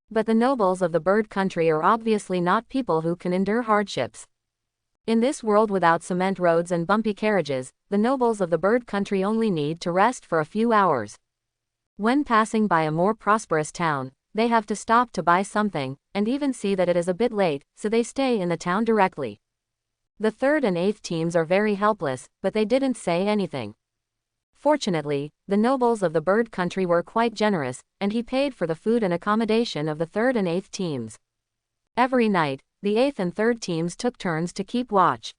But the nobles of the bird country are obviously not people who can endure hardships. In this world without cement roads and bumpy carriages, the nobles of the bird country only need to rest for a few hours. When passing by a more prosperous town, they have to stop to buy something, and even see that it is a bit late, so they stay in the town directly. The 3rd and 8th teams are very helpless, but they didn't say anything. Fortunately, the nobles of the bird country were quite generous, and he paid for the food and accommodation of the 3rd and 8th teams. Every night, the 8th and 3rd teams took turns to keep watch.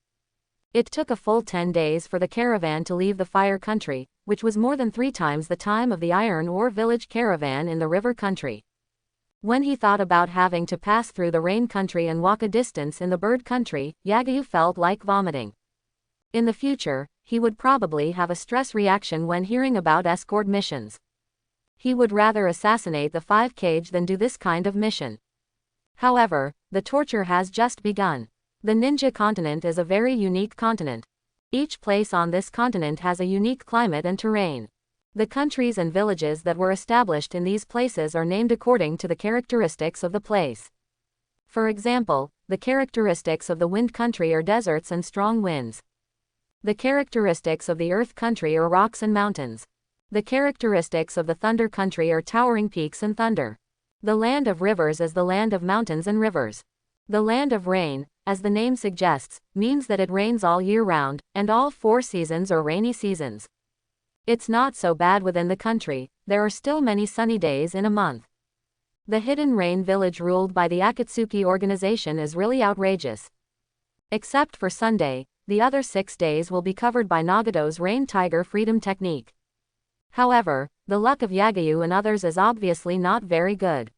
It took a full 10 days for the caravan to leave the fire country, which was more than 3 times the time of the iron ore village caravan in the river country. When he thought about having to pass through the rain country and walk a distance in the bird country, Yagayu felt like vomiting. In the future, he would probably have a stress reaction when hearing about escort missions. He would rather assassinate the 5 cage than do this kind of mission. However, the torture has just begun. The Ninja continent is a very unique continent. Each place on this continent has a unique climate and terrain. The countries and villages that were established in these places are named according to the characteristics of the place. For example, the characteristics of the wind country are deserts and strong winds. The characteristics of the earth country are rocks and mountains. The characteristics of the thunder country are towering peaks and thunder. The land of rivers is the land of mountains and rivers. The land of rain, as the name suggests, means that it rains all year round, and all 4 seasons are rainy seasons. It's not so bad within the country, there are still many sunny days in a month. The hidden rain village ruled by the Akatsuki organization is really outrageous. Except for Sunday, the other 6 days will be covered by Nagato's rain tiger freedom technique. However, the luck of Yagayu and others is obviously not very good.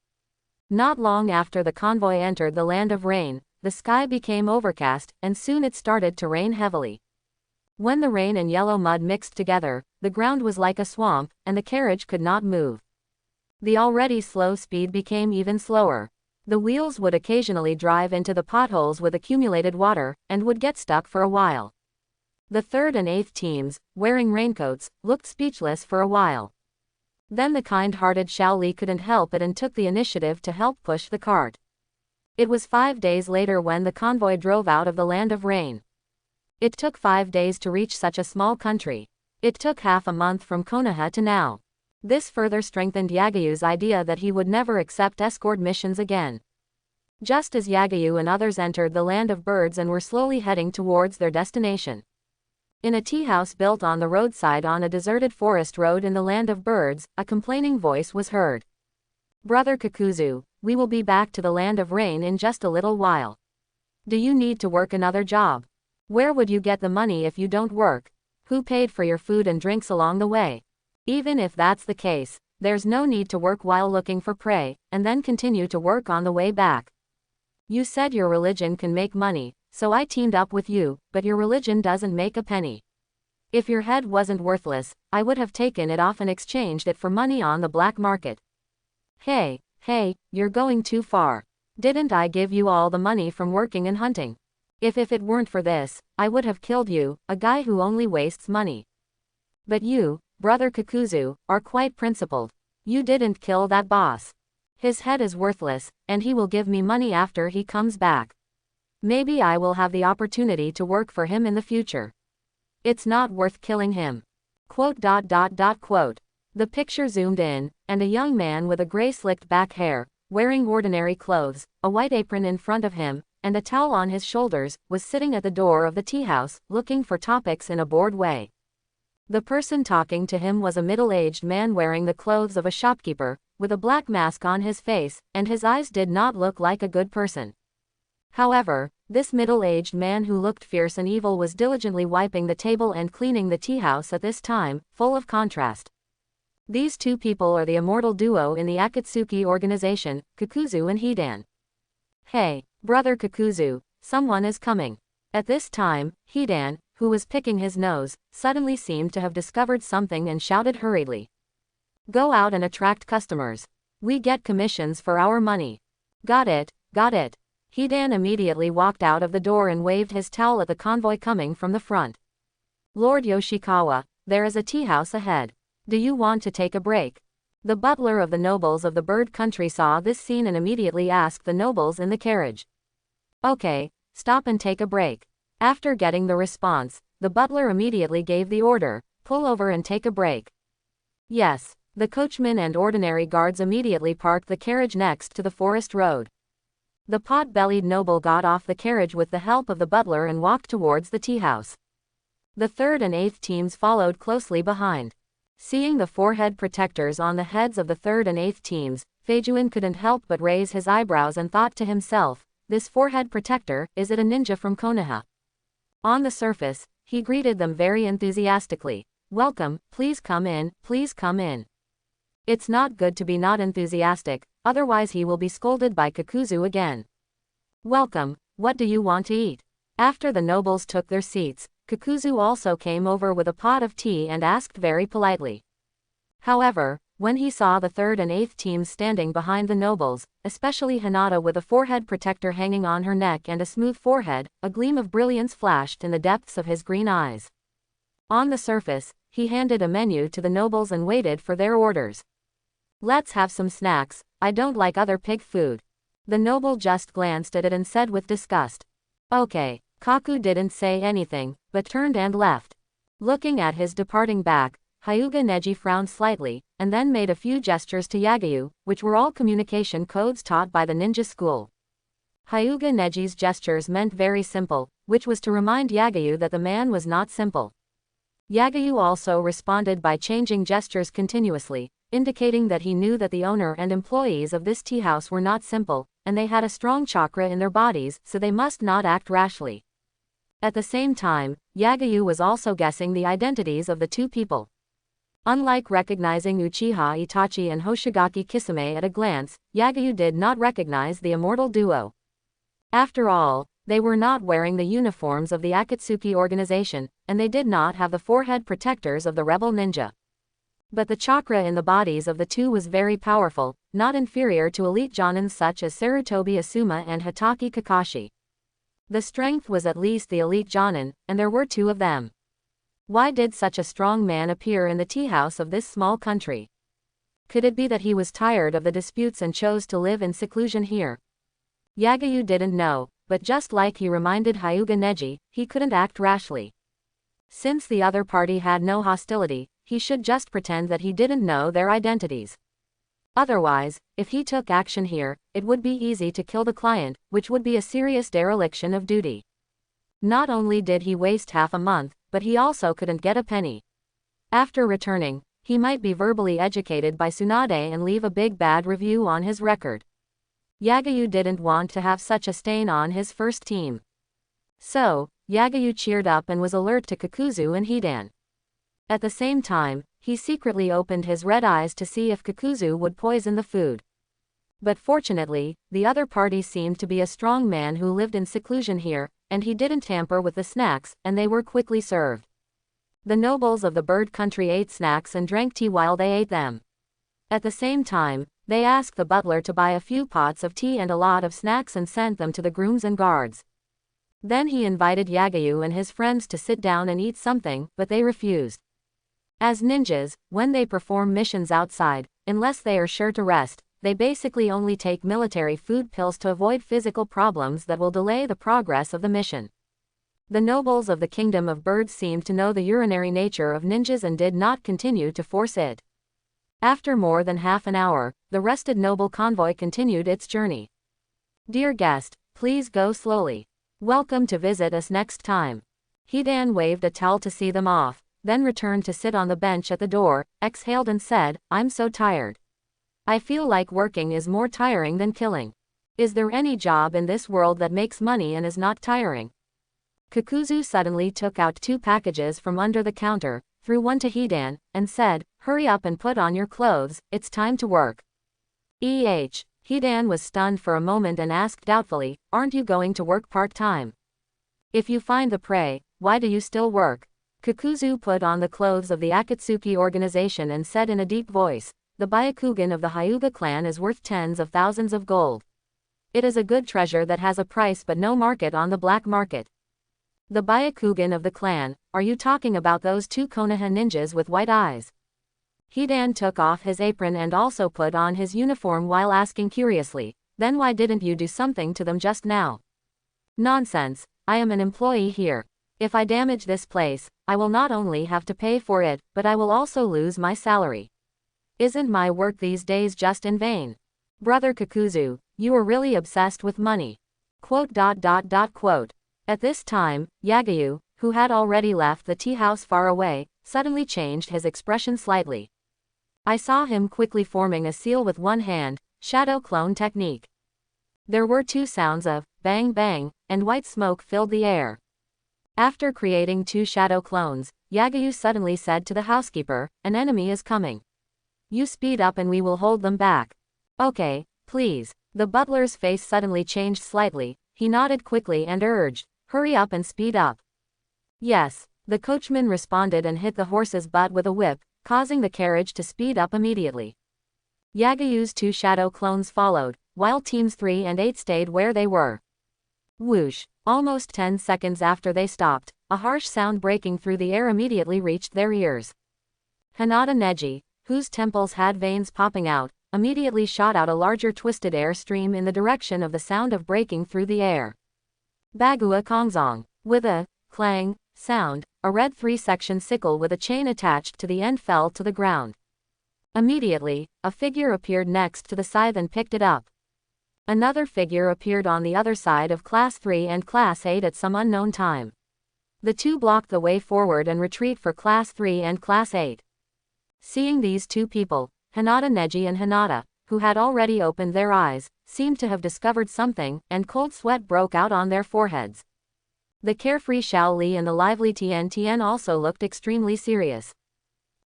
Not long after the convoy entered the land of rain, the sky became overcast, and soon it started to rain heavily. When the rain and yellow mud mixed together, the ground was like a swamp, and the carriage could not move. The already slow speed became even slower. The wheels would occasionally drive into the potholes with accumulated water, and would get stuck for a while. The 3rd and 8th teams, wearing raincoats, looked speechless for a while. Then the kind-hearted Xiao Li couldn't help it and took the initiative to help push the cart. It was 5 days later when the convoy drove out of the land of rain. It took 5 days to reach such a small country. It took half a month from Konoha to now. This further strengthened Yagayu's idea that he would never accept escort missions again. Just as Yagayu and others entered the land of birds and were slowly heading towards their destination. In a tea house built on the roadside on a deserted forest road in the land of birds, a complaining voice was heard. Brother Kakuzu, we will be back to the land of rain in just a little while. Do you need to work another job? Where would you get the money if you don't work? Who paid for your food and drinks along the way? Even if that's the case, there's no need to work while looking for prey, and then continue to work on the way back. You said your religion can make money, so I teamed up with you, but your religion doesn't make a penny. If your head wasn't worthless, I would have taken it off and exchanged it for money on the black market. Hey, you're going too far. Didn't I give you all the money from working and hunting? If it weren't for this, I would have killed you, a guy who only wastes money. But you, Brother Kakuzu, are quite principled. You didn't kill that boss. His head is worthless, and he will give me money after he comes back. Maybe I will have the opportunity to work for him in the future. It's not worth killing him. Quote. The picture zoomed in, and a young man with a gray slicked back hair, wearing ordinary clothes, a white apron in front of him, and a towel on his shoulders, was sitting at the door of the tea house, looking for topics in a bored way. The person talking to him was a middle-aged man wearing the clothes of a shopkeeper, with a black mask on his face, and his eyes did not look like a good person. However, this middle-aged man who looked fierce and evil was diligently wiping the table and cleaning the tea house at this time, full of contrast. These two people are the immortal duo in the Akatsuki organization, Kakuzu and Hidan. Hey, Brother Kakuzu, someone is coming. At this time, Hidan, who was picking his nose, suddenly seemed to have discovered something and shouted hurriedly. Go out and attract customers. We get commissions for our money. Got it. Hidan immediately walked out of the door and waved his towel at the convoy coming from the front. Lord Yoshikawa, there is a tea house ahead. Do you want to take a break? The butler of the nobles of the bird country saw this scene and immediately asked the nobles in the carriage. Okay, stop and take a break. After getting the response, the butler immediately gave the order, pull over and take a break. Yes, the coachman and ordinary guards immediately parked the carriage next to the forest road. The pot-bellied noble got off the carriage with the help of the butler and walked towards the tea house. The 3rd and 8th teams followed closely behind. Seeing the forehead protectors on the heads of the 3rd and 8th teams, Feijuan couldn't help but raise his eyebrows and thought to himself, this forehead protector, is it a ninja from Konoha? On the surface, he greeted them very enthusiastically. Welcome, please come in, please come in. It's not good to be not enthusiastic, otherwise he will be scolded by Kakuzu again. Welcome, what do you want to eat? After the nobles took their seats, Kakuzu also came over with a pot of tea and asked very politely. However, When he saw the 3rd and 8th teams standing behind the nobles, especially Hinata with a forehead protector hanging on her neck and a smooth forehead, a gleam of brilliance flashed in the depths of his green eyes. On the surface, he handed a menu to the nobles and waited for their orders. "Let's have some snacks, I don't like other pig food." The noble just glanced at it and said with disgust. "Okay." Kaku didn't say anything, but turned and left. Looking at his departing back, Hyuga Neji frowned slightly, and then made a few gestures to Yagayu, which were all communication codes taught by the ninja school. Hyuga Neji's gestures meant very simple, which was to remind Yagayu that the man was not simple. Yagayu also responded by changing gestures continuously, indicating that he knew that the owner and employees of this tea house were not simple, and they had a strong chakra in their bodies, so they must not act rashly. At the same time, Yagayu was also guessing the identities of the two people. Unlike recognizing Uchiha Itachi and Hoshigaki Kisame at a glance, Yagayu did not recognize the immortal duo. After all, they were not wearing the uniforms of the Akatsuki organization, and they did not have the forehead protectors of the rebel ninja. But the chakra in the bodies of the two was very powerful, not inferior to elite jonins such as Sarutobi Asuma and Hitaki Kakashi. The strength was at least the elite jonin, and there were two of them. Why did such a strong man appear in the tea house of this small country? Could it be that he was tired of the disputes and chose to live in seclusion here? Yagayu didn't know, but just like he reminded Hyuga Neji, he couldn't act rashly. Since the other party had no hostility, he should just pretend that he didn't know their identities. Otherwise, if he took action here, it would be easy to kill the client, which would be a serious dereliction of duty. Not only did he waste half a month, but he also couldn't get a penny. After returning, he might be verbally educated by Tsunade and leave a big bad review on his record. Yagayu didn't want to have such a stain on his first team. So, Yagayu cheered up and was alert to Kakuzu and Hidan. At the same time, he secretly opened his red eyes to see if Kakuzu would poison the food. But fortunately, the other party seemed to be a strong man who lived in seclusion here, and he didn't tamper with the snacks, and they were quickly served. The nobles of the bird country ate snacks and drank tea while they ate them. At the same time, they asked the butler to buy a few pots of tea and a lot of snacks and sent them to the grooms and guards. Then he invited Yagayu and his friends to sit down and eat something, but they refused. As ninjas, when they perform missions outside, unless they are sure to rest, they basically only take military food pills to avoid physical problems that will delay the progress of the mission. The nobles of the Kingdom of Birds seemed to know the urinary nature of ninjas and did not continue to force it. After more than half an hour, the rested noble convoy continued its journey. "Dear guest, please go slowly. Welcome to visit us next time." Hidan waved a towel to see them off, then returned to sit on the bench at the door, exhaled and said, "I'm so tired. I feel like working is more tiring than killing. Is there any job in this world that makes money and is not tiring?" Kakuzu suddenly took out 2 packages from under the counter, threw one to Hidan, and said, "Hurry up and put on your clothes, it's time to work." Hidan was stunned for a moment and asked doubtfully, "Aren't you going to work part-time? If you find the prey, why do you still work?" Kakuzu put on the clothes of the Akatsuki organization and said in a deep voice, "The Byakugan of the Hyuga clan is worth tens of thousands of gold. It is a good treasure that has a price but no market on the black market." "The Byakugan of the clan, are you talking about those 2 Konoha ninjas with white eyes?" Hidan took off his apron and also put on his uniform while asking curiously, "Then why didn't you do something to them just now?" "Nonsense, I am an employee here. If I damage this place, I will not only have to pay for it, but I will also lose my salary. Isn't my work these days just in vain? Brother Kakuzu, you are really obsessed with money." At this time, Yagayu, who had already left the tea house far away, suddenly changed his expression slightly. I saw him quickly forming a seal with one hand, shadow clone technique. There were 2 sounds of bang bang, and white smoke filled the air. After creating 2 shadow clones, Yagayu suddenly said to the housekeeper, "An enemy is coming. You speed up and we will hold them back." "Okay, please." The butler's face suddenly changed slightly, he nodded quickly and urged, "Hurry up and speed up." "Yes." The coachman responded and hit the horse's butt with a whip, causing the carriage to speed up immediately. Yagayu's 2 shadow clones followed, while teams 3 and 8 stayed where they were. Whoosh! Almost 10 seconds after they stopped, a harsh sound breaking through the air immediately reached their ears. Hinata Neji, whose temples had veins popping out, immediately shot out a larger twisted air stream in the direction of the sound of breaking through the air. Bagua Kongzong. With a clang sound, a red 3-section sickle with a chain attached to the end fell to the ground. Immediately, a figure appeared next to the scythe and picked it up. Another figure appeared on the other side of Class 3 and Class 8 at some unknown time. The two blocked the way forward and retreat for Class 3 and Class 8. Seeing these two people, Hinata Neji and Hinata, who had already opened their eyes, seemed to have discovered something, and cold sweat broke out on their foreheads. The carefree Xiao Li and the lively Tian Tian also looked extremely serious.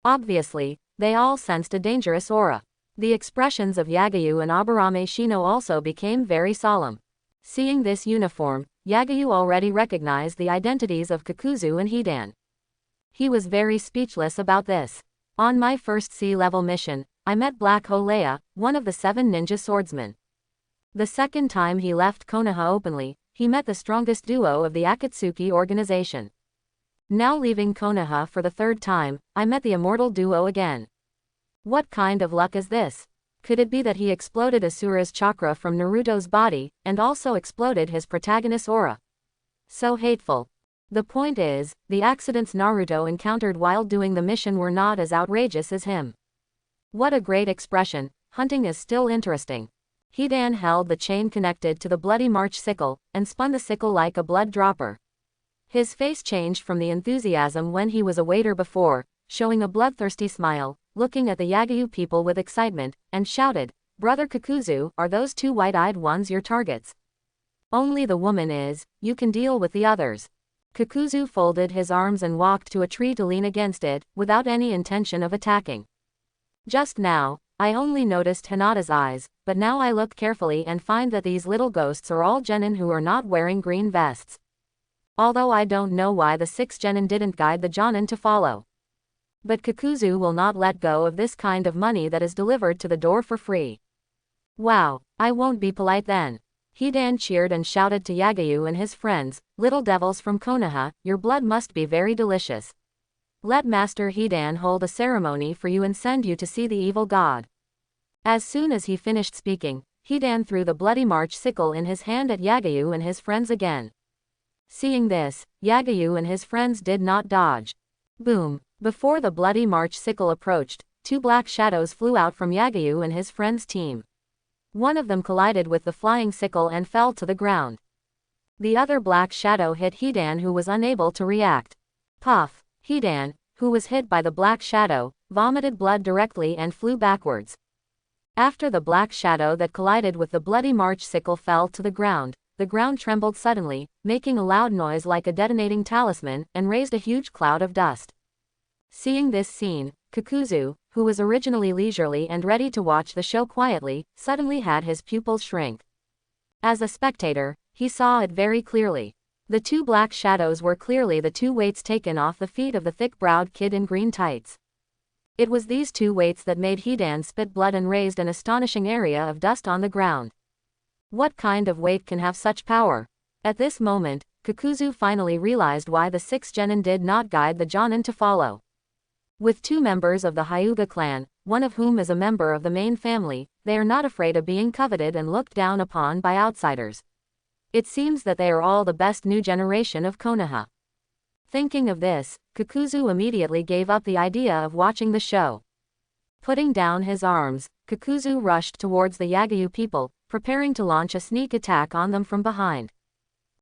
Obviously, they all sensed a dangerous aura. The expressions of Yagayu and Aburame Shino also became very solemn. Seeing this uniform, Yagayu already recognized the identities of Kakuzu and Hidan. He was very speechless about this. On my first sea-level mission, I met Black Holea, one of the 7 ninja swordsmen. The second time he left Konoha openly, he met the strongest duo of the Akatsuki organization. Now leaving Konoha for the 3rd time, I met the immortal duo again. What kind of luck is this? Could it be that he exploded Asura's chakra from Naruto's body, and also exploded his protagonist's aura? So hateful. The point is, the accidents Naruto encountered while doing the mission were not as outrageous as him. What a great expression, hunting is still interesting. Hidan held the chain connected to the Bloody March sickle, and spun the sickle like a blood dropper. His face changed from the enthusiasm when he was a waiter before, showing a bloodthirsty smile, looking at the Yagayu people with excitement, and shouted, "Brother Kakuzu, are those 2 white-eyed ones your targets?" "Only the woman is, you can deal with the others." Kakuzu folded his arms and walked to a tree to lean against it, without any intention of attacking. Just now, I only noticed Hinata's eyes, but now I look carefully and find that these little ghosts are all genin who are not wearing green vests. Although I don't know why the 6 genin didn't guide the jonin to follow. But Kakuzu will not let go of this kind of money that is delivered to the door for free. Wow, I won't be polite then. Hidan cheered and shouted to Yagayu and his friends, "Little devils from Konoha, your blood must be very delicious. Let Master Hidan hold a ceremony for you and send you to see the evil god." As soon as he finished speaking, Hidan threw the Bloody March sickle in his hand at Yagayu and his friends again. Seeing this, Yagayu and his friends did not dodge. Boom! Before the Bloody March sickle approached, 2 black shadows flew out from Yagayu and his friends' team. One of them collided with the flying sickle and fell to the ground. The other black shadow hit Hidan, who was unable to react. Puff! Hidan, who was hit by the black shadow, vomited blood directly and flew backwards. After the black shadow that collided with the Bloody March sickle fell to the ground trembled suddenly, making a loud noise like a detonating talisman, and raised a huge cloud of dust. Seeing this scene, Kakuzu, who was originally leisurely and ready to watch the show quietly, suddenly had his pupils shrink. As a spectator, he saw it very clearly. The 2 black shadows were clearly the 2 weights taken off the feet of the thick-browed kid in green tights. It was these 2 weights that made Hidan spit blood and raised an astonishing area of dust on the ground. What kind of weight can have such power? At this moment, Kakuzu finally realized why the 6 genin did not guide the jonin to follow. With 2 members of the Hyuga clan, one of whom is a member of the main family, they are not afraid of being coveted and looked down upon by outsiders. It seems that they are all the best new generation of Konoha. Thinking of this, Kakuzu immediately gave up the idea of watching the show. Putting down his arms, Kakuzu rushed towards the Yagayu people, preparing to launch a sneak attack on them from behind.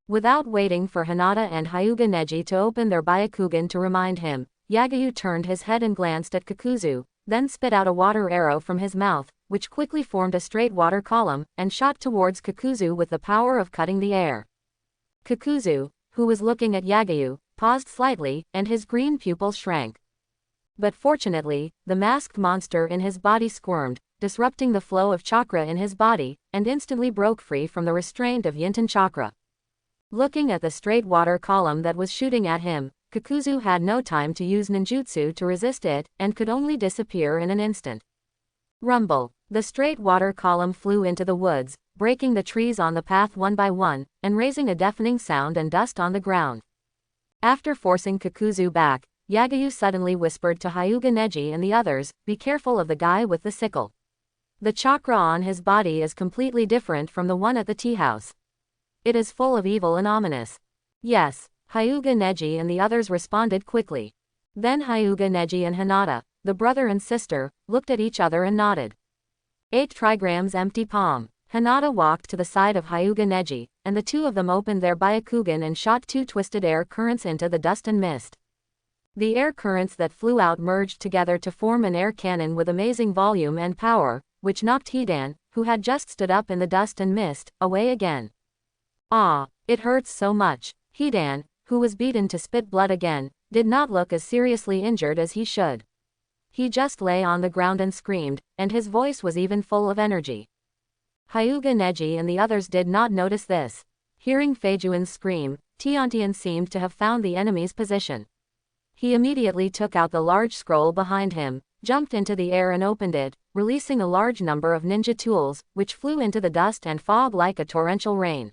Without waiting for Hinata and Hyuga Neji to open their Byakugan to remind him, Yagayu turned his head and glanced at Kakuzu, then spit out a water arrow from his mouth, which quickly formed a straight water column, and shot towards Kakuzu with the power of cutting the air. Kakuzu, who was looking at Yagayu, paused slightly, and his green pupils shrank. But fortunately, the masked monster in his body squirmed, disrupting the flow of chakra in his body, and instantly broke free from the restraint of Yinten chakra. Looking at the straight water column that was shooting at him, Kakuzu had no time to use ninjutsu to resist it, and could only disappear in an instant. Rumble. The straight water column flew into the woods, breaking the trees on the path one by one, and raising a deafening sound and dust on the ground. After forcing Kakuzu back, Yagayu suddenly whispered to Hyuga Neji and the others, "Be careful of the guy with the sickle. The chakra on his body is completely different from the one at the tea house. It is full of evil and ominous." "Yes." Hyuga Neji and the others responded quickly. Then Hyuga Neji and Hinata, the brother and sister, looked at each other and nodded. 8 trigrams empty palm. Hinata walked to the side of Hyuga Neji, and the two of them opened their Byakugan and shot 2 twisted air currents into the dust and mist. The air currents that flew out merged together to form an air cannon with amazing volume and power, which knocked Hidan, who had just stood up in the dust and mist, away again. "Ah, it hurts so much." Hidan, who was beaten to spit blood again, did not look as seriously injured as he should. He just lay on the ground and screamed, and his voice was even full of energy. Hyuga Neji and the others did not notice this. Hearing Feijuan's scream, Tiantian seemed to have found the enemy's position. He immediately took out the large scroll behind him, jumped into the air and opened it, releasing a large number of ninja tools, which flew into the dust and fog like a torrential rain.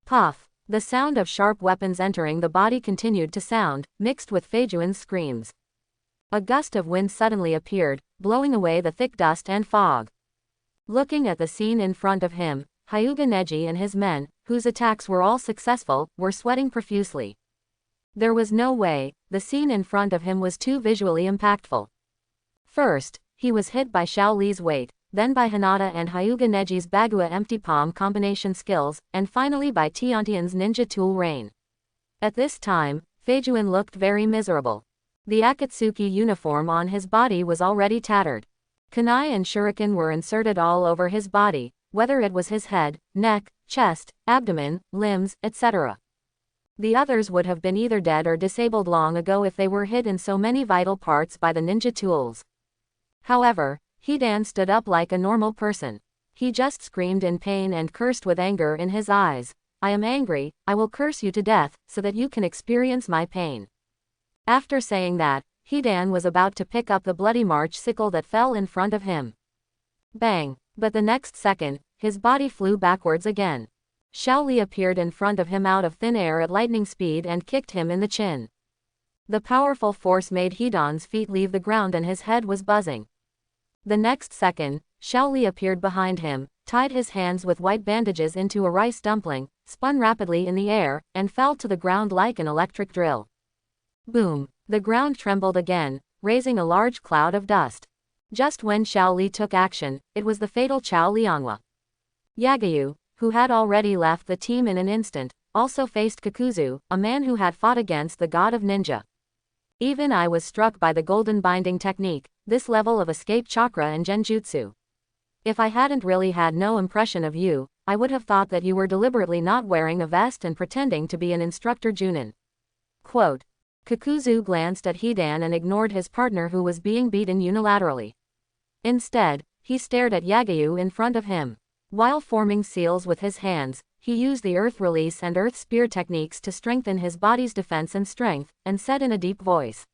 Puff! The sound of sharp weapons entering the body continued to sound, mixed with Feijuan's screams. A gust of wind suddenly appeared, blowing away the thick dust and fog. Looking at the scene in front of him, Hyuga Neji and his men, whose attacks were all successful, were sweating profusely. There was no way, the scene in front of him was too visually impactful. First, he was hit by Xiao Li's weight, then by Hinata and Hyuga Neji's Bagua empty palm combination skills, and finally by Tiantian's ninja tool rain. At this time, Feijuan looked very miserable. The Akatsuki uniform on his body was already tattered. Kunai and shuriken were inserted all over his body, whether it was his head, neck, chest, abdomen, limbs, etc. The others would have been either dead or disabled long ago if they were hit in so many vital parts by the ninja tools. However, Hidan stood up like a normal person. He just screamed in pain and cursed with anger in his eyes. "I am angry, I will curse you to death, so that you can experience my pain." After saying that, Hidan was about to pick up the bloody march sickle that fell in front of him. Bang! But the next second, his body flew backwards again. Xiao Li appeared in front of him out of thin air at lightning speed and kicked him in the chin. The powerful force made Hidan's feet leave the ground and his head was buzzing. The next second, Xiao Li appeared behind him, tied his hands with white bandages into a rice dumpling, spun rapidly in the air, and fell to the ground like an electric drill. Boom! The ground trembled again, raising a large cloud of dust. Just when Xiao Li took action, it was the fatal Chao Lianghua. Yagayu, who had already left the team in an instant, also faced Kakuzu, a man who had fought against the god of ninja. Even I was struck by the golden binding technique, this level of escape chakra and genjutsu. If I hadn't really had no impression of you, I would have thought that you were deliberately not wearing a vest and pretending to be an instructor Junin. Quote. Kakuzu glanced at Hidan and ignored his partner who was being beaten unilaterally. Instead, he stared at Yagayu in front of him. While forming seals with his hands, he used the earth release and earth spear techniques to strengthen his body's defense and strength, and said in a deep voice,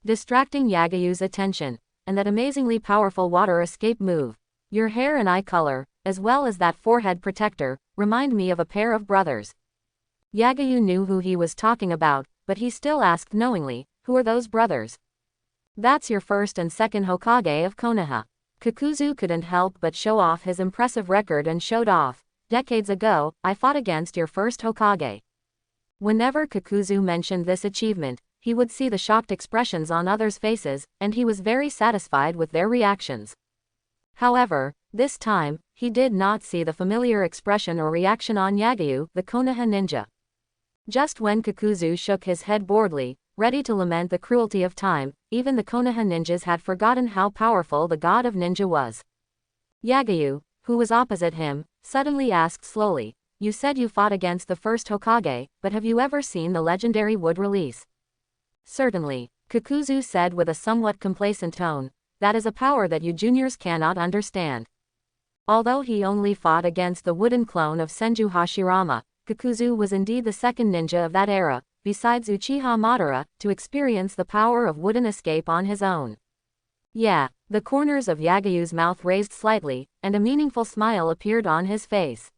distracting Yagayu's attention, "And that amazingly powerful water escape move. Your hair and eye color, as well as that forehead protector, remind me of a pair of brothers." Yagayu knew who he was talking about, but he still asked knowingly, "Who are those brothers?" "That's your first and second Hokage of Konoha." Kakuzu couldn't help but show off his impressive record and showed off, "Decades ago, I fought against your first Hokage." Whenever Kakuzu mentioned this achievement, he would see the shocked expressions on others' faces, and he was very satisfied with their reactions. However, this time, he did not see the familiar expression or reaction on Yagayu, the Konoha ninja. Just when Kakuzu shook his head boredly, ready to lament the cruelty of time, even the Konoha ninjas had forgotten how powerful the god of ninja was. Yagayu, who was opposite him, suddenly asked slowly, "You said you fought against the first Hokage, but have you ever seen the legendary wood release?" "Certainly," Kakuzu said with a somewhat complacent tone, "that is a power that you juniors cannot understand." Although he only fought against the wooden clone of Senju Hashirama, Kakuzu was indeed the second ninja of that era, besides Uchiha Madara, to experience the power of wooden escape on his own. Yeah, the corners of Yagayu's mouth raised slightly, and a meaningful smile appeared on his face.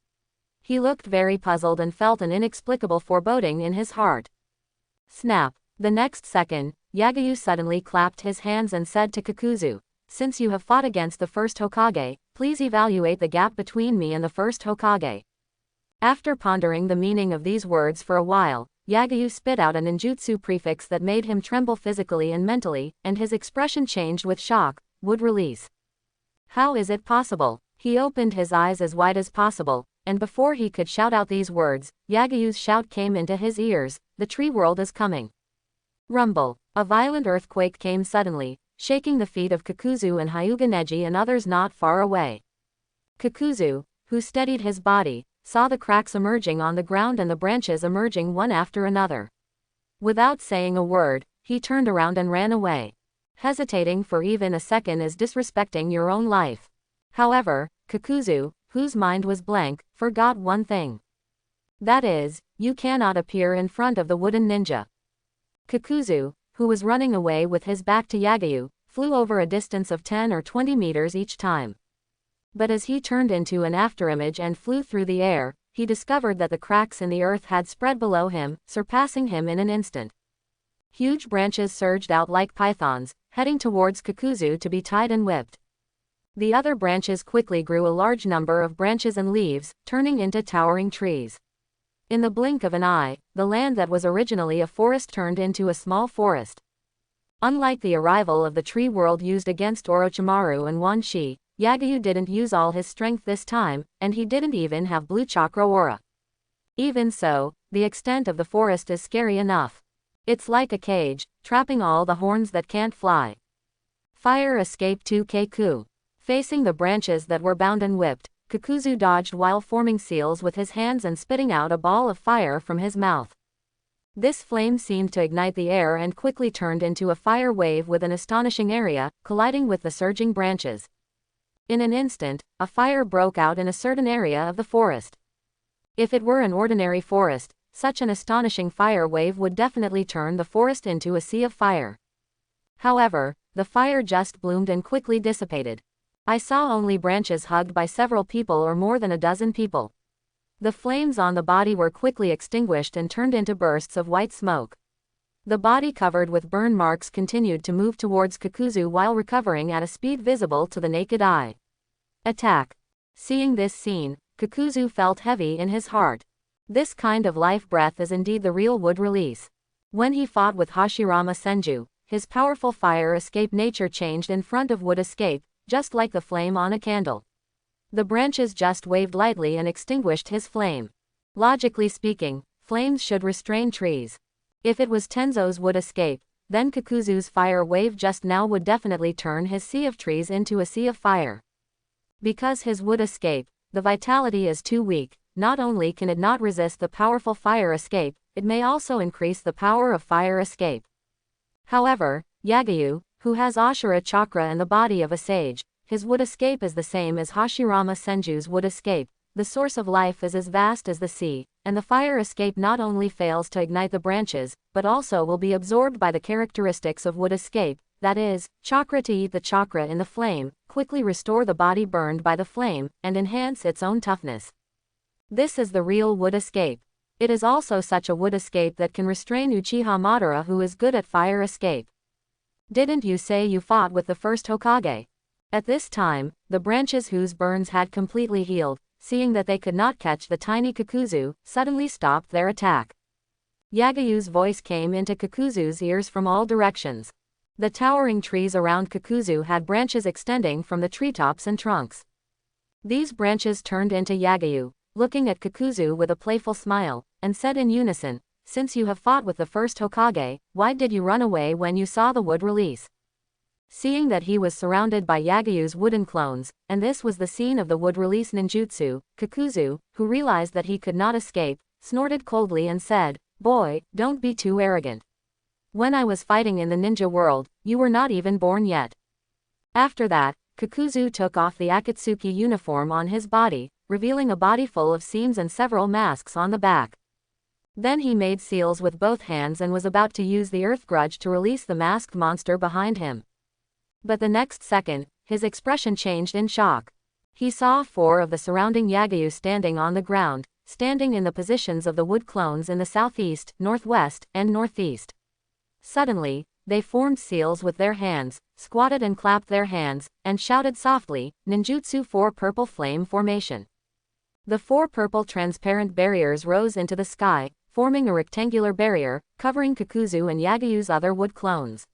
He looked very puzzled and felt an inexplicable foreboding in his heart. Snap! The next second, Yagayu suddenly clapped his hands and said to Kakuzu, "Since you have fought against the first Hokage, please evaluate the gap between me and the first Hokage." After pondering the meaning of these words for a while, Yagayu spit out a ninjutsu prefix that made him tremble physically and mentally, and his expression changed with shock. Would release. How is it possible? He opened his eyes as wide as possible, and before he could shout out these words, Yagayu's shout came into his ears, "The tree world is coming." Rumble. A violent earthquake came suddenly, shaking the feet of Kakuzu and Hyuga Neji and others not far away. Kakuzu, who steadied his body, saw the cracks emerging on the ground and the branches emerging one after another. Without saying a word, he turned around and ran away. Hesitating for even a second is disrespecting your own life. However, Kakuzu, whose mind was blank, forgot one thing. That is, you cannot appear in front of the wooden ninja. Kakuzu, who was running away with his back to Yagayu, flew over a distance of 10 or 20 meters each time. But as he turned into an afterimage and flew through the air, he discovered that the cracks in the earth had spread below him, surpassing him in an instant. Huge branches surged out like pythons, heading towards Kakuzu to be tied and whipped. The other branches quickly grew a large number of branches and leaves, turning into towering trees. In the blink of an eye, the land that was originally a forest turned into a small forest. Unlike the arrival of the tree world used against Orochimaru and Wan Shi, Yagayu didn't use all his strength this time, and he didn't even have blue chakra aura. Even so, the extent of the forest is scary enough. It's like a cage, trapping all the horns that can't fly. Fire escape to Keiku. Facing the branches that were bound and whipped, Kakuzu dodged while forming seals with his hands and spitting out a ball of fire from his mouth. This flame seemed to ignite the air and quickly turned into a fire wave with an astonishing area, colliding with the surging branches. In an instant, a fire broke out in a certain area of the forest. If it were an ordinary forest, such an astonishing fire wave would definitely turn the forest into a sea of fire. However, the fire just bloomed and quickly dissipated. I saw only branches hugged by several people or more than a dozen people. The flames on the body were quickly extinguished and turned into bursts of white smoke. The body covered with burn marks continued to move towards Kakuzu while recovering at a speed visible to the naked eye. Attack. Seeing this scene, Kakuzu felt heavy in his heart. This kind of life breath is indeed the real wood release. When he fought with Hashirama Senju, his powerful fire escape nature changed in front of wood escape, just like the flame on a candle. The branches just waved lightly and extinguished his flame. Logically speaking, flames should restrain trees. If it was Tenzo's wood escape, then Kakuzu's fire wave just now would definitely turn his sea of trees into a sea of fire. Because his wood escape, the vitality is too weak, not only can it not resist the powerful fire escape, it may also increase the power of fire escape. However, Yagayu, who has Ashura Chakra and the body of a sage, his wood escape is the same as Hashirama Senju's wood escape. The source of life is as vast as the sea, and the fire escape not only fails to ignite the branches, but also will be absorbed by the characteristics of wood escape, that is, chakra to eat the chakra in the flame, quickly restore the body burned by the flame, and enhance its own toughness. This is the real wood escape. It is also such a wood escape that can restrain Uchiha Madara, who is good at fire escape. Didn't you say you fought with the first Hokage? At this time, the branches whose burns had completely healed, seeing that they could not catch the tiny Kakuzu, suddenly stopped their attack. Yagayu's voice came into Kakuzu's ears from all directions. The towering trees around Kakuzu had branches extending from the treetops and trunks. These branches turned into Yagayu, looking at Kakuzu with a playful smile, and said in unison, "Since you have fought with the first Hokage, why did you run away when you saw the wood release?" Seeing that he was surrounded by Yagayu's wooden clones, and this was the scene of the wood release ninjutsu, Kakuzu, who realized that he could not escape, snorted coldly and said, "Boy, don't be too arrogant. When I was fighting in the ninja world, you were not even born yet." After that, Kakuzu took off the Akatsuki uniform on his body, revealing a body full of seams and several masks on the back. Then he made seals with both hands and was about to use the earth grudge to release the masked monster behind him. But the next second, his expression changed in shock. He saw 4 of the surrounding Yagyu standing on the ground, standing in the positions of the wood clones in the southeast, northwest, and northeast. Suddenly, they formed seals with their hands, squatted and clapped their hands, and shouted softly, "Ninjutsu 4 Purple Flame Formation." The 4 purple transparent barriers rose into the sky, forming a rectangular barrier, covering Kakuzu and Yagayu's other wood clones.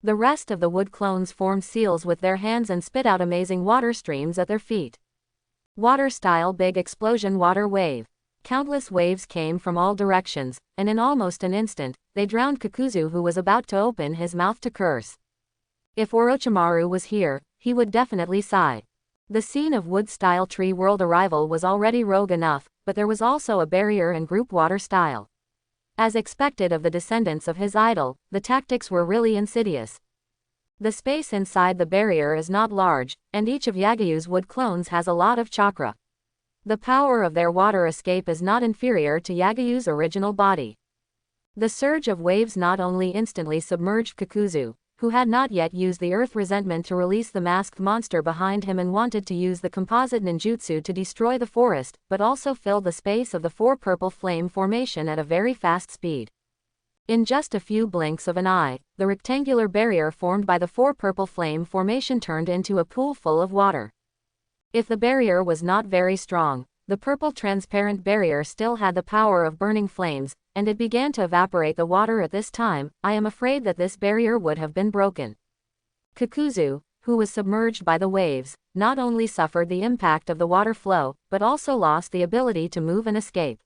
The rest of the wood clones formed seals with their hands and spit out amazing water streams at their feet. Water-style big explosion water wave. Countless waves came from all directions, and in almost an instant, they drowned Kakuzu, who was about to open his mouth to curse. If Orochimaru was here, he would definitely sigh. The scene of wood-style tree world arrival was already rogue enough, but there was also a barrier and group water style. As expected of the descendants of his idol, the tactics were really insidious. The space inside the barrier is not large, and each of Yagayu's wood clones has a lot of chakra. The power of their water escape is not inferior to Yagayu's original body. The surge of waves not only instantly submerged Kakuzu, who had not yet used the earth resentment to release the masked monster behind him and wanted to use the composite ninjutsu to destroy the forest, but also filled the space of the 4 purple flame formation at a very fast speed. In just a few blinks of an eye, the rectangular barrier formed by the 4 purple flame formation turned into a pool full of water. If the barrier was not very strong, the purple transparent barrier still had the power of burning flames, and it began to evaporate the water at this time. I am afraid that this barrier would have been broken. Kakuzu, who was submerged by the waves, not only suffered the impact of the water flow, but also lost the ability to move and escape.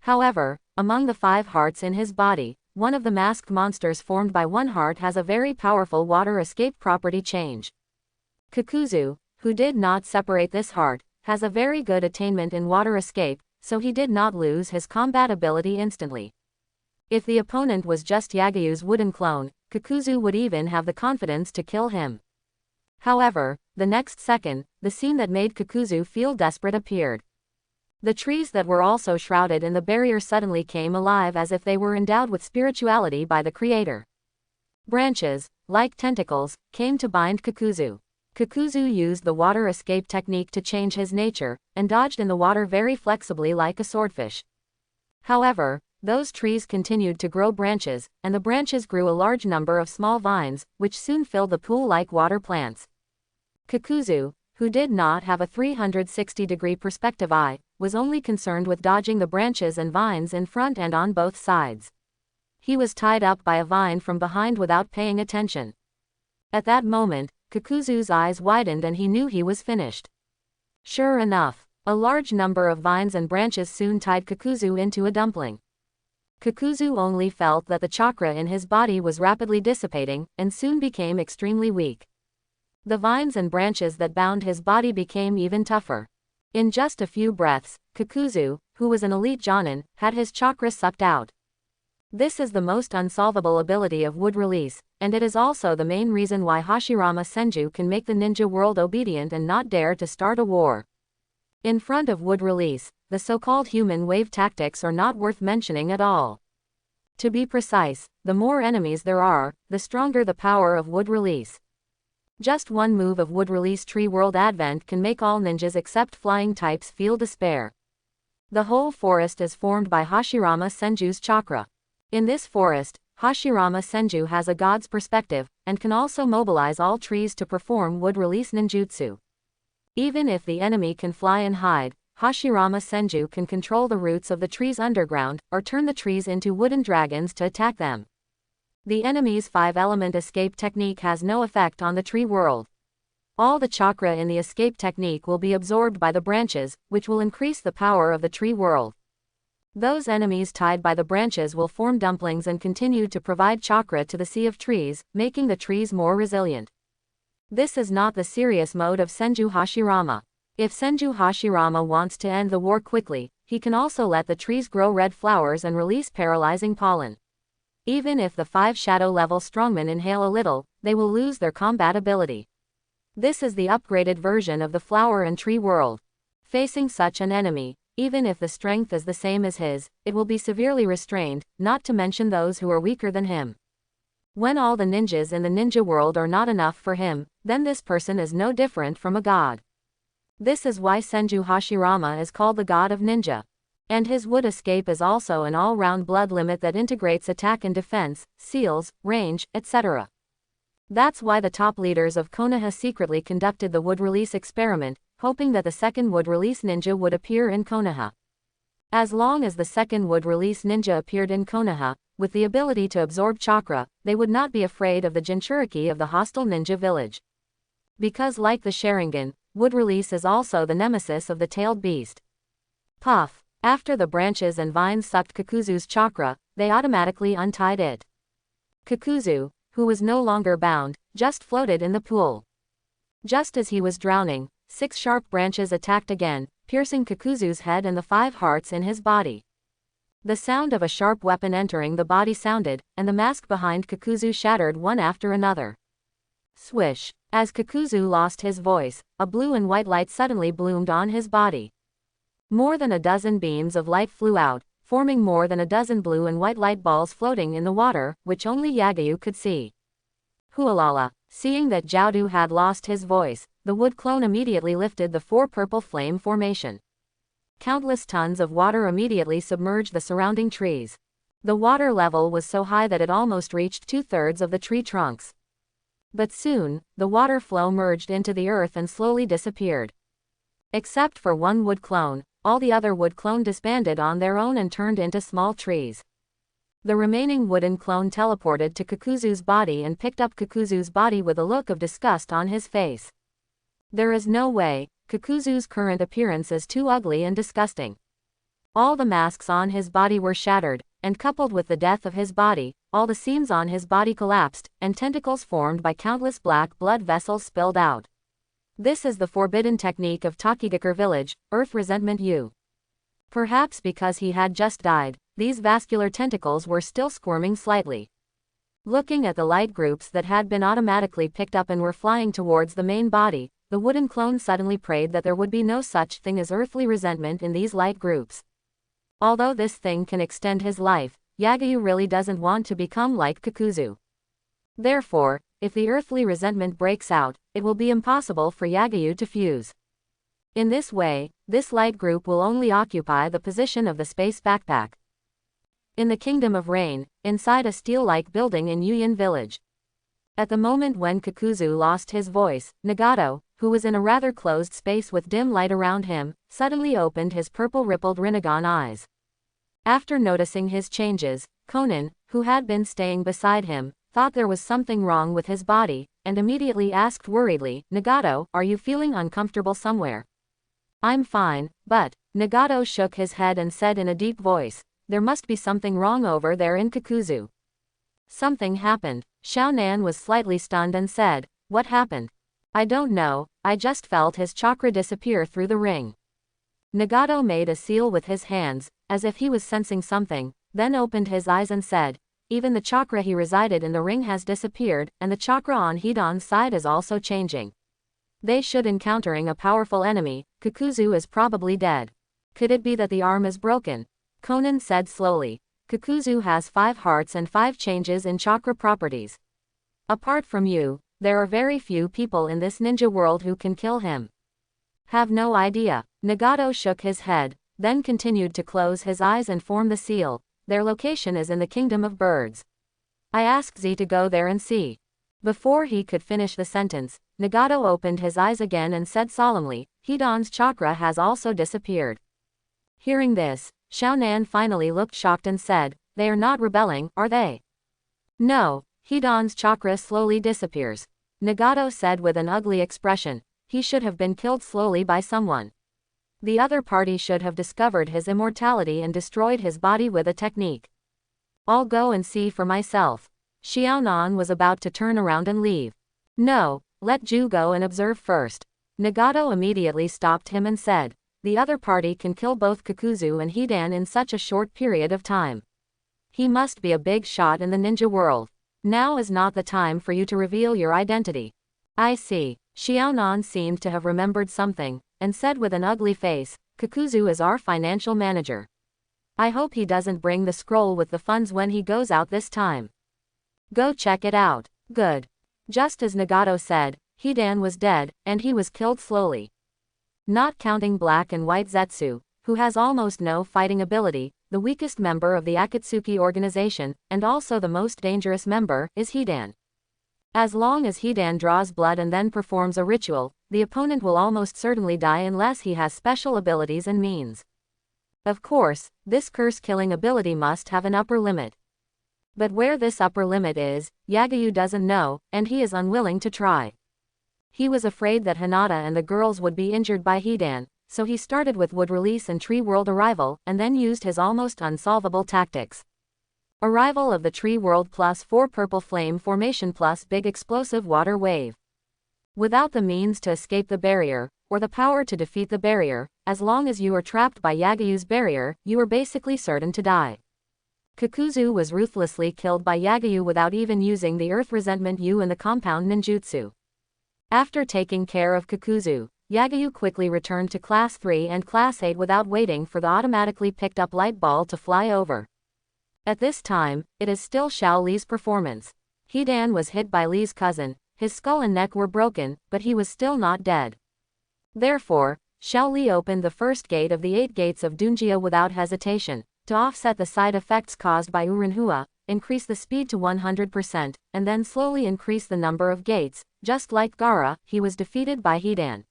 However, among the 5 hearts in his body, one of the masked monsters formed by one heart has a very powerful water escape property change. Kakuzu, who did not separate this heart, has a very good attainment in water escape, so he did not lose his combat ability instantly. If the opponent was just Yagayu's wooden clone, Kakuzu would even have the confidence to kill him. However, the next second, the scene that made Kakuzu feel desperate appeared. The trees that were also shrouded in the barrier suddenly came alive as if they were endowed with spirituality by the creator. Branches, like tentacles, came to bind Kakuzu. Kakuzu used the water escape technique to change his nature, and dodged in the water very flexibly like a swordfish. However, those trees continued to grow branches, and the branches grew a large number of small vines, which soon filled the pool like water plants. Kakuzu, who did not have a 360-degree perspective eye, was only concerned with dodging the branches and vines in front and on both sides. He was tied up by a vine from behind without paying attention. At that moment, Kakuzu's eyes widened and he knew he was finished. Sure enough, a large number of vines and branches soon tied Kakuzu into a dumpling. Kakuzu only felt that the chakra in his body was rapidly dissipating, and soon became extremely weak. The vines and branches that bound his body became even tougher. In just a few breaths, Kakuzu, who was an elite Jonin, had his chakra sucked out. This is the most unsolvable ability of wood release, and it is also the main reason why Hashirama Senju can make the ninja world obedient and not dare to start a war. In front of wood release, the so-called human wave tactics are not worth mentioning at all. To be precise, the more enemies there are, the stronger the power of wood release. Just one move of wood release tree world advent can make all ninjas except flying types feel despair. The whole forest is formed by Hashirama Senju's chakra. In this forest, Hashirama Senju has a god's perspective, and can also mobilize all trees to perform wood release ninjutsu. Even if the enemy can fly and hide, Hashirama Senju can control the roots of the trees underground, or turn the trees into wooden dragons to attack them. The enemy's 5-element escape technique has no effect on the tree world. All the chakra in the escape technique will be absorbed by the branches, which will increase the power of the tree world. Those enemies tied by the branches will form dumplings and continue to provide chakra to the sea of trees, making the trees more resilient. This is not the serious mode of Senju Hashirama. If Senju Hashirama wants to end the war quickly, he can also let the trees grow red flowers and release paralyzing pollen. Even if the 5 shadow-level strongmen inhale a little, they will lose their combat ability. This is the upgraded version of the flower and tree world. Facing such an enemy, Even if the strength is the same as his, it will be severely restrained, not to mention those who are weaker than him. When all the ninjas in the ninja world are not enough for him, then this person is no different from a god. This is why Senju Hashirama is called the god of ninja. And his wood escape is also an all-round blood limit that integrates attack and defense, seals, range, etc. That's why the top leaders of Konoha secretly conducted the wood release experiment, hoping that the second wood release ninja would appear in Konoha. As long as the second wood release ninja appeared in Konoha, with the ability to absorb chakra, they would not be afraid of the Jinchuriki of the hostile ninja village. Because like the Sharingan, wood release is also the nemesis of the tailed beast. Puff. After the branches and vines sucked Kakuzu's chakra, they automatically untied it. Kakuzu, who was no longer bound, just floated in the pool. Just as he was drowning, 6 sharp branches attacked again, piercing Kakuzu's head and the 5 hearts in his body. The sound of a sharp weapon entering the body sounded, and the mask behind Kakuzu shattered one after another. Swish. As Kakuzu lost his voice, a blue and white light suddenly bloomed on his body. More than a dozen beams of light flew out, forming more than a dozen blue and white light balls floating in the water, which only Yagayu could see. Hualala. Seeing that Jiaodu had lost his voice, the wood clone immediately lifted the 4 purple flame formation. Countless tons of water immediately submerged the surrounding trees. The water level was so high that it almost reached 2/3 of the tree trunks. But soon, the water flow merged into the earth and slowly disappeared. Except for one wood clone, all the other wood clone disbanded on their own and turned into small trees. The remaining wooden clone teleported to Kakuzu's body and picked up Kakuzu's body with a look of disgust on his face. There is no way, Kakuzu's current appearance is too ugly and disgusting. All the masks on his body were shattered, and coupled with the death of his body, all the seams on his body collapsed, and tentacles formed by countless black blood vessels spilled out. This is the forbidden technique of Takigakure village, Earth Resentment U. Perhaps because he had just died, these vascular tentacles were still squirming slightly. Looking at the light groups that had been automatically picked up and were flying towards the main body, the wooden clone suddenly prayed that there would be no such thing as earthly resentment in these light groups. Although this thing can extend his life, Yagayu really doesn't want to become like Kakuzu. Therefore, if the earthly resentment breaks out, it will be impossible for Yagayu to fuse. In this way, this light group will only occupy the position of the space backpack. In the Kingdom of Rain, inside a steel-like building in Yuyin village. At the moment when Kakuzu lost his voice, Nagato, who was in a rather closed space with dim light around him, suddenly opened his purple-rippled Rinnegan eyes. After noticing his changes, Konan, who had been staying beside him, thought there was something wrong with his body, and immediately asked worriedly, "Nagato, are you feeling uncomfortable somewhere?" "I'm fine, but," Nagato shook his head and said in a deep voice, "there must be something wrong over there in Kakuzu." Something happened. Xiaonan was slightly stunned and said, "What happened?" "I don't know, I just felt his chakra disappear through the ring." Nagato made a seal with his hands, as if he was sensing something, then opened his eyes and said, "Even the chakra he resided in the ring has disappeared, and the chakra on Hidan's side is also changing. They should encountering a powerful enemy, Kakuzu is probably dead. Could it be that the arm is broken?" Konan said slowly. "Kakuzu has 5 hearts and 5 changes in chakra properties. Apart from you, there are very few people in this ninja world who can kill him." "Have no idea." Nagato shook his head, then continued to close his eyes and form the seal. "Their location is in the Kingdom of Birds. I asked Z to go there and see." Before he could finish the sentence, Nagato opened his eyes again and said solemnly, "Hidan's chakra has also disappeared." Hearing this, Xiaonan finally looked shocked and said, "They are not rebelling, are they?" "No, Hidan's chakra slowly disappears," Nagato said with an ugly expression. "He should have been killed slowly by someone. The other party should have discovered his immortality and destroyed his body with a technique. I'll go and see for myself." Xiaonan was about to turn around and leave. "No, let Ju go and observe first." Nagato immediately stopped him and said, "The other party can kill both Kakuzu and Hidan in such a short period of time. He must be a big shot in the ninja world. Now is not the time for you to reveal your identity." "I see." Xiaonan seemed to have remembered something, and said with an ugly face, Kakuzu is our financial manager. I hope he doesn't bring the scroll with the funds when he goes out this time. Go check it out. Good. Just as Nagato said, Hidan was dead, and he was killed slowly. Not counting Black and White Zetsu, who has almost no fighting ability, the weakest member of the Akatsuki organization, and also the most dangerous member, is Hidan. As long as Hidan draws blood and then performs a ritual, the opponent will almost certainly die unless he has special abilities and means. Of course, this curse-killing ability must have an upper limit. But where this upper limit is, Yagyu doesn't know, and he is unwilling to try. He was afraid that Hinata and the girls would be injured by Hidan, so he started with Wood Release and Tree World Arrival, and then used his almost unsolvable tactics. Arrival of the Tree World plus 4 Purple Flame Formation plus Big Explosive Water Wave. Without the means to escape the barrier, or the power to defeat the barrier, as long as you are trapped by Yagyu's barrier, you are basically certain to die. Kakuzu was ruthlessly killed by Yagyu without even using the Earth Resentment U and the Compound Ninjutsu. After taking care of Kakuzu, Yagyu quickly returned to Class 3 and Class 8 without waiting for the automatically picked up light ball to fly over. At this time, it is still Xiao Li's performance. Hidan was hit by Li's cousin, his skull and neck were broken, but he was still not dead. Therefore, Xiao Li opened the first gate of the 8 gates of Dunjia without hesitation, to offset the side effects caused by Urinhua, increase the speed to 100%, and then slowly increase the number of gates. Just like Gaara, he was defeated by Hidan.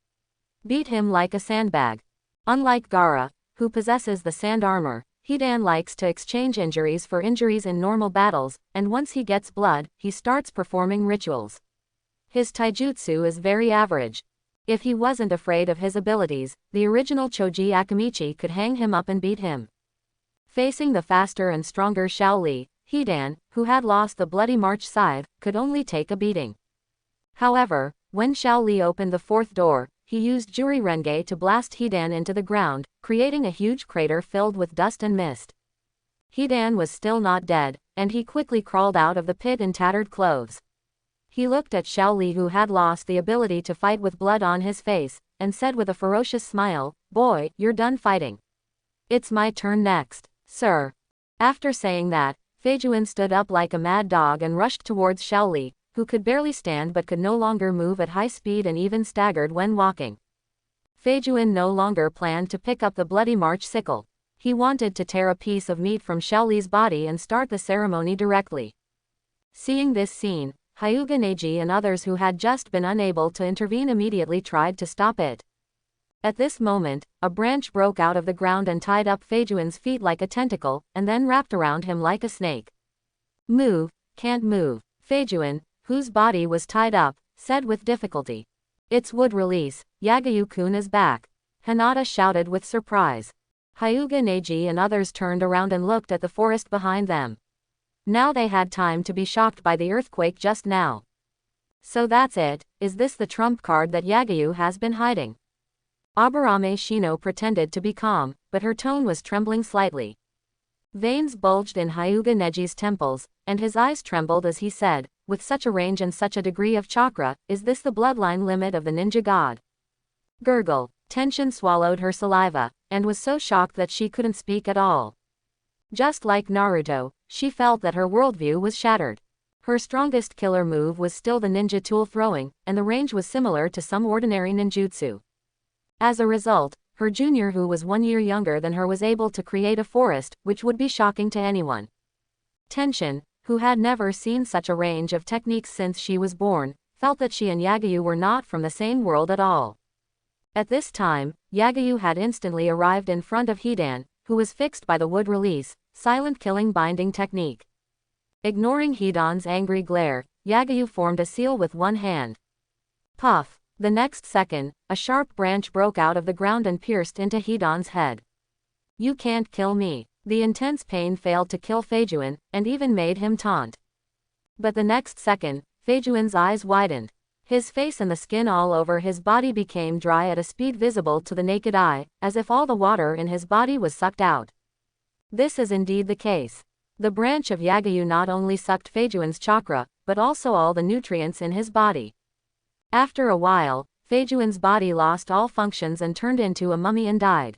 Beat him like a sandbag. Unlike Gaara, who possesses the sand armor, Hidan likes to exchange injuries for injuries in normal battles, and once he gets blood, he starts performing rituals. His taijutsu is very average. If he wasn't afraid of his abilities, the original Choji Akamichi could hang him up and beat him. Facing the faster and stronger Xiao Li, Hidan, who had lost the Bloody March scythe, could only take a beating. However, when Xiao Li opened the 4th door, he used Juri Renge to blast Hidan into the ground, creating a huge crater filled with dust and mist. Hidan was still not dead, and he quickly crawled out of the pit in tattered clothes. He looked at Xiao Li, who had lost the ability to fight with blood on his face, and said with a ferocious smile, "Boy, you're done fighting. It's my turn next, sir." After saying that, Feijuan stood up like a mad dog and rushed towards Xiao Li, who could barely stand but could no longer move at high speed and even staggered when walking. Feijuan no longer planned to pick up the Bloody March sickle. He wanted to tear a piece of meat from Xiao Li's body and start the ceremony directly. Seeing this scene, Hyuga Neji and others who had just been unable to intervene immediately tried to stop it. At this moment, a branch broke out of the ground and tied up Feijuan's feet like a tentacle, and then wrapped around him like a snake. "Move, can't move," Feijuan, whose body was tied up, said with difficulty. "It's Wood Release, Yagyu-kun is back," Hinata shouted with surprise. Hyuga Neji and others turned around and looked at the forest behind them. Now they had time to be shocked by the earthquake just now. "So that's it, is this the trump card that Yagyu has been hiding?" Aburame Shino pretended to be calm, but her tone was trembling slightly. Veins bulged in Hyuga Neji's temples, and his eyes trembled as he said, "With such a range and such a degree of chakra, is this the bloodline limit of the ninja god?" Gurgle. Tension swallowed her saliva, and was so shocked that she couldn't speak at all. Just like Naruto, she felt that her worldview was shattered. Her strongest killer move was still the ninja tool throwing, and the range was similar to some ordinary ninjutsu. As a result, her junior, who was 1 year younger than her, was able to create a forest, which would be shocking to anyone. Tension, who had never seen such a range of techniques since she was born, felt that she and Yagyu were not from the same world at all. At this time, Yagyu had instantly arrived in front of Hidan, who was fixed by the Wood Release, silent killing binding technique. Ignoring Hidan's angry glare, Yagyu formed a seal with one hand. Puff! The next second, a sharp branch broke out of the ground and pierced into Hidan's head. "You can't kill me." The intense pain failed to kill Feijuan, and even made him taunt. But the next second, Feijuan's eyes widened. His face and the skin all over his body became dry at a speed visible to the naked eye, as if all the water in his body was sucked out. This is indeed the case. The branch of Yagyu not only sucked Feijuan's chakra, but also all the nutrients in his body. After a while, Feijuan's body lost all functions and turned into a mummy and died.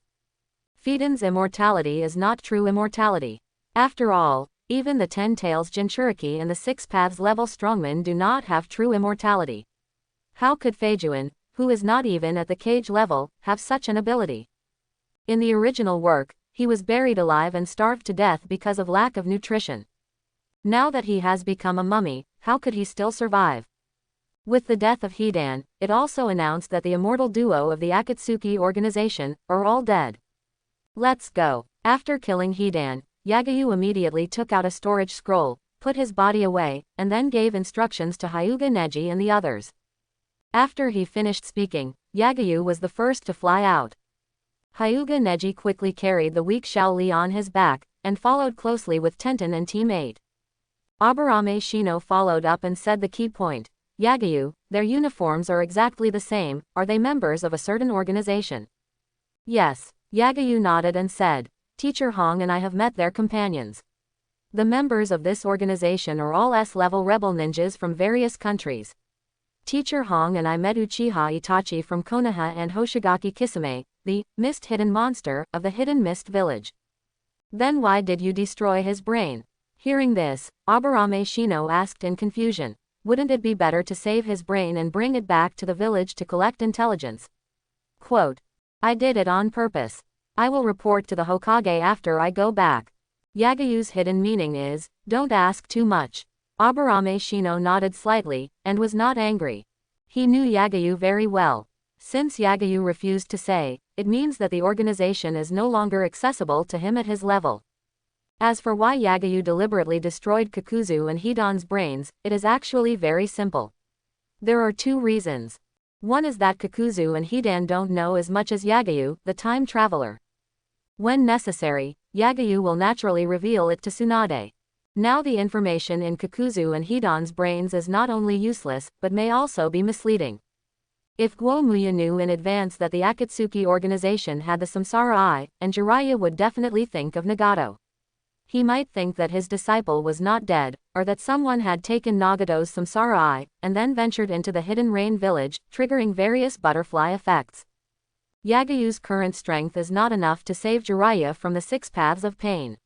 Fiden's immortality is not true immortality. After all, even the 10 Tails Jinchuriki and the 6 Paths level strongmen do not have true immortality. How could Feijuan, who is not even at the cage level, have such an ability? In the original work, he was buried alive and starved to death because of lack of nutrition. Now that he has become a mummy, how could he still survive? With the death of Hidan, it also announced that the immortal duo of the Akatsuki organization are all dead. Let's go. After killing Hidan, Yagayu immediately took out a storage scroll, put his body away, and then gave instructions to Hyuga Neji and the others. After he finished speaking, Yagayu was the first to fly out. Hyuga Neji quickly carried the weak Xiao Li on his back, and followed closely with Tenten and Team 8. Aburame Shino followed up and said the key point. Yagayu, their uniforms are exactly the same, are they members of a certain organization? Yes. Yagayu nodded and said, Teacher Hong and I have met their companions. The members of this organization are all S-level rebel ninjas from various countries. Teacher Hong and I met Uchiha Itachi from Konoha and Hoshigaki Kisame, the mist hidden monster of the hidden mist village. Then why did you destroy his brain? Hearing this, Aburame Shino asked in confusion, wouldn't it be better to save his brain and bring it back to the village to collect intelligence? Quote, I did it on purpose. I will report to the Hokage after I go back. Yagayu's hidden meaning is, don't ask too much. Aburame Shino nodded slightly, and was not angry. He knew Yagayu very well. Since Yagayu refused to say, it means that the organization is no longer accessible to him at his level. As for why Yagayu deliberately destroyed Kakuzu and Hidan's brains, it is actually very simple. There are 2 reasons. One is that Kakuzu and Hidan don't know as much as Yagayu, the time traveler. When necessary, Yagayu will naturally reveal it to Tsunade. Now the information in Kakuzu and Hidan's brains is not only useless, but may also be misleading. If Guomuya knew in advance that the Akatsuki organization had the Samsara Eye, and Jiraiya would definitely think of Nagato. He might think that his disciple was not dead, or that someone had taken Nagato's Samsara Eye, and then ventured into the Hidden Rain village, triggering various butterfly effects. Yagayu's current strength is not enough to save Jiraiya from the 6 paths of pain.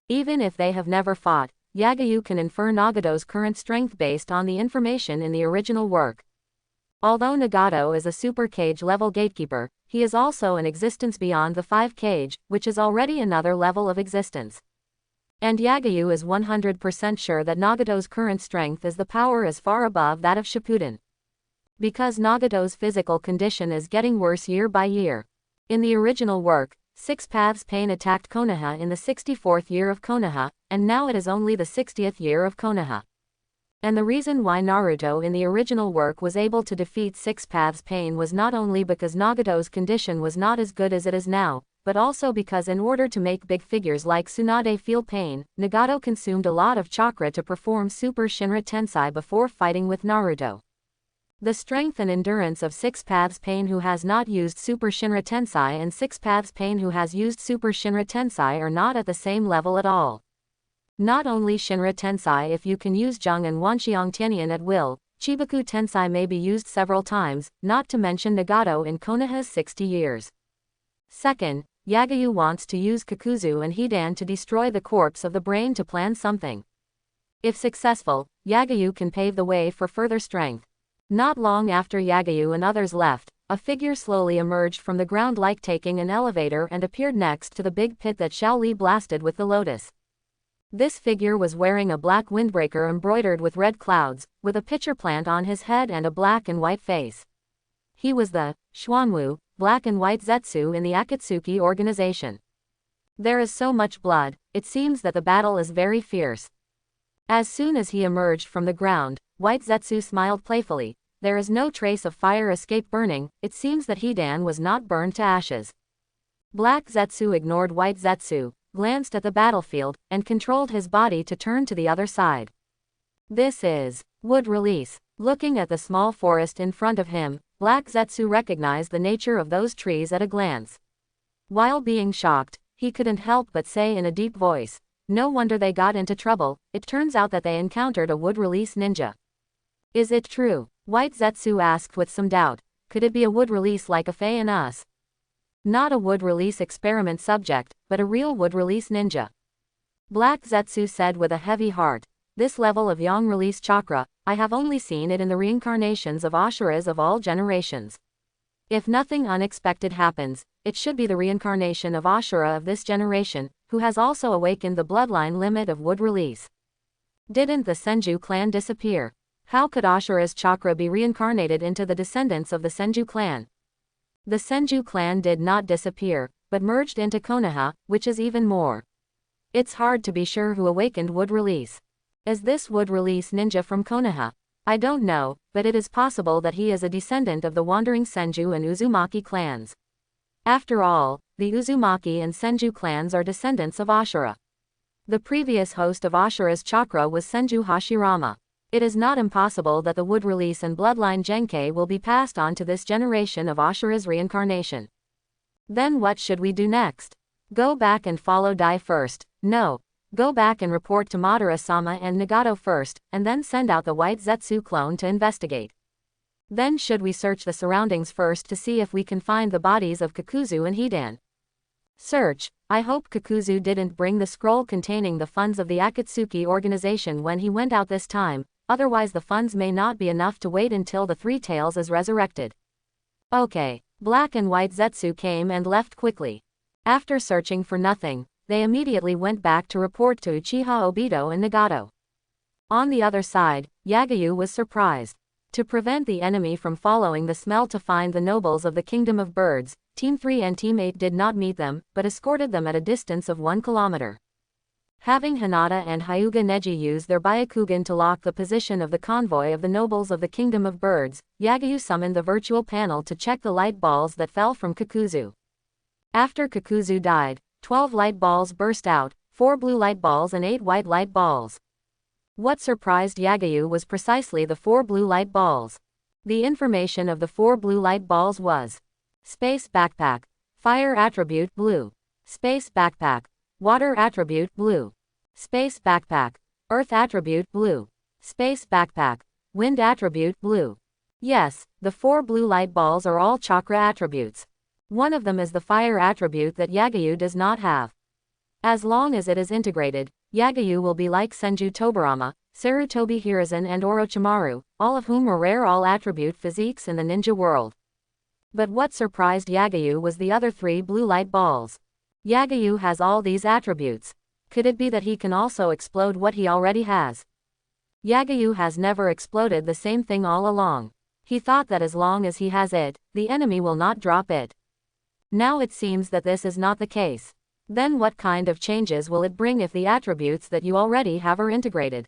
Even if they have never fought, Yagayu can infer Nagato's current strength based on the information in the original work. Although Nagato is a super cage level gatekeeper, he is also an existence beyond the 5 cage, which is already another level of existence. And Yagayu is 100% sure that Nagato's current strength is the power as far above that of Shippuden. Because Nagato's physical condition is getting worse year by year. In the original work, 6 Paths Pain attacked Konoha in the 64th year of Konoha, and now it is only the 60th year of Konoha. And the reason why Naruto in the original work was able to defeat 6 Paths Pain was not only because Nagato's condition was not as good as it is now, but also because in order to make big figures like Tsunade feel pain, Nagato consumed a lot of chakra to perform Super Shinra Tensei before fighting with Naruto. The strength and endurance of 6 Paths Pain who has not used Super Shinra Tensei and 6 Paths Pain who has used Super Shinra Tensei are not at the same level at all. Not only Shinra Tensei, if you can use Zheng and Wanxiang Tianyan at will, Chibaku Tensei may be used several times, not to mention Nagato in Konoha's 60 years. Second, Yagayu wants to use Kakuzu and Hidan to destroy the corpse of the brain to plan something. If successful, Yagayu can pave the way for further strength. Not long after Yagayu and others left, a figure slowly emerged from the ground like taking an elevator and appeared next to the big pit that Xiao Li blasted with the lotus. This figure was wearing a black windbreaker embroidered with red clouds, with a pitcher plant on his head and a black and white face. He was the Xuanwu, black and white Zetsu in the Akatsuki organization. There is so much blood, it seems that the battle is very fierce. As soon as he emerged from the ground, White Zetsu smiled playfully. There is no trace of fire escape burning, it seems that Hidan was not burned to ashes. Black Zetsu ignored White Zetsu, glanced at the battlefield, and controlled his body to turn to the other side. This is wood release. Looking at the small forest in front of him, Black Zetsu recognized the nature of those trees at a glance. While being shocked, he couldn't help but say in a deep voice, no wonder they got into trouble, it turns out that they encountered a wood release ninja. Is it true? White Zetsu asked with some doubt, could it be a wood release like a Fae and us? Not a wood release experiment subject, but a real wood release ninja. Black Zetsu said with a heavy heart. This level of yang release chakra, I have only seen it in the reincarnations of Ashuras of all generations. If nothing unexpected happens, it should be the reincarnation of Ashura of this generation, who has also awakened the bloodline limit of wood release. Didn't the Senju clan disappear? How could Ashura's chakra be reincarnated into the descendants of the Senju clan? The Senju clan did not disappear, but merged into Konoha, which is even more. It's hard to be sure who awakened wood release. Is this wood release ninja from Konoha? I don't know, but it is possible that he is a descendant of the wandering Senju and Uzumaki clans. After all, the Uzumaki and Senju clans are descendants of Ashura. The previous host of Ashura's chakra was Senju Hashirama. It is not impossible that the wood release and bloodline Genkei will be passed on to this generation of Ashura's reincarnation. Then what should we do next? Go back and follow Dai first. No. Go back and report to Madara-sama and Nagato first, and then send out the white Zetsu clone to investigate. Then should we search the surroundings first to see if we can find the bodies of Kakuzu and Hidan? Search. I hope Kakuzu didn't bring the scroll containing the funds of the Akatsuki organization when he went out this time, otherwise the funds may not be enough to wait until the Three Tails is resurrected. Okay. Black and white Zetsu came and left quickly. After searching for nothing, they immediately went back to report to Uchiha Obito and Nagato. On the other side, Yagayu was surprised. To prevent the enemy from following the smell to find the nobles of the Kingdom of Birds, Team 3 and Team 8 did not meet them, but escorted them at a distance of 1 kilometer. Having Hinata and Hyuga Neji use their Byakugan to lock the position of the convoy of the nobles of the Kingdom of Birds, Yagayu summoned the virtual panel to check the light balls that fell from Kakuzu. After Kakuzu died, 12 light balls burst out, 4 blue light balls and 8 white light balls. What surprised Yagayu was precisely the 4 blue light balls. The information of the 4 blue light balls was: Space Backpack, Fire Attribute Blue, Space Backpack, Water Attribute Blue, Space Backpack, Earth Attribute Blue, Space Backpack, Wind Attribute Blue. Yes, the 4 blue light balls are all chakra attributes. One of them is the fire attribute that Yagayu does not have. As long as it is integrated, Yagayu will be like Senju Tobarama, Sarutobi Hiruzen and Orochimaru, all of whom were rare all-attribute physiques in the ninja world. But what surprised Yagayu was the other 3 blue light balls. Yagayu has all these attributes. Could it be that he can also explode what he already has? Yagayu has never exploded the same thing all along. He thought that as long as he has it, the enemy will not drop it. Now it seems that this is not the case. Then what kind of changes will it bring if the attributes that you already have are integrated?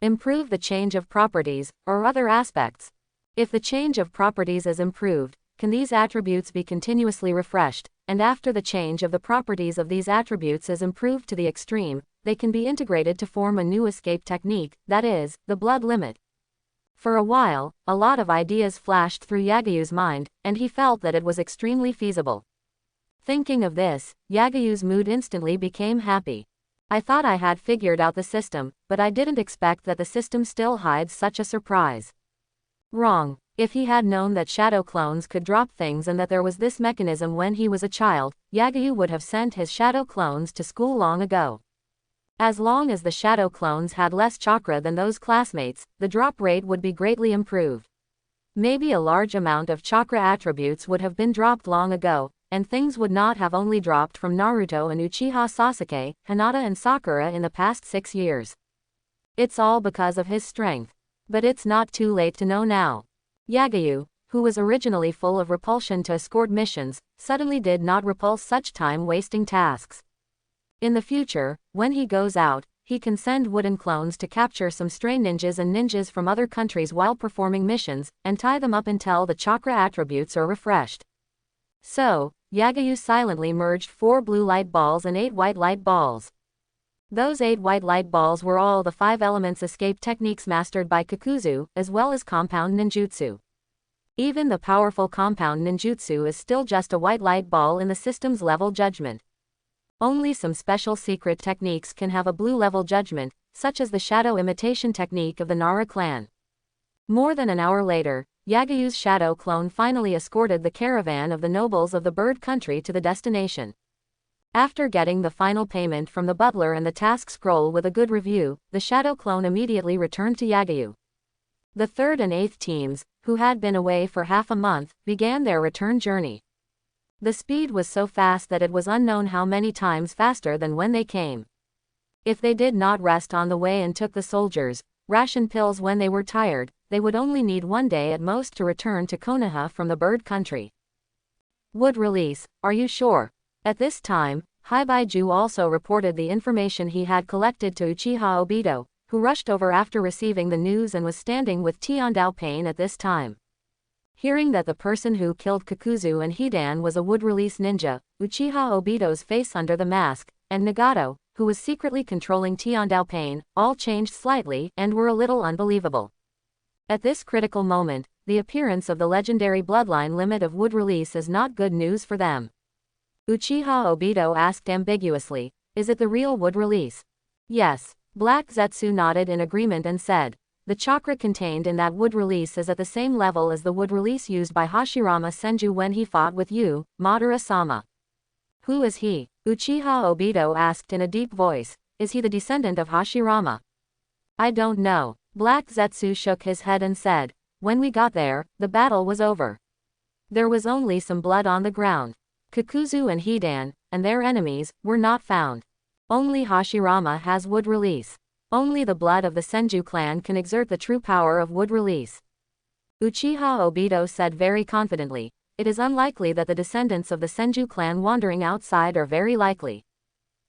Improve the change of properties, or other aspects. If the change of properties is improved, can these attributes be continuously refreshed, and after the change of the properties of these attributes is improved to the extreme, they can be integrated to form a new escape technique, that is, the blood limit. For a while, a lot of ideas flashed through Yagayu's mind, and he felt that it was extremely feasible. Thinking of this, Yagayu's mood instantly became happy. I thought I had figured out the system, but I didn't expect that the system still hides such a surprise. Wrong. If he had known that shadow clones could drop things and that there was this mechanism when he was a child, Yagayu would have sent his shadow clones to school long ago. As long as the shadow clones had less chakra than those classmates, the drop rate would be greatly improved. Maybe a large amount of chakra attributes would have been dropped long ago, and things would not have only dropped from Naruto and Uchiha Sasuke, Hinata and Sakura in the past 6 years. It's all because of his strength. But it's not too late to know now. Yagayu, who was originally full of repulsion to escort missions, suddenly did not repulse such time-wasting tasks. In the future, when he goes out, he can send wooden clones to capture some stray ninjas and ninjas from other countries while performing missions, and tie them up until the chakra attributes are refreshed. So, Yagayu silently merged 4 blue light balls and 8 white light balls. Those 8 white light balls were all the 5 elements escape techniques mastered by Kakuzu, as well as compound ninjutsu. Even the powerful compound ninjutsu is still just a white light ball in the system's level judgment. Only some special secret techniques can have a blue level judgment, such as the shadow imitation technique of the Nara clan. More than an hour later, Yagayu's shadow clone finally escorted the caravan of the nobles of the bird country to the destination. After getting the final payment from the butler and the task scroll with a good review, the shadow clone immediately returned to Yagayu. The 3rd and 8th teams, who had been away for half a month, began their return journey. The speed was so fast that it was unknown how many times faster than when they came. If they did not rest on the way and took the soldiers' ration pills when they were tired, they would only need 1 day at most to return to Konoha from the bird country. Would release, are you sure? At this time, Haibaiju also reported the information he had collected to Uchiha Obito, who rushed over after receiving the news and was standing with Tiandao Pain at this time. Hearing that the person who killed Kakuzu and Hidan was a wood-release ninja, Uchiha Obito's face under the mask, and Nagato, who was secretly controlling Tiandao Pain, all changed slightly and were a little unbelievable. At this critical moment, the appearance of the legendary bloodline limit of wood release is not good news for them. Uchiha Obito asked ambiguously, "Is it the real wood release?" "Yes." Black Zetsu nodded in agreement and said, "The chakra contained in that wood release is at the same level as the wood release used by Hashirama Senju when he fought with you, Madara-sama." "Who is he?" Uchiha Obito asked in a deep voice. "Is he the descendant of Hashirama?" "I don't know." Black Zetsu shook his head and said, "When we got there, the battle was over. There was only some blood on the ground. Kakuzu and Hidan, and their enemies, were not found. Only Hashirama has wood release. Only the blood of the Senju clan can exert the true power of wood release." Uchiha Obito said very confidently, "It is unlikely that the descendants of the Senju clan wandering outside are very likely.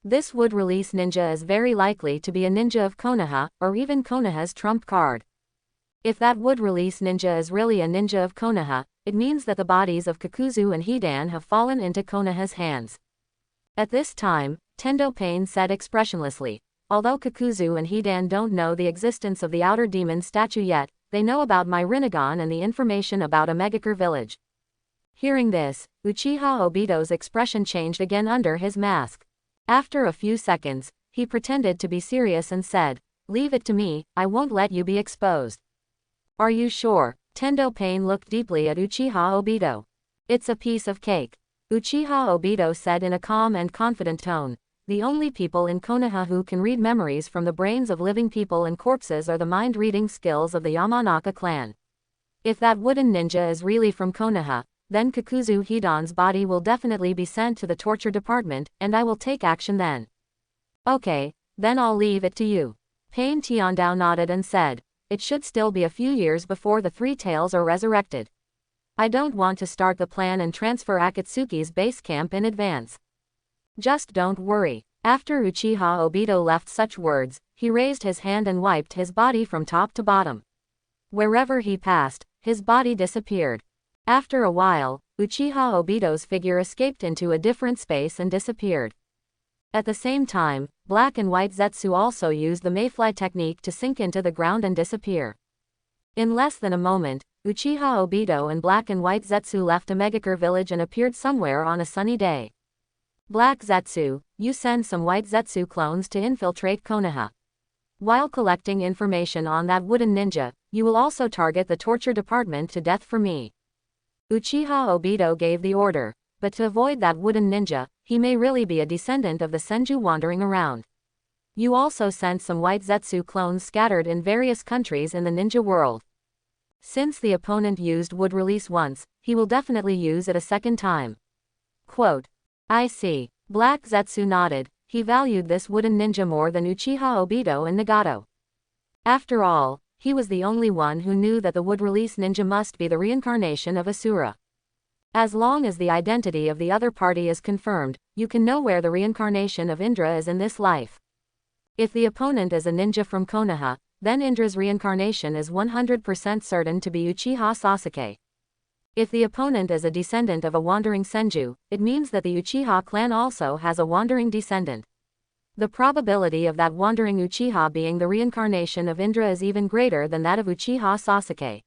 This wood release ninja is very likely to be a ninja of Konoha, or even Konoha's trump card. If that wood release ninja is really a ninja of Konoha, it means that the bodies of Kakuzu and Hidan have fallen into Konoha's hands." At this time, Tendo Pain said expressionlessly, "Although Kakuzu and Hidan don't know the existence of the outer demon statue yet, they know about my Rinnegan and the information about a Megakure village." Hearing this, Uchiha Obito's expression changed again under his mask. After a few seconds, he pretended to be serious and said, "Leave it to me, I won't let you be exposed." "Are you sure?" Tendo Pain looked deeply at Uchiha Obito. "It's a piece of cake." Uchiha Obito said in a calm and confident tone, "The only people in Konoha who can read memories from the brains of living people and corpses are the mind-reading skills of the Yamanaka clan. If that wooden ninja is really from Konoha, then Kakuzu Hidan's body will definitely be sent to the torture department, and I will take action then." "Okay, then I'll leave it to you." Pain Tiandao nodded and said, "It should still be a few years before the Three Tails are resurrected. I don't want to start the plan and transfer Akatsuki's base camp in advance. Just don't worry." After Uchiha Obito left such words, he raised his hand and wiped his body from top to bottom. Wherever he passed, his body disappeared. After a while, Uchiha Obito's figure escaped into a different space and disappeared. At the same time, Black and White Zetsu also used the mayfly technique to sink into the ground and disappear. In less than a moment, Uchiha Obito and Black and White Zetsu left a Megakure village and appeared somewhere on a sunny day. "Black Zetsu, you send some White Zetsu clones to infiltrate Konoha. While collecting information on that wooden ninja, you will also target the torture department to death for me." Uchiha Obito gave the order, but to avoid that wooden ninja, he may really be a descendant of the Senju wandering around. "You also sent some White Zetsu clones scattered in various countries in the ninja world. Since the opponent used wood release once, he will definitely use it a second time." Quote, "I see." Black Zetsu nodded. He valued this wooden ninja more than Uchiha Obito and Nagato. After all, he was the only one who knew that the wood release ninja must be the reincarnation of Ashura. As long as the identity of the other party is confirmed, you can know where the reincarnation of Indra is in this life. If the opponent is a ninja from Konoha, then Indra's reincarnation is 100% certain to be Uchiha Sasuke. If the opponent is a descendant of a wandering Senju, it means that the Uchiha clan also has a wandering descendant. The probability of that wandering Uchiha being the reincarnation of Indra is even greater than that of Uchiha Sasuke.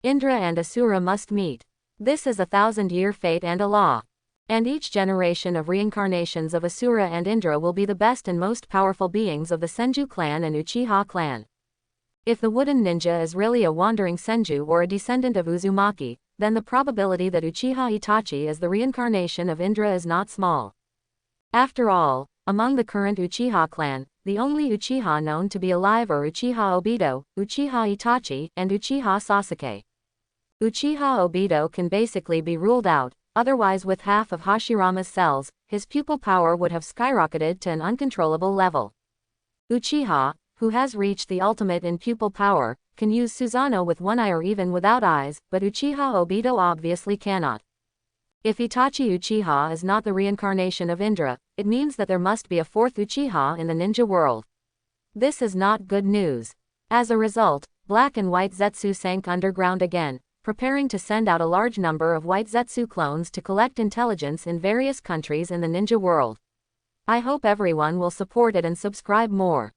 Indra and Asura must meet. This is a 1,000-year fate and a law. And each generation of reincarnations of Asura and Indra will be the best and most powerful beings of the Senju clan and Uchiha clan. If the wooden ninja is really a wandering senju or a descendant of Uzumaki, then the probability that Uchiha Itachi is the reincarnation of Indra is not small. After all, among the current Uchiha clan, the only Uchiha known to be alive are Uchiha Obito, Uchiha Itachi, and Uchiha Sasuke. Uchiha Obito can basically be ruled out, otherwise with half of Hashirama's cells, his pupil power would have skyrocketed to an uncontrollable level. Uchiha, who has reached the ultimate in pupil power, can use Susanoo with one eye or even without eyes, but Uchiha Obito obviously cannot. If Itachi Uchiha is not the reincarnation of Indra, it means that there must be a fourth Uchiha in the ninja world. This is not good news. As a result, Black and White Zetsu sank underground again, preparing to send out a large number of White Zetsu clones to collect intelligence in various countries in the ninja world. I hope everyone will support it and subscribe more.